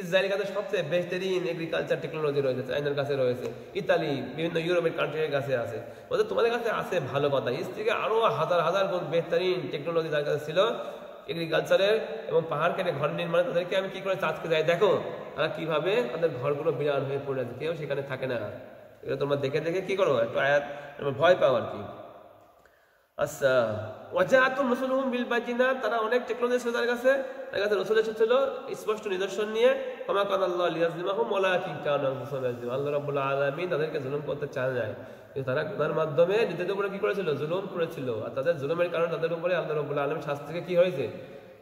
ইসরায়েলের কাছে সবচেয়ে বেহতরিন এগ্রিকালচার টেকনোলজি রয়েছে, চায়নার কাছে রয়েছে, ইতালি, বিভিন্ন ইউরোপের কান্ট্রির কাছে আছে। বলতে তোমাদের কাছে আছে ভালো কথা, এর থেকে আরো 1000 গুণ বেহতরিন টেকনোলজি তার কাছে ছিল এগ্রিকালচারের, এবং পাহাড় কেটে ঘর নির্মাণে তাদেরকে আমি কি করে চাঁদকে যাই, দেখো তারা কিভাবে তাদের ঘরগুলো বিরান হয়ে পড়ে আছে, কেউ সেখানে থাকে না। এগুলো তোমরা দেখে দেখে কি করো? একটু আয়াত ভয় পাও আর কি। আচ্ছা, ওয়াজাআতুম রাসূলুহুম বিল বাযিনাত, তারা অনেক টেকনোলজি ছিল তার কাছে রাসূল এসেছিল স্পষ্ট নিদর্শন নিয়ে। ওয়া মা কানা আল্লাহু লিয়াযলিমাহুম ওয়ালাকিন কানু আনফুসাহুম ইয়াযলিমুন, আল্লাহ রাব্বুল আলামিন তাদেরকে জুলুম করতে চান নাই, কিন্তু তারা গুনার মাধ্যমে নিজেদের উপরে কি করেছিল? জুলুম করেছিল। আর তাদের জুলুমের কারণে তাদের উপরে আল্লাহ রাব্বুল আলামিন শাস্তিকে কি হয়েছে?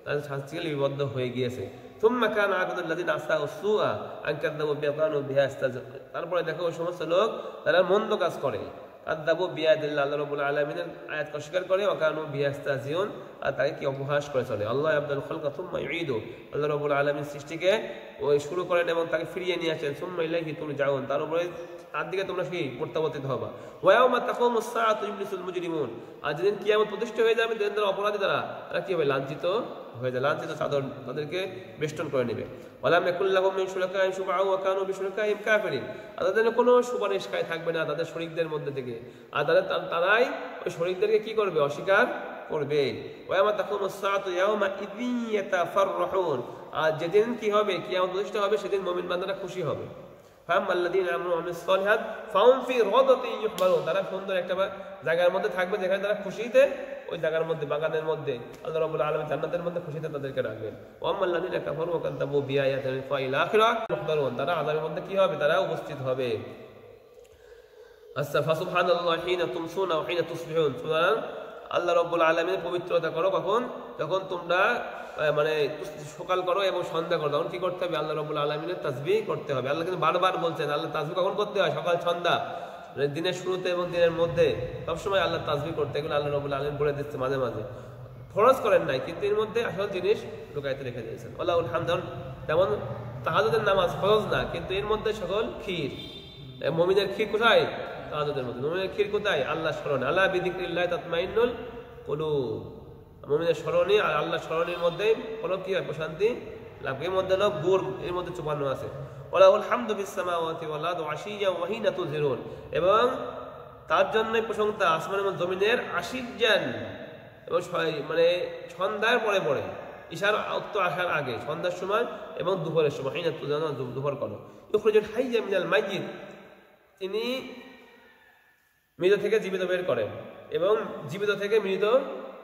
তাদের শাস্তিকে লিপিবদ্ধ হয়ে গিয়েছে। সুম্মা কানা আকিবাতুল লাযিনা আসাউ সুআ আন কাযাবু বিমা কানু বিহি ইস্তাহজিউন, তারপরে দেখো ওই সমস্ত লোক তারা মন্দ কাজ করে, কাযযাবু বিআয়াতিল্লাহ, আল্লাহ রাব্বুল আলামিনের আয়াতকে অস্বীকার করে, ওয়া কানু বিহা ইস্তাহজিউন, আর তাকে কি অপহাস করে চলে। আল্লাহ আবদুল খালকা সুম্মা ইউঈদু, আল্লাহ রাব্বুল আলামিন সৃষ্টিকে ওই শুরু করেন এবং তাকে ফিরিয়ে নিয়ে আসেন। সুম্মা ইলাইহি তুরজাউন, তার উপরে তার দিকে তোমরা কি প্রত্যাবর্তিত হবা। ওয়া ইয়াউমা তাকুমুস সাআতু ইবলিসুল মুজরিমুন, আর যেদিন কিয়ামত প্রতিষ্ঠা হয়ে যাবে যেদিন তারা অপরাধী তারা কি হবে, লাঞ্ছিত হয়ে যায়, লাঞ্ছিত চাদর তাদেরকে বেষ্টন করে নেবে। ওয়ালাম ইয়াকুল লাহুম মিন শুরাকাইহিম শুফআউ ওয়া কানু বিশুরাকাইহিম কাফিরিন, আর তাদের কোনো সুপারিশকারী থাকবে না তাদের শরীকদের মধ্যে থেকে, আর তারাই ওই শরীকদেরকে কি করবে, অস্বীকার করবে। ওয়া ইয়াউমা তাকুমুস সাআতু ইয়াউমা ইযিন ইয়াতাফাররাহুন, আর যেদিন কি হবে, কিয়ামত প্রতিষ্ঠা হবে, সেদিন মুমিন বান্দারা খুশি হবে। ফামাল্লাযীনা আমানু ওয়া আমিলুস সালিহাত ফাহুম ফি রাদাতিন ইউহবারুন, তারা সুন্দর একটা জায়গার মধ্যে থাকবে যেখানে তারা খুশিতে, ওই জায়গার মধ্যে বাগানের মধ্যে আল্লাহ রাব্বুল আলামিন জান্নাতের মধ্যে খুশিতে তাদেরকে রাখবেন। ওয়া আমাল্লাযীনা কাফারু ওয়া কাযযাবু বিআয়াতিনা ফাইল আখিরাহ ইউহদারুন, তারা আযাবের মধ্যে কি হবে, তারা উপস্থিত হবে। ফাসুবহানাল্লাহি হিনা তুমসুনা ওয়া হিনা তুসবিহুন, সুতরাং আল্লাহ রাব্বুল আলামিনের পবিত্রতা করো কখন, যখন তোমরা মানে সকাল করো এবং সন্ধ্যা করো, তখন কি করতে হবে, আল্লাহ রাব্বুল আলামিনের তাসবিহ করতে হবে। আল্লাহ কিন্তু বারবার বলছেন আল্লাহ তাসবিহ কখন করতে হয়, সকাল সন্ধ্যা, দিনের শুরুতে এবং দিনের মধ্যে সবসময় আল্লাহ তাসবিহ করতে, এগুলো আল্লাহ রাব্বুল আলামিন বলে দিচ্ছে মাঝে মাঝে, ফরজ করেন নাই, কিন্তু এর মধ্যে আসল জিনিস লুকাইতে রেখে দিয়েছেন। আল্লাহুল হামদ, যেমন তাহাজ্জুদের নামাজ ফরজ না, কিন্তু এর মধ্যে সকল ক্ষীর, মুমিনের ক্ষীর কোথায়, তাহাজ্জুদের মধ্যে। মুমিনের ক্ষীর কোথায়, আল্লাহ স্মরণে, আল্লাহ বিযিকরিল্লাহি তাতমাইন্নুল কুলুব, মুমিনের স্মরণে আর আল্লাহ স্মরণের মধ্যে কোনো কি হয়, প্রশান্তি লাভ। এর মধ্যে লোক গুর এর মধ্যে চুপানো আছে। ওয়ালাহুল হামদু ফিস সামাওয়াতি ওয়াল আরদি ওয়া আশিয়্যান ওয়া হিনা তুযহিরুন, এবং তার জন্যই প্রশংসা আসমান এবং জমিনের আশিজ্জান, এবং মানে সন্ধ্যার পরে পরে, ইশার অক্ত আসার আগে, সন্ধ্যার সময় এবং দুপুরের সময়, হিনা তুযহিরুন, দুপুর করো। ইখরিজুল হাইয়্যা মিনাল মাইয়িত, তিনি মৃত থেকে জীবিত বের করেন এবং জীবিত থেকে মৃত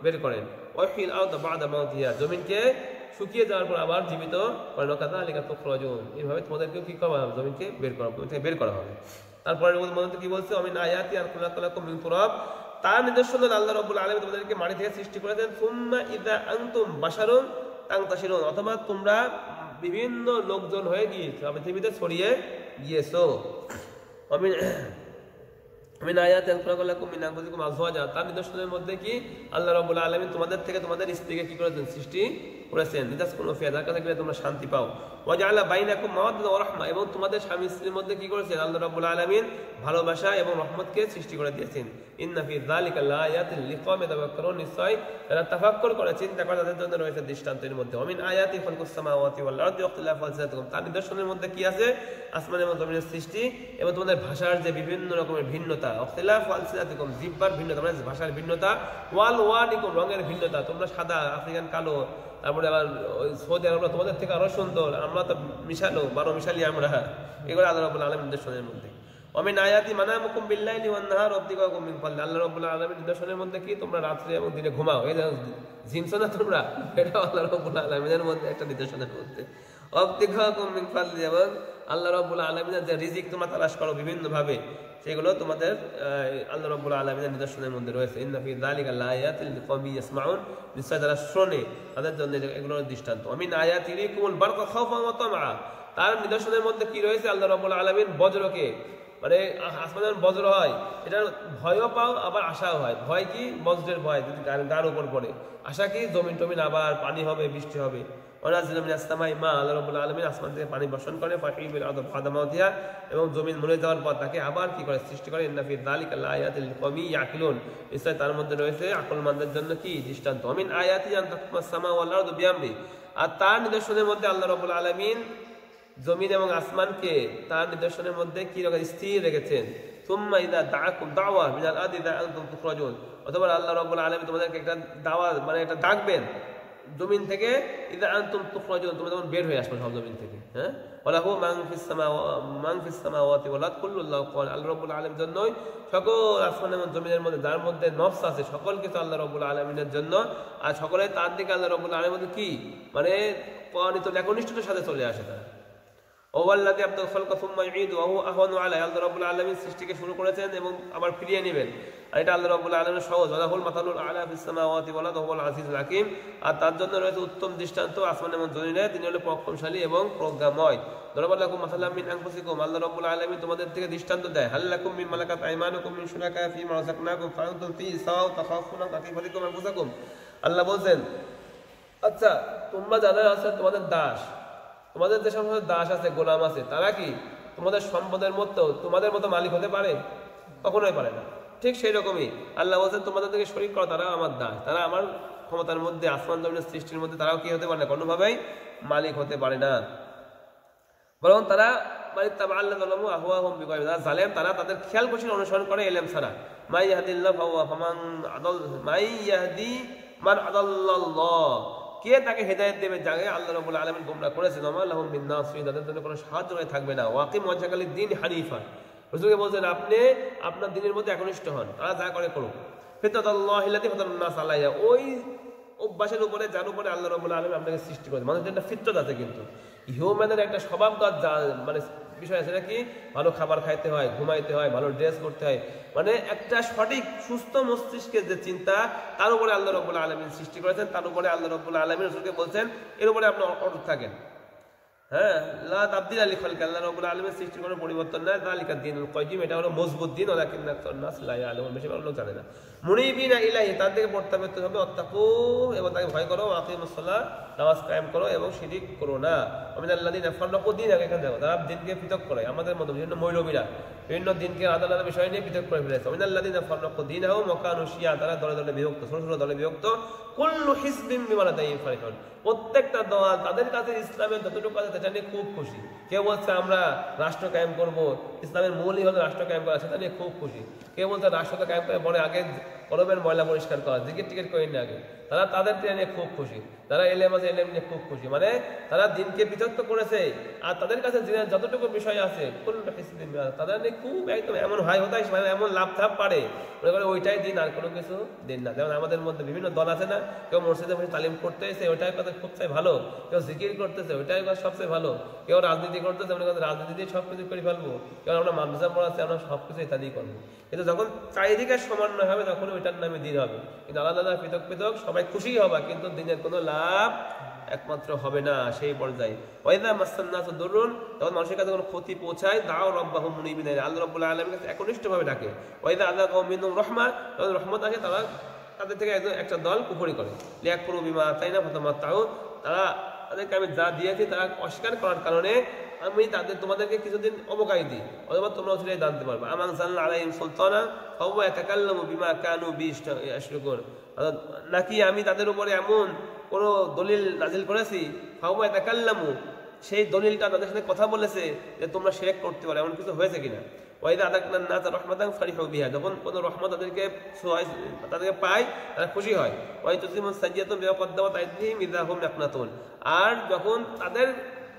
বের করেন। ওয়াহিল আরদ বা'দা মাউতিহা, জমিনকে শুকিয়ে যাওয়ার পর আবার জীবিত করেন। কাযালিকা তুখরাজুন, এইভাবে তোমাদেরকেও কি করা হবে, জমিনকে বের করা হবে। তারপরে মধ্যে কি বলছে, আমিন আয়াতি আন খালাকালাকুম মিন তুরাব, তার নিদর্শন আল্লাহ রাব্বুল আলামিন তোমাদেরকে মাটি থেকে সৃষ্টি করেছেন। সুম্মা ইযা আনতুম বাশারুন তানতাশিরুন, অথবা তোমরা বিভিন্ন লোকজন হয়ে গিয়েছো, পৃথিবীতে ছড়িয়ে গিয়েছো। আমিন আয়াতি আন খালাকালাকুম মিন আনফুসিকুম আজওয়াজা, তার নিদর্শনের মধ্যে কি আল্লাহ রাব্বুল আলামিন তোমাদের থেকে তোমাদের স্ত্রীকে কি করেছেন, সৃষ্টি করেছেন। লিতাসকুনু ফিহা, যার কাছে গেলে তোমরা শান্তি পাও। ওয়া জাআলা বাইনাকুম মাওয়াদ্দাতান ওয়া রাহমা, এবং তোমাদের স্বামী স্ত্রীর মধ্যে কি করেছেন, আল্লাহ রাব্বুল আলামিন ভালোবাসা এবং রহমতকে সৃষ্টি করে দিয়েছেন। ইন্না ফি যালিকা লাআয়াতিন লিকওমিন ইয়াতাফাক্কারুন, নিশ্চয় যারা তাফাক্কুর করে, চিন্তা করে, তাদের জন্য রয়েছে দৃষ্টান্তের মধ্যে। আমিন আয়াতি খালকুস সামাওয়াতি ওয়াল আরদি ওয়া ইখতিলাফু আলসিনাতিকুম, তার নিদর্শনের মধ্যে কি আছে, আসমান এবং জমিনের সৃষ্টি এবং তোমাদের ভাষার যে বিভিন্ন রকমের ভিন্নতা। ইখতিলাফু আলসিনাতিকুম, জিহ্বার ভিন্নতা, মানে ভাষার ভিন্নতা। ওয়াল ওয়ানিকুম, রঙের ভিন্নতা, তোমরা সাদা, আফ্রিকান কালো, তারপরে আবার সৌদি আরবরা তোমাদের থেকে আরো সুন্দর, আমরা তো মিশালো, 12 মিশালি আমরা, এগুলো আল্লাহ রাব্বুল আলামিন নিদর্শনের মধ্যে। আমিন আয়াতি মানামুকুম বিল্লাইলি ওয়ান নাহার ওয়াবতিগাকুম মিন ফাদলি, আল্লাহ রাব্বুল আলামিন নিদর্শনের মধ্যে কি তোমরা রাত্রে এবং দিনে ঘুমাও, এই যে ঝিমছো না তোমরা, এটা আল্লাহ রাব্বুল আলামিনের মধ্যে একটা নিদর্শনের মধ্যে। ওয়াবতিগাকুম মিন ফাদলি, এবং আল্লাহ রাব্বুল আলামিনের যে রিজিক তোমরা তালাশ করো বিভিন্ন ভাবে, সেগুলো তোমাদের আল্লাহ রাব্বুল আলামিনের নিদর্শনের মধ্যে রয়েছে। ইন্না ফি যালিকা লাআয়াতিন লিকওমিন ইয়াসমাউন, নিশ্চয় যারা শোনে তাদের জন্য এগুলোর দৃষ্টান্ত। আমিন আয়াতি লিকুমুল বারকা খাওফান ওয়া তামআ, তার নিদর্শনের মধ্যে কি রয়েছে, আল্লাহ রাব্বুল আলামিন বজ্রকে, মানে আসমানে বজ্র হয়, এটা ভয়ও পাও আবার আশাও হয়। ভয় কি, বজ্রের ভয় যদি গার উপর পড়ে, আশা কি, জমিন টমিন আবার পানি হবে, বৃষ্টি হবে। ওয়ানাজিলু মিনাস সামাই মা, আল্লাহ রাব্বুল আলামিন আসমান থেকে পানি বর্ষণ করে। ফাহিবিল আরদ বা'দা মাউতিহা, এবং জমিন মরে যাওয়ার পর তাকে আবার কি করে, সৃষ্টি করে। ইন্না ফি যালিকা লাআয়াতিন লিকওমিন ইয়াকিলুন, নিশ্চয় তার মধ্যে রয়েছে আকলমানদের জন্য কি দৃষ্টান্ত। আমিন আয়াতি আন তাকুমাস সামা ওয়াল আরদু বিআমরি, আর তার নিদর্শনের মধ্যে আল্লাহ রাব্বুল আলামিন জমিন এবং আসমানকে তার নিদর্শনের মধ্যে কি স্থির রেখেছেন। সুম্মা ইযা দাআকুম দাওয়া মিনাল আরদি ইযা আনতুম তুখরাজুন, অথবা আল্লাহ রাব্বুল আলামিন তোমাদেরকে একটা দাওয়াত, মানে একটা ডাকবেন জমিন থেকে, ইযা আনতুম তুখরাজুন, তোমরা যখন বের হয়ে আসবে সব জমিন থেকে। হ্যাঁ, ওয়ালাহু মান ফিস সামাওয়াতি ওয়াল আরদি কুল্লুল্লাহু ক্বাল, আল্লাহ রাব্বুল আলামিনের জন্যই সকল আসমান এবং জমিনের মধ্যে যার মধ্যে নফস আছে, সকল কিছু আল্লাহ রাব্বুল আলামিনের জন্য, আর সকলে তার দিকে আল্লাহ রাব্বুল আলামিনের কি, মানে পরিণত একনিষ্ঠতার সাথে চলে আসে তারা। ওয়াল্লাযী আবদাল খালকা সুম্মা ইউঈদু ওয়া হুয়া আহওয়ানু আলাইহি, আল্লাহ রাব্বুল আলামিন সৃষ্টিকে শুরু করেছেন এবং আবার ফিরিয়ে নেবেন, আর এটা আল্লাহ রাব্বুল আলামিনের সহজ। ওয়ালাহুল মাতালুল আ'লা ফিস সামাওয়াতি ওয়াল আরদি ওয়াল আজিজুল হাকীম, আর তার জন্য রয়েছে উত্তম দৃষ্টান্ত আসমান এবং জমিনে, তিনি হলো পরাক্রমশালী এবং প্রজ্ঞাময়। দরাবাল্লাকুম মাসালাম মিন আনফুসিকুম, আল্লাহ রাব্বুল আলামিন তোমাদের থেকে দৃষ্টান্ত দেয়। হাল্লাকুম মিন মালাকাত আইমানুকুম মিন শুরাকা ফীমা রাযাকনাকুম ফাআনতুম ফীহি সাওয়া তাখাফুনা কাইফালিকুম আনফুসাকুম। আল্লাহ বলেন, আচ্ছা তোমরা যারা আছে তোমাদের দাস, তোমাদের যে সমস্ত দাস আছে, গোলাম আছে, তারা কি তোমাদের সম্পদের মতো তোমাদের মতো মালিক হতে পারে? কখনোই পারে না। ঠিক সেই রকমই আল্লাহ বলছেন, তোমাদের থেকে শরীক করো, তারা আমার দাস, তারা আমার ক্ষমতার মধ্যে, আসমান জমিনের সৃষ্টির মধ্যে তারাও কি হতে পারে না, কোনোভাবেই মালিক হতে পারে না। বরং তারা জালেম, তারা তাদের খেয়াল খুশির অনুসরণ করে এলেম ছাড়া। মাই ইয়াহদিল্লাহু ফাহুয়া ফামান আদাল মাই ইয়াহদি মান আদাল্লাল্লাহ, কে তাকে হেদায়েত দেবে যাকে আল্লাহ রাব্বুল আলামিন গোমরাহ করেছেন। ওয়া লাহুম মিন নাসির, তাদের জন্য কোনো সাহায্যকারী থাকবে না। ওয়াকিম ওয়াজহাকা লিদ-দীন হানিফা, রাসূলকে বলেন আপনি আপনার দ্বীনের মধ্যে একনিষ্ঠ হন, তারা যা করে করুক। ফিতরাতাল্লাহিল্লাতী ফাতারান নাস আলাইহা, ওই অভ্যাসের উপরে যার উপরে আল্লাহ রাব্বুল আলামিন আপনাকে সৃষ্টি করেছেন। মানুষের একটা ফিতরত আছে, কিন্তু হিউম্যানের একটা স্বভাবগত মানে বিষয় আছে নাকি, ভালো খাবার খাইতে হয়, ঘুমাইতে হয়, ভালো ড্রেস করতে হয়, মানে একটা সঠিক সুস্থ মস্তিষ্কের যে চিন্তা, তার উপরে আল্লাহ রাব্বুল আলামিন সৃষ্টি করেছেন, তার উপরে আল্লাহ রাব্বুল আলামিন রাসূলকে বলছেন এর উপরে আপনি অটুট থাকেন। হ্যাঁ, লা তাবদীলা লিখালকি, আল্লাহ রাব্বুল আলামিনের সৃষ্টির কোনো পরিবর্তন নাই। যালিকা দ্বীনুল কাইয়িম, এটা হলো মজবুত দিন। ওয়ালাকিন্না আকসারুন নাস লা ইয়ালামুন, বেশিরভাগ লোক জানে না। মুনিবিনা ইলাইহি, তার দিকে প্রত্যাবর্তিত হবে। ওয়াত্তাকু, এবং তাকে ভয় করো। আকিমুস সালাহ, নামাজ কায়েম করো এবং শিরিক করো না। আমিনাল্লাযিনা ফাররাকু দীনাহুম, এখানে দেখো তারা দিনকে পৃথক করে, আমাদের মতো বিভিন্ন মৌলবীরা বিভিন্ন দিনকে আলাদা আলাদা বিষয় নিয়ে পৃথক করে ফেলেছে। আমিনাল্লাযিনা ফাররাকু দীনাহুম ওয়া কানু শিয়া, তারা দলে দলে বিভক্ত, ছোট ছোট দলে বিভক্ত। কুল্লু হিজবিম বিমা লাদাইহিম ফারিহুন, প্রত্যেকটা দল তাদের কাছে ইসলামের যতটুকু আছে সেটা নিয়ে খুব খুশি। কেউ বলছে আমরা রাষ্ট্র কায়েম করব, ইসলামের মূলই হলো রাষ্ট্র কায়েম করা, সেটা নিয়ে খুব খুশি। কেউ বলছে রাষ্ট্রটা কায়েম করে পরে আগে কলমের ময়লা পরিষ্কার করা, জিকির টিকিট করে নিয়ে আগে, তারা তাদের নিয়ে খুব খুশি। তারা এলেম আছে, এলেম নিয়ে খুব খুশি, মানে তারা দিনকে বিভক্ত করেছে। আর তাদের কাছে যতটুকু বিষয় আছে তাদের নিয়ে খুব একদম এমন হাই হতাশ, মানে এমন লাভ থাপ পারে, মনে করে ওইটাই দিন, আর কোনো কিছু দিন না। যেমন আমাদের মধ্যে বিভিন্ন দল আছে না, কেউ মসজিদে বসে তালিম করতে এসে ওইটাই কথা সবচেয়ে ভালো, কেউ জিকির করতেছে ওইটাই কথা সবচেয়ে ভালো, কেউ রাজনীতি করতেছে মনে করতে রাজনীতি দিয়ে সব কিছু করে ফেলবো, কেউ আমরা মাদ্রাসা পড়াচ্ছি আমরা সব কিছু ইত্যাদি করবো। কিন্তু যখন চারিদিকে সমন্বয় হবে তখন ওইটার নামে দিন হবে। কিন্তু আলাদা আলাদা পৃথক পৃথক সবাই খুশি হবা, কিন্তু দিনের কোনো লাভ একমাত্র হবে না সেই পর্যায়ে। ওয়াইদা মাসান্নাসু দুররুন, যখন মানুষের কাছে কোনো ক্ষতি পৌঁছায়, দাও রাব্বাহুম মুনিবিনা ইলাইহি, আল্লাহ রাব্বুল আলামিনের কাছে একনিষ্ঠভাবে ডাকে। ওয়াইদা আযাকাহুম মিনহুম রাহমা, যখন রহমত আসে তারা তাদের থেকে একটা দল কুফরি করে। লিয়াকফুরু বিমা আতাইনা ফাতামাত্তাউ, তারা তাদেরকে আমি যা দিয়েছি তারা অস্বীকার করার কারণে আমি তোমাদেরকে কিছুদিন অবকাশ দিই, অথবা তোমরা সেটাই জানতে পারবে। আমান জাল্লা আলাইহিম সুলতানা ফাহুয়া ইয়াতাকাল্লামু বিমা কানু বিহি ইয়াশরিকুন, নাকি আমি তাদের উপরে এমন কোন দলিল নাজিল করেছি, ফাহুয়া ইয়াতাকাল্লামু, সেই দলিলটা তাদের সাথে কথা বলেছে যে তোমরা শিরক করতে পারো, এমন কিছু হয়েছে কিনা। ওয়াইদা আযাকনা নাস রাহমাতান ফারিহু বিহা, যখন কোনো রহমত তাদেরকে পায় তারা খুশি হয়। ওয়াই তুসিমুস সাইয়্যাতুন বিমা কদ্দামাত আইদিহিম ইযা হুম ইয়াকনাতুন, আর যখন তাদের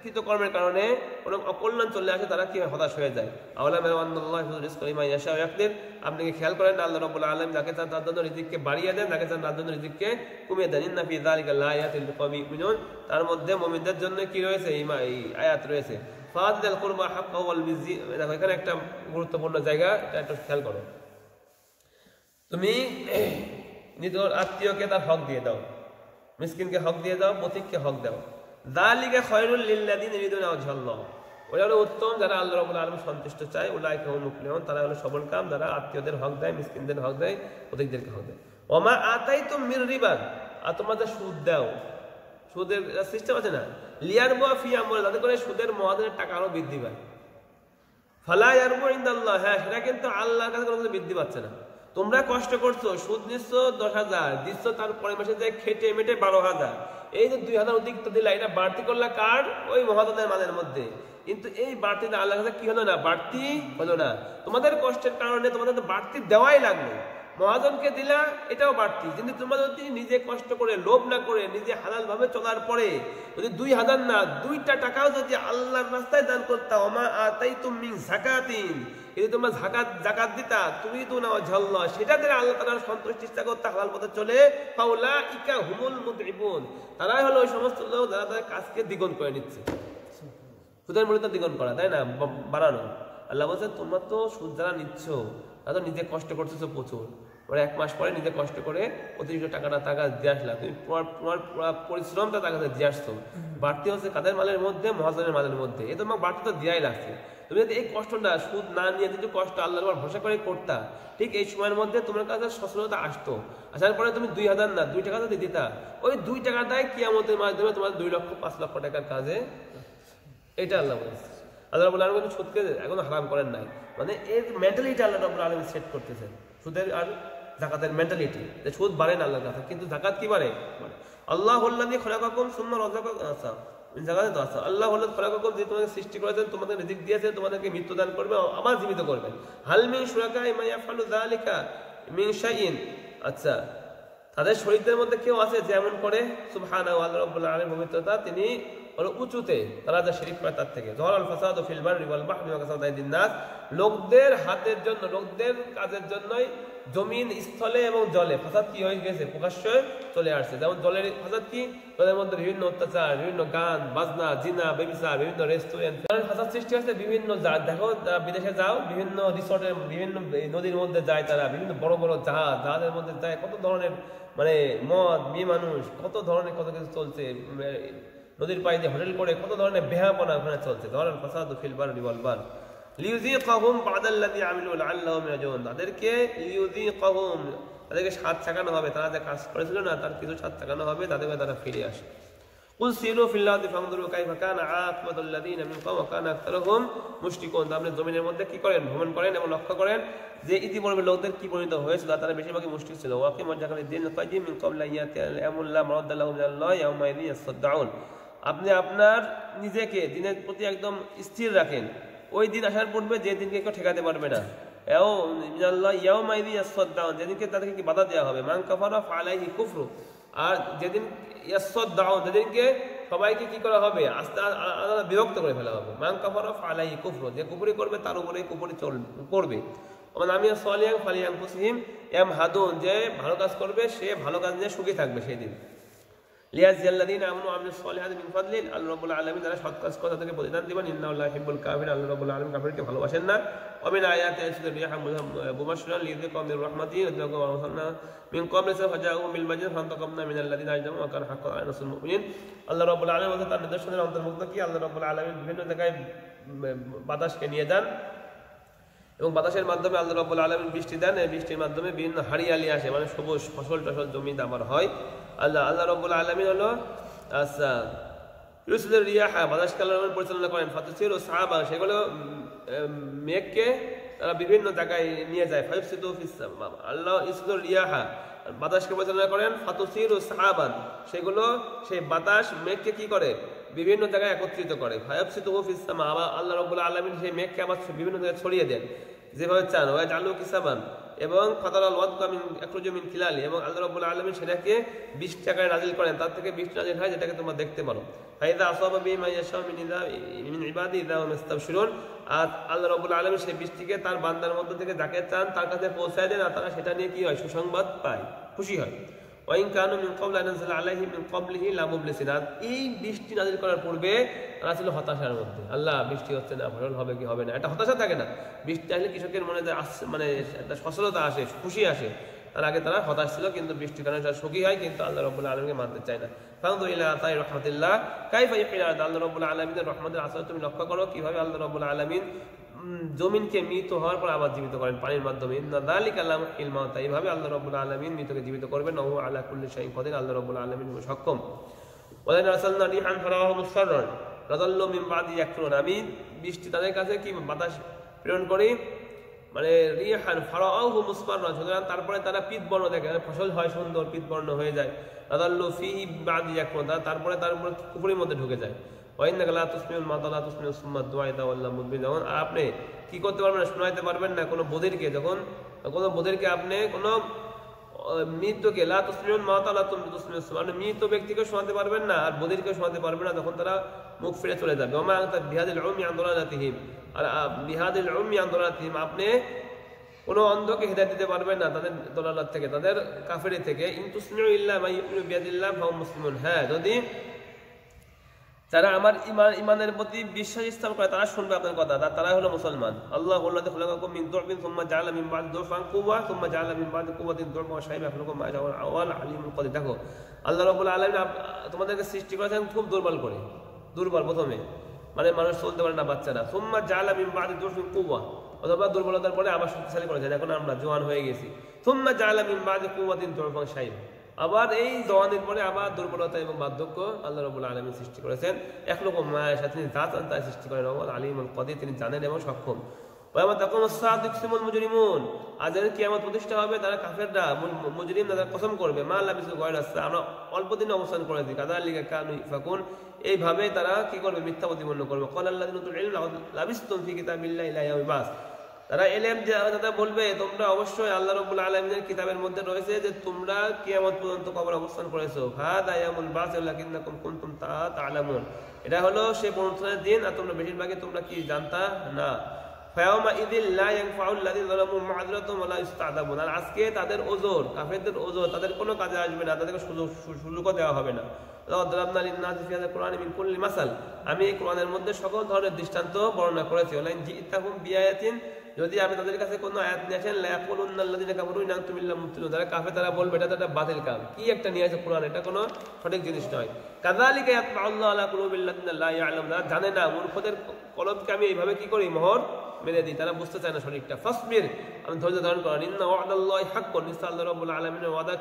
কৃতকর্মের কারণে কোনো অকল্যাণ চলে আসে তারা কি হতাশ হয়ে যায়। আওলাম আল্লাহ রিজকা লিমান ইয়াশা ওয়া ইয়াকদির, আপনি কি খেয়াল করেন আল্লাহ রাব্বুল আলামিন যাকে চান তার জন্য রিজিককে বাড়িয়ে দেন, যাকে চান তার জন্য রিজিককে কমিয়ে দেন। ইন্না ফি যালিকা লাআয়াতিল লিকাওমিন ইউমিনুন, তার মধ্যে মুমিনদের জন্য কি রয়েছে, এই আয়াত রয়েছে। ফাদিল কুরবা হাক্কাহু ওয়াল মিজি, দেখো এখানে একটা গুরুত্বপূর্ণ জায়গা, এটা একটু খেয়াল করো। তুমি নিজের আত্মীয়কে তার হক দিয়ে দাও, মিসকিনকে হক দিয়ে দাও, পথিককে হক দাও। যালিকা খায়রুল লিল্লাযিনা ইউরিদুনা ওয়াজহাল্লাহ, ওরা হলো উত্তম যারা আল্লাহ রাব্বুল আলামিন সন্তুষ্ট চায়। উলাইকা হুমুল মুফলিহুন, তারা হলো সফলকাম যারা আত্মীয়দের হক দেয়, মিসকিনদের হক দেয়, পথিকদেরকে হক দেয়। ওমা আতাইতুম মির রিবা, আর তোমরা যে সুদ দাও, সুদের সিস্টেম আছে না, লিয়ারবু ফি আমওয়াল, যাতে করে সুদের মহাজনের টাকা আরো বৃদ্ধি পায়। ফালা ইয়ারবু ইনদাল্লাহ, হ্যাঁ সেটা কিন্তু আল্লাহর কাছে কোনো বৃদ্ধি পাচ্ছে না। তোমরা কষ্ট করছো, সুদ নিচ্ছ 10,000 দিচ্ছ, তারপরে মাসে যে খেটে মেটে 12,000, এই যে 2,000 অতিরিক্ত দিলা, এটা বাড়তি করলা কার, ওই মহাজনের মালের মধ্যে। কিন্তু এই বাড়তিটা আল্লাহর কাছে কি হলো না, বাড়তি হলো না। তোমাদের কষ্টের কারণে তোমাদের তো বাড়তি দেওয়াই লাগলো, মহাজনকে দিলা এটাও বাড়তি। কিন্তু তোমরা যদি নিজে কষ্ট করে লোভ না করে নিজে হালাল ভাবে চলার পরে যদি 2,000 না 2টা টাকাও যদি আল্লাহর রাস্তায় দান করতা, ওমা আতাইতুম মিন যাকাতিন, যদি তোমরা যাকাত দিতা, তুমি তো না ঝল্লা, সেটা দ্বারা আল্লাহ তাআলার সন্তুষ্টি ইচ্ছা করতে হালাল পথে চলে, ফাউলাইকা হুমুল মুদঈবুন, তারাই হলো ওই সমস্ত লোক যারা তাদের কাজকে দ্বিগুণ করে নিচ্ছে। সুদের মূল্যটা দ্বিগুণ করা, তাই না, বাড়ানো। আল্লাহ বলছে তোমরা তো সুদ যারা নিচ্ছ তারা তো নিজে কষ্ট করতেছো প্রচুর, মানে 1 মাস পরে নিজে কষ্ট করে অতিরিক্ত টাকা দিয়ে আসলা, তুমি তোমার পরিশ্রমটা টাকা দিয়ে আসছো, বাড়তি হচ্ছে কাদের মালের মধ্যে, মহাজনের মালের মধ্যে, এ তোমার বাড়তি তো দেওয়াই লাগছে। তুমি যদি এই কষ্টটা সুদ না নিয়ে যদি কষ্ট আল্লাহর উপর ভরসা করে করতা, ঠিক এই সময়ের মধ্যে তোমার কাছে সচ্ছলতা আসতো, আসার পরে তুমি 2000 না 2 টাকা যদি দিতা, ওই 2 টাকাটাই কিয়ামতের মাধ্যমে তোমার 2 লক্ষ 5 লক্ষ টাকার কাজে, এটা আল্লাহ বলছে। আল্লাহ রাব্বুল আলামিন কিন্তু সুদকে এখনো হারাম করেন নাই, মানে এর মেন্টালিটি আল্লাহ রাব্বুল আলামিন সেট করতেছেন, সুদের আর যাকাতের মেন্টালিটি, যে সুদ বাড়ে না আল্লাহর কাছে, কিন্তু যাকাত কি বাড়ে, আল্লাহুল্লাযী খালাকাকুম সুম্মা রাযাকাকুম, আচ্ছা জাকাতে তো আছে, আল্লাহুল্লাযী খালাকাকুম, যে তোমাকে সৃষ্টি করেছেন, তোমাদের রিজিক দিয়েছেন, তোমাদেরকে মৃত্যু দান করবে, আবার জীবিত করবেন। হাল মিন শুরাকাই মা ইয়াফআলু যালিকা মিন শাইইন, আচ্ছা তাদের শরীরদের মধ্যে কেউ আছে যেমন করে, সুবহানাহু আল্লাহ রাব্বুল আলামিন পবিত্রতা, তিনি হলো উঁচুতে, তারা যা শিরক করে তার থেকে। যহরাল ফাসাদু ফিল বাররি ওয়াল বাহরি ওয়া কাসাদাইদিন নাস, লোকদের হাতের জন্য, লোকদের কাজের জন্যই জমিন, স্থলে এবং জলে ফাসাদ কি হয়ে গেছে, প্রকাশ্যে চলে আসছে। যেমন জলের ফাসাদ কি, জলের মধ্যে বিভিন্ন অত্যাচার, বিভিন্ন গান বাজনা, জিনা, ব্যভিচার, বিভিন্ন রেস্টুরেন্ট, জলের ফাসাদ সৃষ্টি হচ্ছে বিভিন্ন, দেখো বিদেশে যাও, বিভিন্ন রিসোর্টের, বিভিন্ন নদীর মধ্যে যায় তারা, বিভিন্ন বড় বড় জাহাজের মধ্যে যায়, কত ধরনের মানে মদ, মেয়ে মানুষ, কত ধরনের কত কিছু চলছে, নদীর পাড়ে দিয়ে হোটেল করে কত ধরনের বেহাপনা ওখানে চলছে। ধরেন ফাসাদু ফিল বাররি ওয়াল বাহর লিউযীকাহুম বা'দাল্লাযী আমিলু লাআল্লাহুম ইয়ারজিউন, তাদেরকে লিউযীকাহুম, তাদেরকে স্বাদ চাখানো হবে, তারা যে কাজ করেছিল না তার কিছু স্বাদ চাখানো হবে, তাদেরকে তারা ফিরে আসে। কুল সিরু ফিল আরদি ফানজুরু কাইফা কানা আকিবাতুল লাযীনা মিন ক্বাবলিহিম ওয়া কানা আকতারুহুম মুশরিকুন, আপনি জমিনের মধ্যে কি করেন, ভ্রমণ করেন এবং লক্ষ্য করেন যে ইতিপূর্বে লোকদের কি পরিণত হয়েছিল, তারা বেশিরভাগই মুশরিক ছিল। ওয়াকিমুজ যাকাতাদ দিন কাইয়িম মিন ক্বাবলি ইয়াতিয়া আমুল্লাহ মারাদ্দা লাহুম মিনাল্লাহি ইয়াওমা ইযিন ইয়াসাদদাউন, আপনি আপনার নিজেকে দিনের প্রতি একদম স্থির রাখেন, ওই দিন আসার পূর্বে যে দিনকে কেউ ঠেকাতে পারবে না, যেদিনকে তাদেরকে কি বাধা দেওয়া হবে, মান কাফারা ফালাইহি কুফরু, আর যেদিন ইয়াসাদদাউন, যেদিনকে সবাইকে কি করা হবে, আস্তে আস্তে বিরক্ত করে ফেলা হবে। মান কাফারা ফালাইহি কুফরু, যে কুফরি করবে তার উপরেই কুফরি করবে। আমি সালিয়ান ফালিয়ান ফুসহিম ইয়ামহাদুন, যে ভালো কাজ করবে সে ভালো কাজ নিয়ে সুখী থাকবে সেই দিন। লিয়াজিয়াল্লাযীনা আমানু ওয়া আমিলুস সালিহাতি মিন ফাদলিহি, আল্লাহ রাব্বুল আলামিন যারা সৎ কাজ করে তাদেরকে প্রতিদান দিবেন। ইন্নাহু লা ইউহিব্বুল কাফিরিন, আল্লাহ রাব্বুল আলামিন কাফিরকে ভালোবাসেন না। ওয়া মিন আয়াতিহি ইয়াসুদু রিয়াহা মুবাশশিরান লিইযিকাহুম মির রাহমাতিহি ওয়া যাকাহুম ওয়া আরসালনা মিন ক্বাবলিহি ফাজাআহুম বিল বাযিনাতি ফান্তাকামনা মিনাল্লাযীনা আজরামু ওয়া কানা হাক্কান আলাইনা নাসরুল মুমিনিন। আল্লাহ রাব্বুল আলামিন বলেন তার নিদর্শনের অন্তর্ভুক্ত কি, আল্লাহ রাব্বুল আলামিন বিভিন্ন জায়গায় বাতাসকে নিয়ে যান এবং বাতাসের মাধ্যমে আল্লাহ রাব্বুল আলামিন বৃষ্টি দেন, এই বৃষ্টির মাধ্যমে বিভিন্ন হারিয়ালি আসে, মানে সবুজ ফসল টসল জমি দামার হয়। আল্লাহ রাব্বুল আলামিন হলো আচ্ছা ইউরসিলুর রিয়াহা, বাতাসকে আল্লাহ রাব্বুল পরিচালনা করেন, ফাতুসিরু সাহাবা, সেগুলো মেঘকে তারা বিভিন্ন জায়গায় নিয়ে যায়। ফায়ুফসিদু ফিস সামা, আল্লাহ ইউরসিলুর রিয়াহা, বাতাসকে পরিচালনা করেন, ফাতুসিরু সাহাবান, সেগুলো সেই বাতাস মেঘকে কি করে, বিভিন্ন জায়গায় একত্রিত করে। ফায়ুফসিদু ফিস সামা, আবার আল্লাহ রাব্বুল আলামিন সেই মেঘকে আবার বিভিন্ন জায়গায় ছড়িয়ে দেন যেভাবে চান। ওয়া জালু কিসাবান, এবং ফাতারাল ওয়াদকা মিন ইয়াখরুজু মিন খিলালি, এবং আল্লাহ রাব্বুল আলামিন সেটাকে 20 টাকায় নাজিল করেন, তার থেকে 20 নাজিল হয় যেটাকে তোমরা দেখতে পারো। ফাইদা আসাবা বিমা ইয়াশাউ মিন ইবাদি ইযা হুম ইস্তাবশিরুন, আর আল্লাহ রাব্বুল আলামিন সেই বৃষ্টিকে তার বান্দার মধ্য থেকে যাকে চান তার কাছে পৌঁছায় দেন, আর তারা সেটা নিয়ে কি হয়, সুসংবাদ পায়, খুশি হয়। ওয়াইন কানু মিন ক্বাবলি আন নাযিলা আলাইহিম মিন ক্বাবলিহি লামুবলিসিন, এই বৃষ্টি নাজিল করার পূর্বে তারা ছিল হতাশার মধ্যে, আল্লাহ বৃষ্টি হচ্ছে না, ফসল হবে কি হবে না, এটা হতাশা থাকে না। বৃষ্টি আসলে কৃষকের মনে মানে একটা সচ্ছলতা আসে, খুশি আসে, তার আগে তারা হতাশ ছিল, কিন্তু বৃষ্টির কারণে তারা সুখী হয়, কিন্তু আল্লাহ রাব্বুল আলামিনকে মানতে চায় না। ফানজুর ইলা আতাই রাহমাতিল্লাহ কাইফা ইউহিল আরদ, আল্লাহ রাব্বুল আলামিনের রহমতের আসর তুমি লক্ষ্য করো কিভাবে আল্লাহ রাব্বুল আলামিন জমিনকে মৃত হওয়ার পর আবার জীবিত করেন পানির মাধ্যমে। ইন্না যালিকা লামুহিল মাউতা, এইভাবে আল্লাহ রাব্বুল আলামিন মৃতকে জীবিত করবেন। ওয়া হুয়া আলা কুল্লি শাইইন কাদির, আল্লাহ রাব্বুল আলামিন সক্ষম। ওয়া লান আরসালনা রিহান ফারাহু মুসফাররান রাযাল্লু মিন বাদি ইয়াকফুরুন, আমি বৃষ্টি তাদের কাছে কি বাতাস প্রেরণ করি, মানে রিহান ফারাহু মুসফাররান, সুতরাং তারপরে তারা পিতবর্ণ দেখে, ফসল হয় সুন্দর পিতবর্ণ হয়ে যায়। রাযাল্লু ফি বাদি ইয়াকফুরুন, তারপরে কুফরির মধ্যে ঢুকে যায়। ওয়াইন্নাকা লা তুসমিউল মাউতা লা তুসমিউ সুম্মা দুআইতা ওয়াল্লা মুদবির, যখন আপনি কি করতে পারবেন না, শোনাইতে পারবেন না কোনো বধিরকে, যখন কোনো বধিরকে আপনি কোনো মৃতকে লা তুসমিউল মাউতা লা তুসমিউ সুম্মা, আপনি মৃত ব্যক্তিকে শোনাতে পারবেন না আর বধিরকে শোনাতে পারবেন না, যখন তারা মুখ ফিরে চলে যাবে। ওয়া মা আনতা বিহাদিল উম্মি আন দুলালাতিহিম, আর বিহাদিল উম্মি আন দুলালাতিহিম, আপনি কোনো অন্ধকে হিদায়াত দিতে পারবেন না তাদের দলালাত থেকে, তাদের কাফেরি থেকে। ইন তুসমিউ ইল্লা মা ইউমিনু বিয়াদিল্লাহ ফাহুম মুসলিমুন, হ্যাঁ যদি যারা আমার ইমানের প্রতি বিশ্বাস স্থাপন করে তারা শুনবে আপনার কথা, তারা হলো মুসলমান। আল্লাহ খালাকাকুম মিন দুরবিন সুম্মা জাআলা মিন বা'দি দুরফান কুওয়া সুম্মা জাআলা মিন বা'দি কুওয়াতিন দুরফান ওয়া শাইবা ইয়াখলুকু মা ইয়াশা'উ ওয়াল আলিমুল কাদির। দেখো আল্লাহ রাব্বুল আলামিন তোমাদেরকে সৃষ্টি করেছেন খুব দুর্বল করে, দুর্বল প্রথমে, মানে মানুষ চলতে পারে না বাচ্চারা। সুম্মা জাআলা মিন বা'দি দুরফিন কুওয়া, অথবা দুর্বলতার পরে আবার শক্তিশালী করেছেন, এখন আমরা জওয়ান হয়ে গেছি। সুম্মা জাআলা মিন বা'দি কুওয়াতিন দুরফান শাইবা, আবার এই জওয়ানের পরে আবার দুর্বলতা এবং বার্ধক্য আল্লাহ রাব্বুল আলামিন সৃষ্টি করেছেন। ইয়াখলুকু মা ইয়াশা, তিনি যা চান তাই সৃষ্টি করেন। ওয়াল আলিমুল কাদির, তিনি জানেন এবং সক্ষম। ওয়া তাকুমুস সাআতু ইয়াকসিমুল মুজরিমুন, আজ যখন কিয়ামত প্রতিষ্ঠা হবে তারা কাফেররা মুজরিম তারা কসম করবে মা লাবিসু গায়রা সা, আমরা অল্প দিন অবস্থান করেছি। কাযালিকা কানু ইফাকুন, এইভাবে তারা কি করবে, মিথ্যা প্রতিপন্ন করবে। ক্বালাল্লাযিনা উতুল ইলম লাবিসতুম ফি কিতাবিল্লাহি ইলা ইয়াউমিল বাস, তারা এলেম যারা বলবে তোমরা অবশ্যই আল্লাহ রাব্বুল আলামিনের কিতাবের মধ্যে রয়েছে যে তোমরা কিয়ামত পর্যন্ত কবর অবস্থান করেছো। হাদা ইয়াউমুল বাস লাকিন্নাকুম কুনতুম তা'লামুন, এটা হলো সেই পুনরুত্থানের দিন, আর তোমরা বেশিরভাগই তোমরা কি জানতা না। ফায়াউমা ইযিল লা ইয়ানফাউল লাযিনা যালামু মা'যরাতুহুম ওয়া লা ইসতা'দাবুন, আর আজকে তাদের ওজর, কাফেরদের ওজর তাদের কোনো কাজে আসবে না, তাদেরকে সুযোগও দেওয়া হবে না। দারাবনা লিন-নাসি ফি হাযাল কুরআনি মিন কুল্লি মাসাল, আমি এই কোরআনের মধ্যে সকল ধরনের দৃষ্টান্ত বর্ণনা করেছি। ওয়ালাইন জি'তাহুম বিআয়াতিন, যদি আমি তাদের কাছে কোনো আয়াত নিয়ে আসেন, লায়াকুলুন্নাল্লাযিনা কাফারু ইন আনতুম ইল্লা মুবতিলুন, যারা কাফের তারা বলবে এটা তো একটা বাতিল কাম, কি একটা নিয়ে আসে কোরআন, এটা কোনো সঠিক জিনিস নয়। কাযালিকা ইয়াতবাউল্লাহু আলা কুলুবিল্লাযিনা লা ইয়ালামুন, যারা জানে না, মূর্খদের কলবকে আমি এইভাবে কি করি, মোহর মেরে দিই, তারা বুঝতে চায় না সঠিকটা। ফাসবির, আমি ধৈর্য ধারণ করেন। ইন্না ওয়াদাল্লাহি হাক্কুন, নিশ্চয় আল্লাহ রাব্বুল আলামিনের ওয়াদা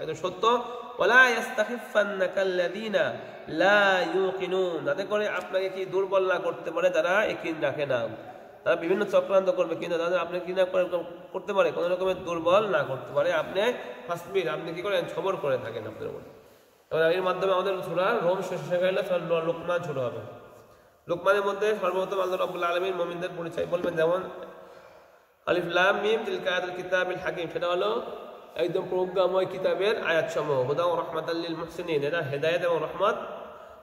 একদম সত্য। ওয়ালা ইয়াস্তাখিফান্নাকাল্লাযিনা লা ইউকিনুন, যাতে করে আপনাকে কি দুর্বল না করতে পারে যারা ইয়াকিন রাখে না। তারা বিভিন্ন চক্রান্ত করবে, কিন্তু তাদের আপনি কি না করতে পারে, কোনো রকমের দুর্বল না করতে পারে। আপনি ফাসবির, আপনি কি করেন, সবর করে থাকেন আপনাদের উপরে। এবার এর মাধ্যমে আমাদের সূরা রোম শেষ হয়ে গেলে লোকমান শুরু হবে। লোকমানের মধ্যে সর্বপ্রথম আল্লাহ রাব্বুল আলামিন মুমিনদের পরিচয় বলবেন, যেমন আলিফ লাম মিম তিলকা আয়াতুল কিতাবিল হাকিম, সেটা হলো একদম প্রজ্ঞাময় কিতাবের আয়াতসমূহ। হুদা ওয়া রাহমাতাল লিল মুহসিনিন, এটা হেদায়েত এবং রহমত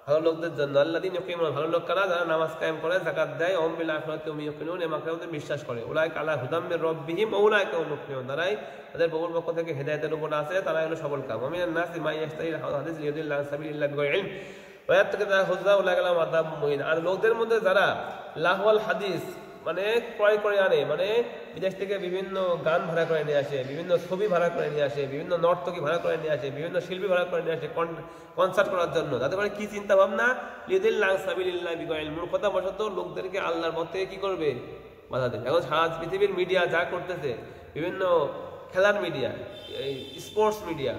ভালো লোকদের জন্য। আল্লাযীনা ইউকিমুনা, ভালো লোক কারা, যারা নামাজ কায়েম করে, যাকাত দেয়, ওয়া বিল আখিরাতি হুম ইউকিনুন, এবং আখিরাতে বিশ্বাস করে। উলাইকা আলা হুদাম মির রাব্বিহিম ওয়া উলাইকা হুমুল মুফলিহুন, তারাই তাদের প্রভুর পক্ষ থেকে হেদায়েতের উপর আছে, তারাই হলো সফল কাম। ওয়া মিনান নাসি মান ইয়াশতারিল হাদিস লিয়াদিল্লা আন সাবিলিল্লাহি বিগাইরি ইলম ওয়া ইয়াত্তাখিযা হুজা উলাইকা লাহুম আযাবুম মুহিন, আর লোকদের মধ্যে যারা লাহওয়াল হাদিস মানে ক্রয় করে আনে, মানে বিদেশ থেকে বিভিন্ন গান ভাড়া করে নিয়ে আসে, বিভিন্ন ছবি ভাড়া করে নিয়ে আসে, বিভিন্ন নর্তকী ভাড়া করে নিয়ে আসে, বিভিন্ন শিল্পী ভাড়া করে নিয়ে আসে কনসার্ট করার জন্য। তাদের করে কি চিন্তা ভাবনা, লিয়াদিল্লা আন সাবিলিল্লাহি বিগাইরি ইলম, মূর্খতা বশত লোকদেরকে আল্লাহর পথে কি করবে, বাধা দেবে। এখন সারা পৃথিবীর মিডিয়া যা করতেছে, বিভিন্ন খেলার media, sports media,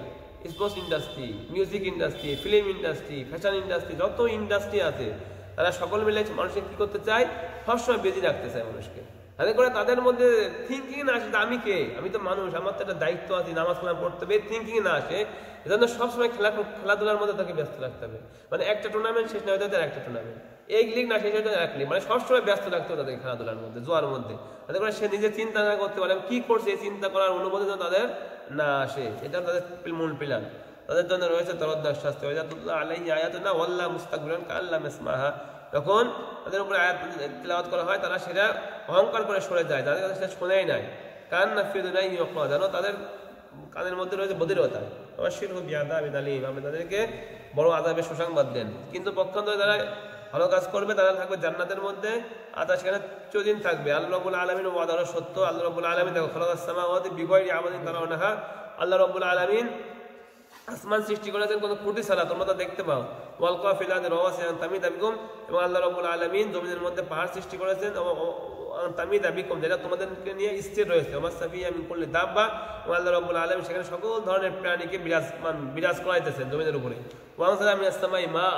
sports industry, music industry, film industry, fashion industry, যত ইন্ডাস্ট্রি আছে, তারা সকল মিলে মানুষকে কি করতে চায়, সবসময় বেজি রাখতে চায় মানুষকে। তাদের করে তাদের মধ্যে থিঙ্কিং না আসে, আমি কে, আমি তো মানুষ, আমার তো একটা দায়িত্ব আছে, নামাজ কালাম পড়তে হবে, থিঙ্কিং না আসে। এজন্য সবসময় খেলাধুলার মধ্যে তাকে ব্যস্ত রাখতে হবে। মানে একটা টুর্নামেন্ট শেষ না হয়ে যাবে একটা টুর্নামেন্ট, এই লিগ না শেষ হয়ে যাবে এক লিগ, মানে সবসময় ব্যস্ত রাখতে হবে তাদের খেলাধুলার মধ্যে, জোয়ার মধ্যে। তাদের করে সে নিজে চিন্তা না করতে পারে কি করছে, এই চিন্তা করার অনুমতি যেন তাদের না আসে, এটা তাদের মূল প্ল্যান। তাদের জন্য রয়েছে তরদ্দার শাস্তি, ওয়াজাতুল্লাহ আলাইহি আয়াতুনা ওয়াল্লাহু মুস্তাকবিরান কাআল্লাম ইসমাহা, যখন তাদের উপরে আয়াত তিলাওয়াত করা হয় তারা সেটা অহংকার করে সরে যায়, তাদের কাছে সেটা শোনেই নাই। কান নাফিদুনাই ইয়াকমা, জানো তাদের কানের মধ্যে রয়েছে বধিরতা। ওয়াশিরহু বিআযাবিন আলীম, আপনি তাদেরকে বড় আযাবের সুসংবাদ দেন। কিন্তু পক্ষান্তরে যারা ভালো কাজ করবে তারা থাকবে জান্নাতের মধ্যে, আর তারা সেখানে চিরদিন থাকবে। আল্লাহ রাব্বুল আলামিন ওয়াদা হলো সত্য। আল্লাহ রাব্বুল আলামিন দেখো খালাকাস সামাওয়াতি বিগাইরি আমাদিন তারাউনাহা, আল্লাহ রাব্বুল আলামিন আসমান সৃষ্টি করেছেন কোনো ত্রুটি ছাড়া, তোমরা তা দেখতে পাও। ওয়াল কাফিল আদি রাওয়াসিয়ান তামিদ আবিকুম, এবং আল্লাহ রাব্বুল আলামিন জমিনের মধ্যে পাহাড় সৃষ্টি করেছেন তামিদ আবিকুম, যেটা তোমাদেরকে নিয়ে স্থির রয়েছে। আমার সাফিয়া মিন কুল্লি দাব্বা, এবং আল্লাহ রাব্বুল আলামিন সেখানে সকল ধরনের প্রাণীকে বিরাজ করাইতেছেন জমিনের উপরে। ওয়ানসালা মিনাস সামাই মা,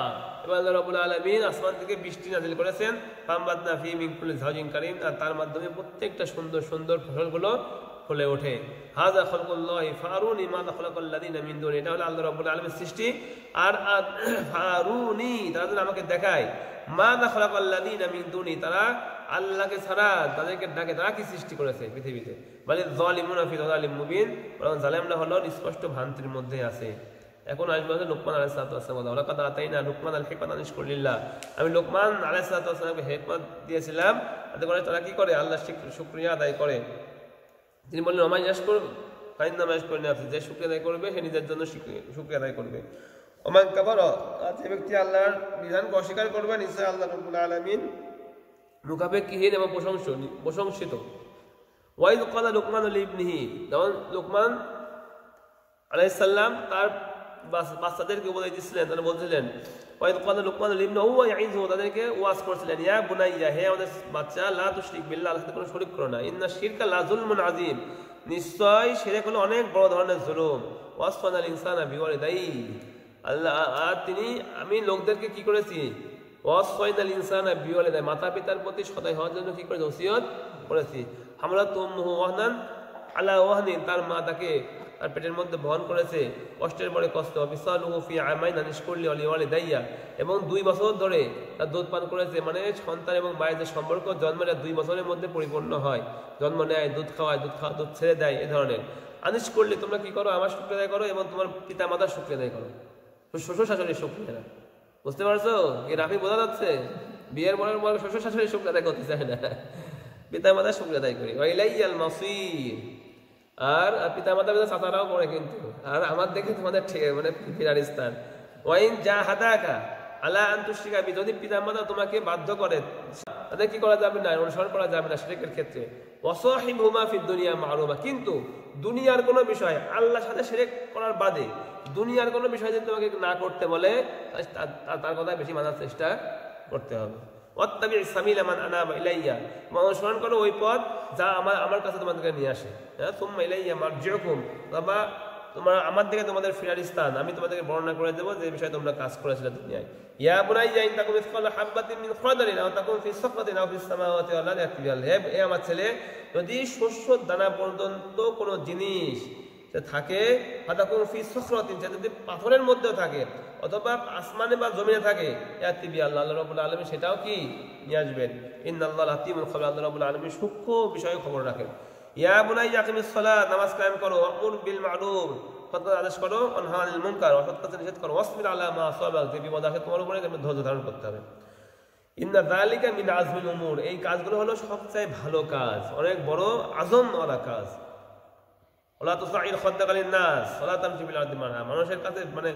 এবং আল্লাহ রাব্বুল আলামিন আসমান থেকে বৃষ্টি নাযিল করেছেন। ফামবাতনা ফি মিন কুল্লি যাওজিন কারীম, আর তার মাধ্যমে প্রত্যেকটা সুন্দর সুন্দর ফসলগুলো ফলে ওঠে। হাযা খালকুল্লাহি ফারুনি মাযা খালাকাল্লাযিনা মিন দুনি, এটা হলো আল্লাহ রাব্বুল আলামিনের সৃষ্টি। আর ফারুনি, তারা যেন আমাকে দেখায়, মাযা খালাকাল্লাযিনা মিন দুনি, তারা আল্লাহকে ছাড়া তাদেরকে ডাকে, তারা কি সৃষ্টি করেছে পৃথিবীতে। মানে যালিমুনা ফি যালিম মুবিন, বরং জালেমরা হলো স্পষ্ট ভ্রান্তির মধ্যে আছে। এখন আসবে হচ্ছে লোকমান আলাইহিস সালাতু ওয়াস সালাম, ওয়ালাকাদ আতাইনা লুকমান আল হিকমাতা আন ইশকুর লিল্লাহ, আমি লোকমান আলাইহিস সালাতু ওয়াস সালামকে হিকমত দিয়েছিলাম, তাতে করে তারা কি করে, আল্লাহর শুকরিয়া আদায় করে। তিনি বললেন ওমাই ইয়াশকুর ফাইন্নামা ইয়াশকুরু লিনাফসিহি, যে শুকরিয়া আদায় করবে সে নিজের জন্য শুকরিয়া আদায় করবে। ওমান কাফারা, আর যে ব্যক্তি আল্লাহর বিধানকে অস্বীকার করবে, নিশ্চয় আল্লাহ রাব্বুল আলামিন মুখাপেক্ষিহীন এবং প্রশংসিত। ওয়াইদ ক্বালা লুকমান লিবনিহি, যেমন লুকমান আলাইহিস সালাম তার বাচ্চাদেরকে উপদেশ দিচ্ছিলেন, তারা বলছিলেন ওয়াইদ ক্বালা লুকমান লিবনিহি ওয়া ইয়াইযুহু, তাদেরকে ওয়াজ করছিলেন, ইয়া বুনাইয়া, হে আমাদের বাচ্চা, লা তুশরিক বিল্লাহ, আল্লাহর সাথে কোনো শরীক করো না, ইন্না শিরকা লা যুলমুন আযীম, নিশ্চয় শিরক হলো অনেক বড় ধরনের জুলুম। ওয়াসফানাল ইনসানা বিওয়ালিদাইহি, আল্লাহ আর আমি লোকদেরকে কি করেছি, ওয়াসফাইনাল ইনসানা বিওয়ালিদাইহি, মাতা পিতার প্রতি সদয় হওয়ার জন্য কি করেছি, ওসিয়ত করেছি। হামলাতু উম্মুহু ওয়াহনান আলা ওয়াহনিন, তার মা তাকে তার পেটের মধ্যে বহন করেছে কষ্টের পরে কষ্ট। বিসালুহু ফি আমাইন আনিশকুরলি ওয়ালিদাইয়া, এবং 2 বছর ধরে তার দুধ পান করেছে, মানে সন্তান এবং মায়ের যে সম্পর্ক জন্মের 2 বছরের মধ্যে পরিপূর্ণ হয়, জন্ম নেয়, দুধ খাওয়ায়, দুধ ছেড়ে দেয়, এ ধরনের। আনিস করলে তোমরা কি করো, আমার শুক্রিয়া আদায় করো এবং তোমার পিতা মাতার শুক্রিয়া আদায় করো, শ্বশুর শাশুড়ির শুক্রিয়া। বুঝতে পারছো কি রাফি, বোঝা যাচ্ছে? বিয়ের পরের পর শ্বশুর শাশুড়ির শুক্রিয়া আদায় করতে চায় না, পিতা মাতার শুক্রিয়া আদায় করি। ওয়াইলাইয়াল মাসির, আর পিতা মাতা চাচারাও পড়ে কিন্তু, আর আমার দেখে তোমাদের মানে ফিরার স্থান। ওয়াইন যা হাদাকা আলা আন তুশরিকা বি, যদি পিতা মাতা তোমাকে বাধ্য করে, তাদের কি করা যাবে না, অনুসরণ করা যাবে না শিরকের ক্ষেত্রে। ওয়াসাহিবহুমা ফিদ দুনিয়া মা'রুফা, কিন্তু দুনিয়ার কোনো বিষয় আল্লাহর সাথে শিরক করার বাদে দুনিয়ার কোনো বিষয় যদি তোমাকে না করতে বলে, তার কথা বেশি মানার চেষ্টা করতে হবে। ওয়াত্তাবি সাবিলা মান আনাবা ইলাইয়া, অনুসরণ করো ওই পথ যা আমার কাছে তোমাদেরকে নিয়ে আসে। হ্যাঁ, সুম্মা ইলাইয়া মারজিউকুম, বাবা তোমরা আমার দিকে তোমাদের ফিরার স্থান, আমি তোমাদেরকে বর্ণনা করে দেবো যে বিষয়ে তোমরা কাজ করেছিলে দুনিয়ায়। ইয়া বুনাইয়া ইন তাকুম মিসকালা হাববাতিন মিন খারদালিন আও তাকুম ফি সাফরাতিন আও ফিস সামাওয়াতি ওয়াল আরদি ইয়াতি বিহা, হে আমার ছেলে, যদি শস্য দানা পর্যন্ত কোনো জিনিস থাকে, ফাতাকুম ফি সাফরাতিন, যদি পাথরের মধ্যেও থাকে অথবা আসমানে বা জমিনে থাকে, ইয়াতি বিহা, আল্লাহ রাব্বুল আলামিন সেটাও কি নিয়ে আসবেন। ইন্নাল্লাহা লাতীফুল খাবির, আল্লাহ রাব্বুল আলামিন সূক্ষ্ম বিষয়ে খবর রাখেন। ইয়া বুনাইয়া আকিমিস সালাত, নামাজ কায়েম করো, ওয়ামুর বিল মা'রুফ, সৎ কাজ আদেশ করো, অনহা আনিল মুনকার, অসৎ কাজ নিষেধ করো, ওয়াসবির আলা মা আসাবাক, যে বিপদ আসে তোমার উপরে তুমি ধৈর্য ধারণ করতে হবে। ইন্না যালিকা মিন আজমিল উমুর, এই কাজগুলো হলো সবচেয়ে ভালো কাজ, অনেক বড় আজম ওয়ালা কাজ। ওয়ালা তুসাইর খাদ্দাকা লিন-নাস ওয়ালা তামশি ফিল আরদি মারহা, মানুষের কাছে মানে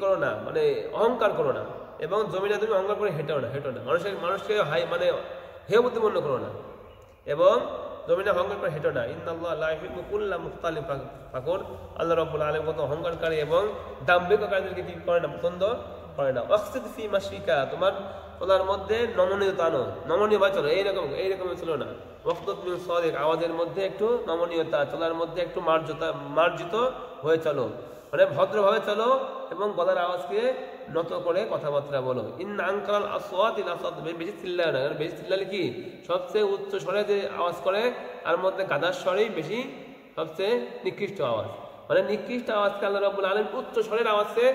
করো না, মানে অহংকার করো না, এবং জমিনে তুমি অহংকার করে হেঁটো না, মানুষকে মানে হেয় প্রতিপন্ন করো না, এবং জমিনে অহংকার করে হেঁটো না। ইন্নাল্লাহা লা ইউহিব্বু কুল্লা মুখতালিন ফাকুর, আল্লাহ রাব্বুল আলামিন কত অহংকারকারী এবং দাম্ভিককারীদেরকে কি করে না, পছন্দ করে না। ওয়াকসিদ ফি মাশরিকা, তোমার চলার মধ্যে নমনীয়তা আনো, নমনীয় ভাবে চলো, এইরকম ছিল না। ওয়াকতুদ মিন সাদিক, আওয়াজের মধ্যে একটু নমনীয়তা, চলার মধ্যে একটু মার্জিত হয়ে চলো, মানে ভদ্রভাবে চলো এবং গলার আওয়াজকে নত করে কথাবার্তা বলো। ইন্না আনকারাল আসওয়াতিল আসওয়াত, বেশি চিল্লায় না, বেশি চিল্লালে কি সবচেয়ে উচ্চ স্বরে যে আওয়াজ করে তার মধ্যে গাদার স্বরেই বেশি সবচেয়ে নিকৃষ্ট আওয়াজ, মানে নিকৃষ্ট আওয়াজকে আল্লাহ রাব্বুল আলামিন উচ্চ স্বরের আওয়াজকে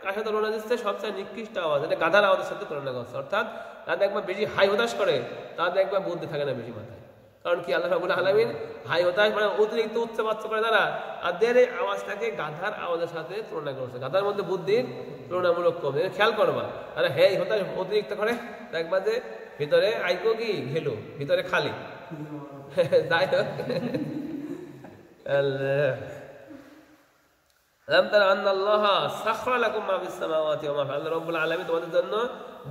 কার সাথে তুলনা দিচ্ছে, সবচেয়ে নিকৃষ্ট আওয়াজ, এটা গাধার আওয়াজের সাথে তুলনা করছে। অর্থাৎ তাদের একবার বেশি হাই হতাশ করে, তাদের একবার বুদ্ধি থাকে না বেশি মাথায়, কারণ কি আল্লাহ রাব্বুল আলামিন হাই হতাশ মানে অতিরিক্ত উচ্চবাচ্য করে তারা, তাদের এই আওয়াজটাকে গাধার আওয়াজের সাথে তুলনা করছে। গাধার মধ্যে বুদ্ধির তুলনামূলক কম, খেয়াল করবা, তারা হ্যাঁ হতাশ অতিরিক্ত করে, দেখবা যে ভিতরে আইকো কি ঘেলো, ভিতরে খালি। যাই হোক, আল্লাহ রাব্বুল আলামিন তোমাদের জন্য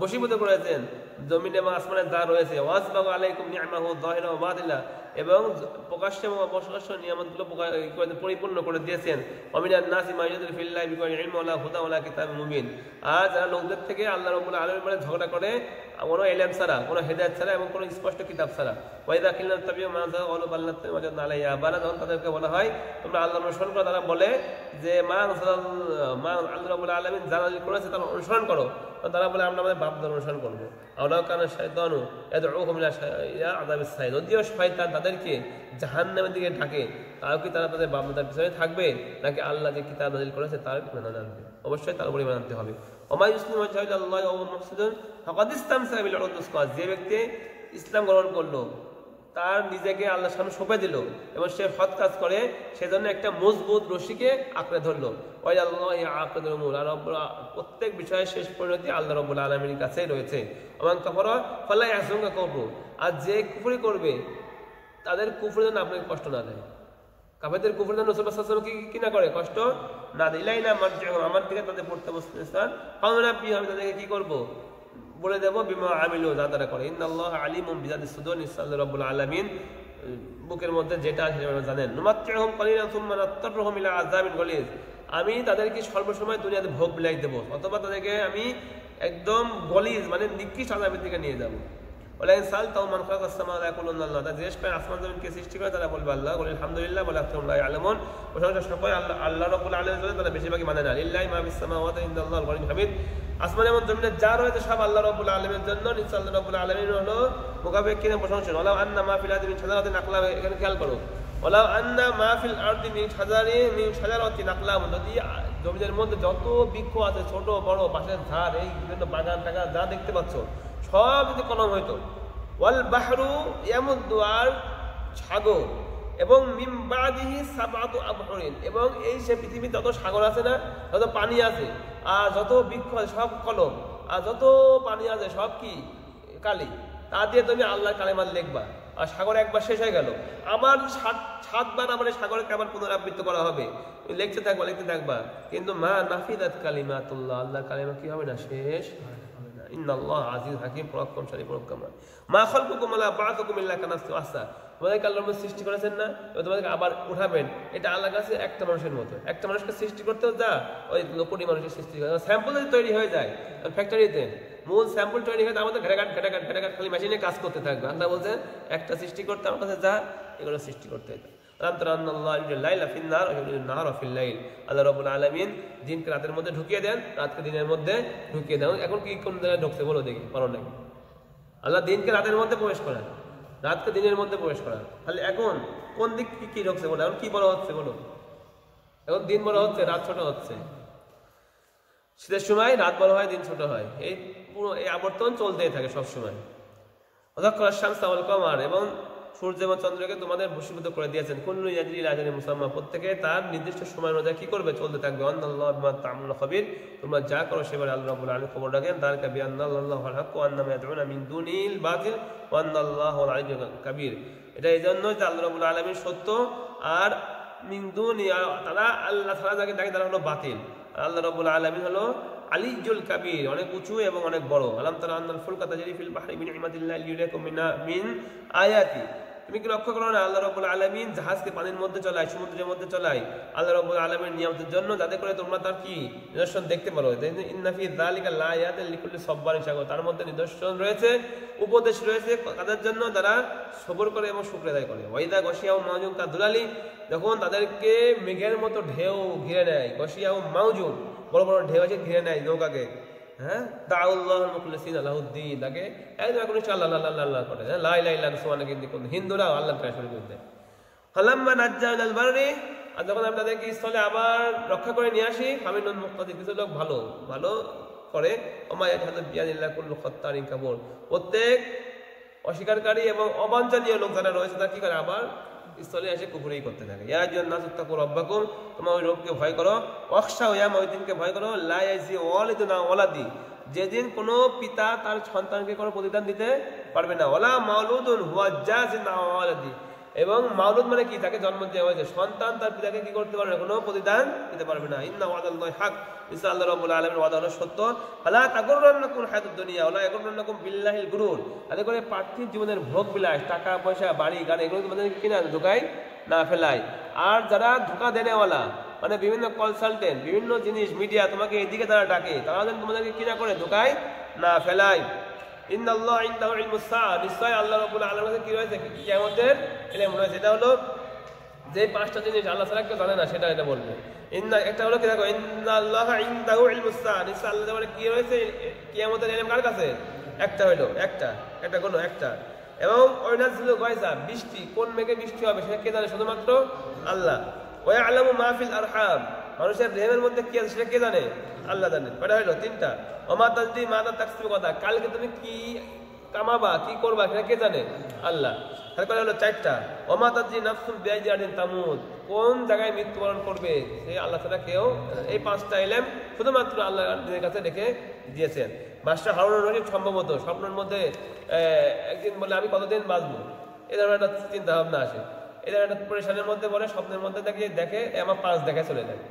বশীভূত করেছেন জমিন এবং আসমানের যা রয়েছে, ওয়াসবাগা আলাইকুম নি'মাহু যাহিরা ওয়া বাতিনা, এবং প্রকাশ্য এবং অপ্রকাশ্য নিয়ামতগুলো পরিপূর্ণ করে দিয়েছেন। ওয়ামিনান নাসি মা ইয়াজদিলু ফিল্লাহি বিগাইরি ইলমিন ওয়ালা হুদা ওয়ালা কিতাবিন মুবিন, আর যারা লোকদের থেকে আল্লাহ রাব্বুল আলামিনের উপরে ঝগড়া করে কোনো ইলম ছাড়া, কোনো হেদায়েত ছাড়া এবং কোনো স্পষ্ট কিতাব ছাড়া। ওয়াইদা কিলনা তাবিউ মা যা ওয়ালা বাল্লাত ওয়াজাদনা আলাইহা আবানা, যখন তাদেরকে বলা হয় তোমরা আল্লাহর অনুসরণ করো, তারা বলে যে মা আল্লাহ রাব্বুল আলামিন যা নাযিল করেছে তার অনুসরণ করো, তারা বলে আমরা আমাদের বাপদাদার অনুসরণ করবো। আওলাও কানা শাইতানু ইয়াদউহুম ইলা আযাবিস সাইর, যদিও শয়তান তাদেরকে জাহান্নামের দিকে ডাকে, তাও কি তারা তাদের বাপদাদার পিছনে থাকবে, নাকি আল্লাহ যে কিতাব নাযিল করেছে তার ইমান আনবে? অবশ্যই তার উপর ইমান আনতে হবে। ওমা ইসলামু ওয়াজহাল্লাহু ওয়া হুয়া মুহসিনুন ফাকাদ ইসতামসাকা বিল উরওয়াতিল উসকা, যে ব্যক্তি ইসলাম গ্রহণ করলো, তার নিজেকে আল্লাহর সামনে সঁপে দিল এবং সে সৎ কাজ করে, সেজন্য একটা মজবুত রশিকে আঁকড়ে ধরলো। ওই আল্লাহ আঁকড়ে মূল, আর প্রত্যেক বিষয়ে শেষ পরিণতি আল্লাহ রাব্বুল আলামিনের কাছেই রয়েছে। ওমান কাফারা ফালা ইয়াহজুনকা কুফরুহু, আর যে কুফরি করবে তাদের কুফরি যেন আপনাকে কষ্ট না দেয়। কাফেরদের কুফর যেন রাসূল সাল্লাল্লাহু আলাইহি ওয়াসাল্লাম কি না করে, কষ্ট না দেয়। ইলাইনা মারজিউহুম, আমার দিকে তাদের প্রত্যাবর্তন। ফাউনাব্বি, আমি তাদেরকে কি করব, বলে দেব, বিমা আমিলু, যা তারা করে। ইন্নাল্লাহা আলিমুম বিযাতিস সুদূর, নিশ্চয় আল্লাহ রাব্বুল আলামিন বুকের মধ্যে যেটা আছে সেটা জানেন। নুমাত্তিউহুম কালিলান সুম্মা নাত্তারুহুম ইলা আযাবিন গালিজ, আমি তাদেরকে সর্বসময় দুনিয়াতে ভোগ বিলাই দেব, অথবা তাদেরকে আমি একদম গলিজ মানে নিকৃষ্ট আযাবের দিকে নিয়ে যাব। ওয়ালাইন সালতাহুম মান খালাকাস সামাওয়াতি ইয়াকুলুনা আল্লাহ, তারা জিজ্ঞেস করে আসমান জমিনকে সৃষ্টি করে, তারা বলবে আল্লাহ। বলে আলহামদুলিল্লাহ, বলে আকসারুহুম লা ইয়ালামুন, প্রশংসা সবাই আল্লাহ রাব্বুল আলামিনের জন্য, তারা বেশিরভাগই মানে না। লিল্লাহি মা ফিস সামাওয়াতি ইন্নাল্লাহুল গনিয়্যুল হামিদ, আসমান এবং জমিনে যা রয়েছে সব আল্লাহ রাব্বুল আলামিনের জন্য, নিশ্চয় আল্লাহ রাব্বুল আলামিন হলো মুকাব্বিরিন প্রশংসা। ওয়ালাউ আন্না মা ফিল আরদি মিন শাজারাতিন আকলাম, এখানে খেয়াল করো, ওয়ালাউ আন্না মা ফিল আরদি মিন শাজারাতিন আকলাম, যদি জমিনের মধ্যে যত বৃক্ষ আছে, ছোট বড়, পাশের ধার, এই বিভিন্ন বাগান টাগান যা দেখতে পাচ্ছ, সব যদি কলম হইতো। ওয়াল বাহরু ইয়ামুদ্দু, আর সাগর, এবং মিন বাদিহি সাবআতু আবহুরিন, এবং এই সে পৃথিবীর যত সাগর আছে না, যত পানি আছে, আর যত বৃক্ষ আছে সব কলম, আর যত পানি আছে সব কি কালি, তা দিয়ে তুমি আল্লাহর কালেমা লিখবা। আর সাগর একবার শেষ হয়ে গেল, আবার 7বার আবার সাগরকে আবার পুনরাবৃত্ত করা হবে, লিখতে থাকবা লিখতে থাকবা, কিন্তু মা নাফিদাত কালিমাতুল্লাহ, আল্লাহর কালেমা কি হবে না, শেষ হবে না। ইন্নাল্লাহ আজিজ হাকিম, পরাক্রমশালী পরাক্রমশালী। মা খালকুকুম ওয়ালা বা'সুকুম ইল্লা কানাফসিন ওয়াহিদা, তোমাদেরকে আল্লাহ সৃষ্টি করেছেন না, তোমাদেরকে আবার উঠাবেন, এটা আল্লাহর কাছে একটা মানুষের মতো। একটা মানুষকে সৃষ্টি করতেও যা ওই কোটি মানুষের সৃষ্টি করে, স্যাম্পল যদি তৈরি হয়ে যায় ফ্যাক্টরিতে, মূল স্যাম্পল তৈরি হয়ে আমাদের ঘেরাঘাট ঘেটাঘাট ঘেটাঘাট খালি মেশিনে কাজ করতে থাকবে। আল্লাহ বলছেন একটা সৃষ্টি করতে আমার কাছে যা, এগুলো সৃষ্টি করতে হতো। আল্লাহ রাব্বুল আলামিন দিনকে রাতের মধ্যে ঢুকিয়ে দেন, রাতকে দিনের মধ্যে ঢুকিয়ে দেন। এখন কি কোন জায়গায় ঢুকছে বলো দেখি, পারো নাকি? আল্লাহ দিনকে রাতের মধ্যে প্রবেশ করান, রাতকে দিনের মধ্যে প্রবেশ করান। তাহলে এখন কোন দিক কি ঢুকছে বলো, এখন কি বড় হচ্ছে বলো? এখন দিন বড় হচ্ছে, রাত ছোট হচ্ছে। শীতের সময় রাত বড় হয়, দিন ছোট হয়, এই পুরো এই আবর্তন চলতেই থাকে সবসময়। এবং সূর্য এবং চন্দ্রকে তোমাদের বশীভূত করে দিয়েছেন। কুল্লু ইয়াজরি ইলা আজালিন মুসাম্মা, প্রত্যেকে তার নির্দিষ্ট সময় অনুযায়ী কি করবে, চলতে থাকবে। আল্লাহু বিমা তা'মালুনা খাবীর, তোমরা যা করো সেবারে আল্লাহ রাব্বুল আলামিন খবর রাখেন। যালিকা বিআন্নাল্লাহুল হক ওয়া আন্না মা ইয়াদউনা মিন দুনিল বাতিল ওয়া আন্নাল্লাহুল আলিয়্যুল কাবীর। এটা এই জন্য যে আল্লাহ রাব্বুল আলামিন সত্য, আর মিন দুনি, তারা আল্লাহ ছাড়া যাকে ডাকে তারা হলো বাতিল। আল্লাহ রাব্বুল আলামিন হলো আলিয়্যুল কাবীর, অনেক উঁচু এবং অনেক বড়। আলাম তারা আন্নাল ফুলকা তাজরি ফিল বাহরি বিনি'মাতিল্লাহি লিইউরিয়াকুম মিন আয়াতি, তুমি কি লক্ষ্য করো না আল্লাহ রাব্বুল আলামিন জাহাজকে পানির মধ্যে চলায়, সমুদ্রের মধ্যে চলায় আল্লাহ রাব্বুল আলামিনের নিয়ামতের জন্য, যাতে করে তোমরা তার কি নিদর্শন দেখতে পারো। ইন্না ফি যালিকা লাআয়াতিন লিকুল্লি সাব্বারিন শাকুর, তার মধ্যে নিদর্শন রয়েছে, উপদেশ রয়েছে তাদের জন্য যারা সবর করে এবং শুকর আদায় করে। ওয়াইদা গশিয়াউ মাউজুন কাদুলালি, যখন তাদেরকে মেঘের মতো ঢেউ ঘিরে নেয়, গশিয়াউ মাউজুন, বড় বড় ঢেউ এসে ঘিরে নেয় নৌকাকে, হ্যাঁ, দাউল্লাহ মুখলিসিনা লাহুদ্দিন, তাকে একদম এখন আল্লাহ আল্লাহ আল্লাহ করে, হ্যাঁ, লা ইলাহা ইল্লাল্লাহ সুবহানাকা ইন্নী কুনতু, হিন্দুরা আল্লাহ প্রায় শুরু করতে। ফালাম্মা নাজ্জা মিনাল বাররি, আর যখন আমি তাদেরকে স্থলে আবার রক্ষা করে নিয়ে আসি, ফামিনুল মুক্তাদির, কিছু লোক ভালো ভালো করে, ওমা ইয়াজহাদু বিআয়াতিল্লাহি কুল্লু খাত্তারিন কাবুর, প্রত্যেক অস্বীকারী এবং অবাঞ্ছনীয় লোক যারা রয়েছে তারা কি করে, আবার স্থলে এসে কুফরি করতে থাকে। ইয়া আইয়ুহান নাসু তাকু রাব্বাকুম, তোমরা ওই রবকে ভয় করো। ওয়াখশাউ ইয়াউমা, ওই দিনকে ভয় করো, লা ইয়াজি ওয়ালিদুন আন ওয়ালাদি, যেদিন কোনো পিতা তার সন্তানকে কোনো প্রতিদান দিতে পারবে না। ওয়ালা মাউলুদুন হুয়া জাযিন আন ওয়ালাদি, এবং মাউলুদ মানে কি, তাকে জন্ম দেওয়া হয়েছে, সন্তান তার পিতাকে কি করতে পারবে না, কোনো প্রতিদান দিতে পারবে না। ইন্না ওয়াদাল্লাহি হক, নিশ্চয় আল্লাহ রাব্বুল আলামিনের ওয়াদা হলো সত্য। ফালা তাগুররান্নাকুম হায়াতুদ দুনিয়া ওয়ালা ইয়াগুররান্নাকুম বিল্লাহিল গুরুর, তাতে করে পার্থিব জীবনের ভোগ বিলাস, টাকা পয়সা বাড়ি গাড়ি, এগুলো তোমাদের কিনা ধোকায় না ফেলায়। আর যারা ধোকা দেনেওয়ালা, মানে বিভিন্ন কনসালটেন্ট, বিভিন্ন জিনিস মিডিয়া তোমাকে এদিকে তারা ডাকে, তারা যেন তোমাদেরকে কিনা করে ধোকায় না ফেলায়। ইন্নাল্লাহা ইনদাহু ইলমুস সাআ, নিশ্চয় আল্লাহ রাব্বুল আলামিনের কি রয়েছে, কিয়ামতের ইলম রয়েছে। এটা হলো যে 5টা জিনিস আল্লাহ ছাড়া কেউ জানে না, সেটা এটা বলবে। একটা হলো কি দেখো, ইন্নাল্লাহা ইনদাহু ইলমুস সাআ, নিশ্চয় আল্লাহ বলে কি রয়েছে কিয়ামতের ইলম কার কাছে, একটা হলো একটা কোনো একটা। এবং ওয়াইনাজিলু গায়সা, বৃষ্টি, কোন মেঘে বৃষ্টি হবে সেটা কে জানে, শুধুমাত্র আল্লাহ। ওয়া ইয়ালামু মা ফিল আরহাম, মানুষের দেহের মধ্যে কি আছে সেটা কে জানে, আল্লাহ জানেন। কয়টা হলো, 3টা। ওমা তাজরি মাদা তাকসিবু গাদা, কালকে তুমি কি কামাবা, কি করবা সেটা কে জানে, আল্লাহ। তারপরে হলো 4টা। ওমা তাজরি নাফসুন বিআইয়ি আরদিন তামুত, কোন জায়গায় মৃত্যুবরণ করবে সে আল্লাহ ছাড়া কেউ। এই 5টা ইলম শুধুমাত্র আল্লাহর কাছে রেখে দিয়েছেন। বাদশাহ হারুনুর রশিদ সম্ভবত স্বপ্নের মধ্যে একদিন বলে আমি কতদিন বাঁচবো, এই ধরনের একটা চিন্তা ভাবনা আসে। এরা একটা পরেশানের মধ্যে পড়ে, স্বপ্নের মধ্যে দেখে আমার 5 দেখে চলে যায়,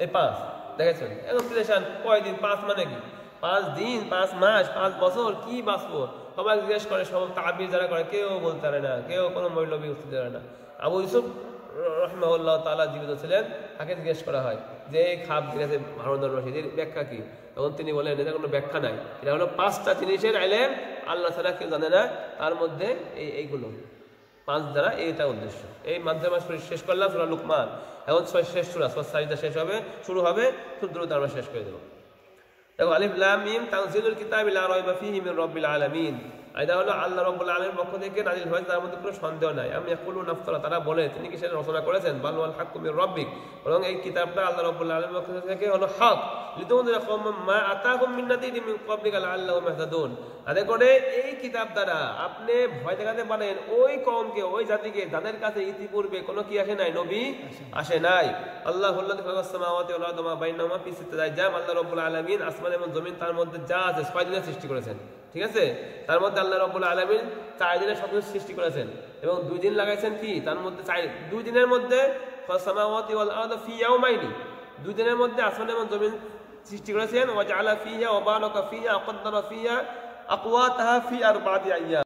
এই 5 দেখে চলে এখন পরেশান। কয়দিন? 5 মানে কি? 5 দিন, 5 মাস, 5 বছর কি বাঁচবো? সবাই জিজ্ঞেস করে, সব তাবির যারা করে কেউ বলতে পারে না, কেউ কোনো মৌলবী বুঝতে পারে না। আবু ইউসুফ রাহিমাহুল্লাহ তাআলা জীবিত ছিলেন, তাকে জিজ্ঞেস করা হয় যে এই খাপ দিয়েছে হারুন আর রশিদ, এর ব্যাখ্যা কি? তখন তিনি বলেন এটা কোনো ব্যাখ্যা নাই, এটা হলো 5টা জিনিসের ইলম, আল্লাহ ছাড়া কেউ জানে না, তার মধ্যে এইগুলো 5 দ্বারা এইটা উদ্দেশ্য। এই মাধ্যমে শেষ করলাম সূরা লুকমান। এখন শেষ সূরা সাজদা শেষ হবে, শুরু হবে, খুব দ্রুত আমরা শেষ করে দেব। দেখো, আলিফ লাম মিম তানজিলুল কিতাবি লা রাইবা ফীহি মির রাব্বিল আলামিন। এটা হলো আল্লাহ রাব্বুল আলামিনের পক্ষ থেকে নাযিল হয়েছে, তার মধ্যে কোনো সন্দেহ নাই। আমি ইয়াকুলুন নাফতারা, তারা বলে তিনি কি সেটা রচনা করেছেন? বাল ওয়াল হাক্কু মির রাব্বিক, বরং এই কিতাবটা আল্লাহ রাব্বুল আলামিনের পক্ষ থেকে হলো হক। লিতুনজিরা কওমান মা আতাকুম মিন নাযীরিন মিন ক্বাবলিকা লাআল্লাহুম ইয়াহতাদুন, আদে করে এই কিতাব দ্বারা আপনি ভয় দেখাতে পারেন ওই কওমকে, ওই জাতিকে যাদের কাছে ইতিপূর্বে কোনো কি আসে নাই, নবী আসে নাই। আল্লাহুল্লাযী খালাকাস সামাওয়াতি ওয়াল আরদা ওয়া মা বাইনাহুমা ফি সিত্তাতি আইয়াম, আল্লাহ রাব্বুল আলামিন আসমান এবং জমিন তার মধ্যে যা আছে 6 দিনে সৃষ্টি করেছেন। ঠিক আছে, তার মধ্যে আল্লাহ রাব্বুল আলামিন 4 দিনে সবকিছু সৃষ্টি করেছেন এবং 2 দিন লাগাইছেন কি তার মধ্যে, 2 দিনের মধ্যে সামাওয়াতি ওয়াল আরদা ফি ইয়াওমাইনি, 2 দিনের মধ্যে আসমান এবং জমিন সৃষ্টি করেছেন। ওয়া জাআলা ফিহা ওয়া বারাকা ফিহা ওয়া কদ্দারা ফিহা আকওয়াতাহা ফি 4 আইয়াম।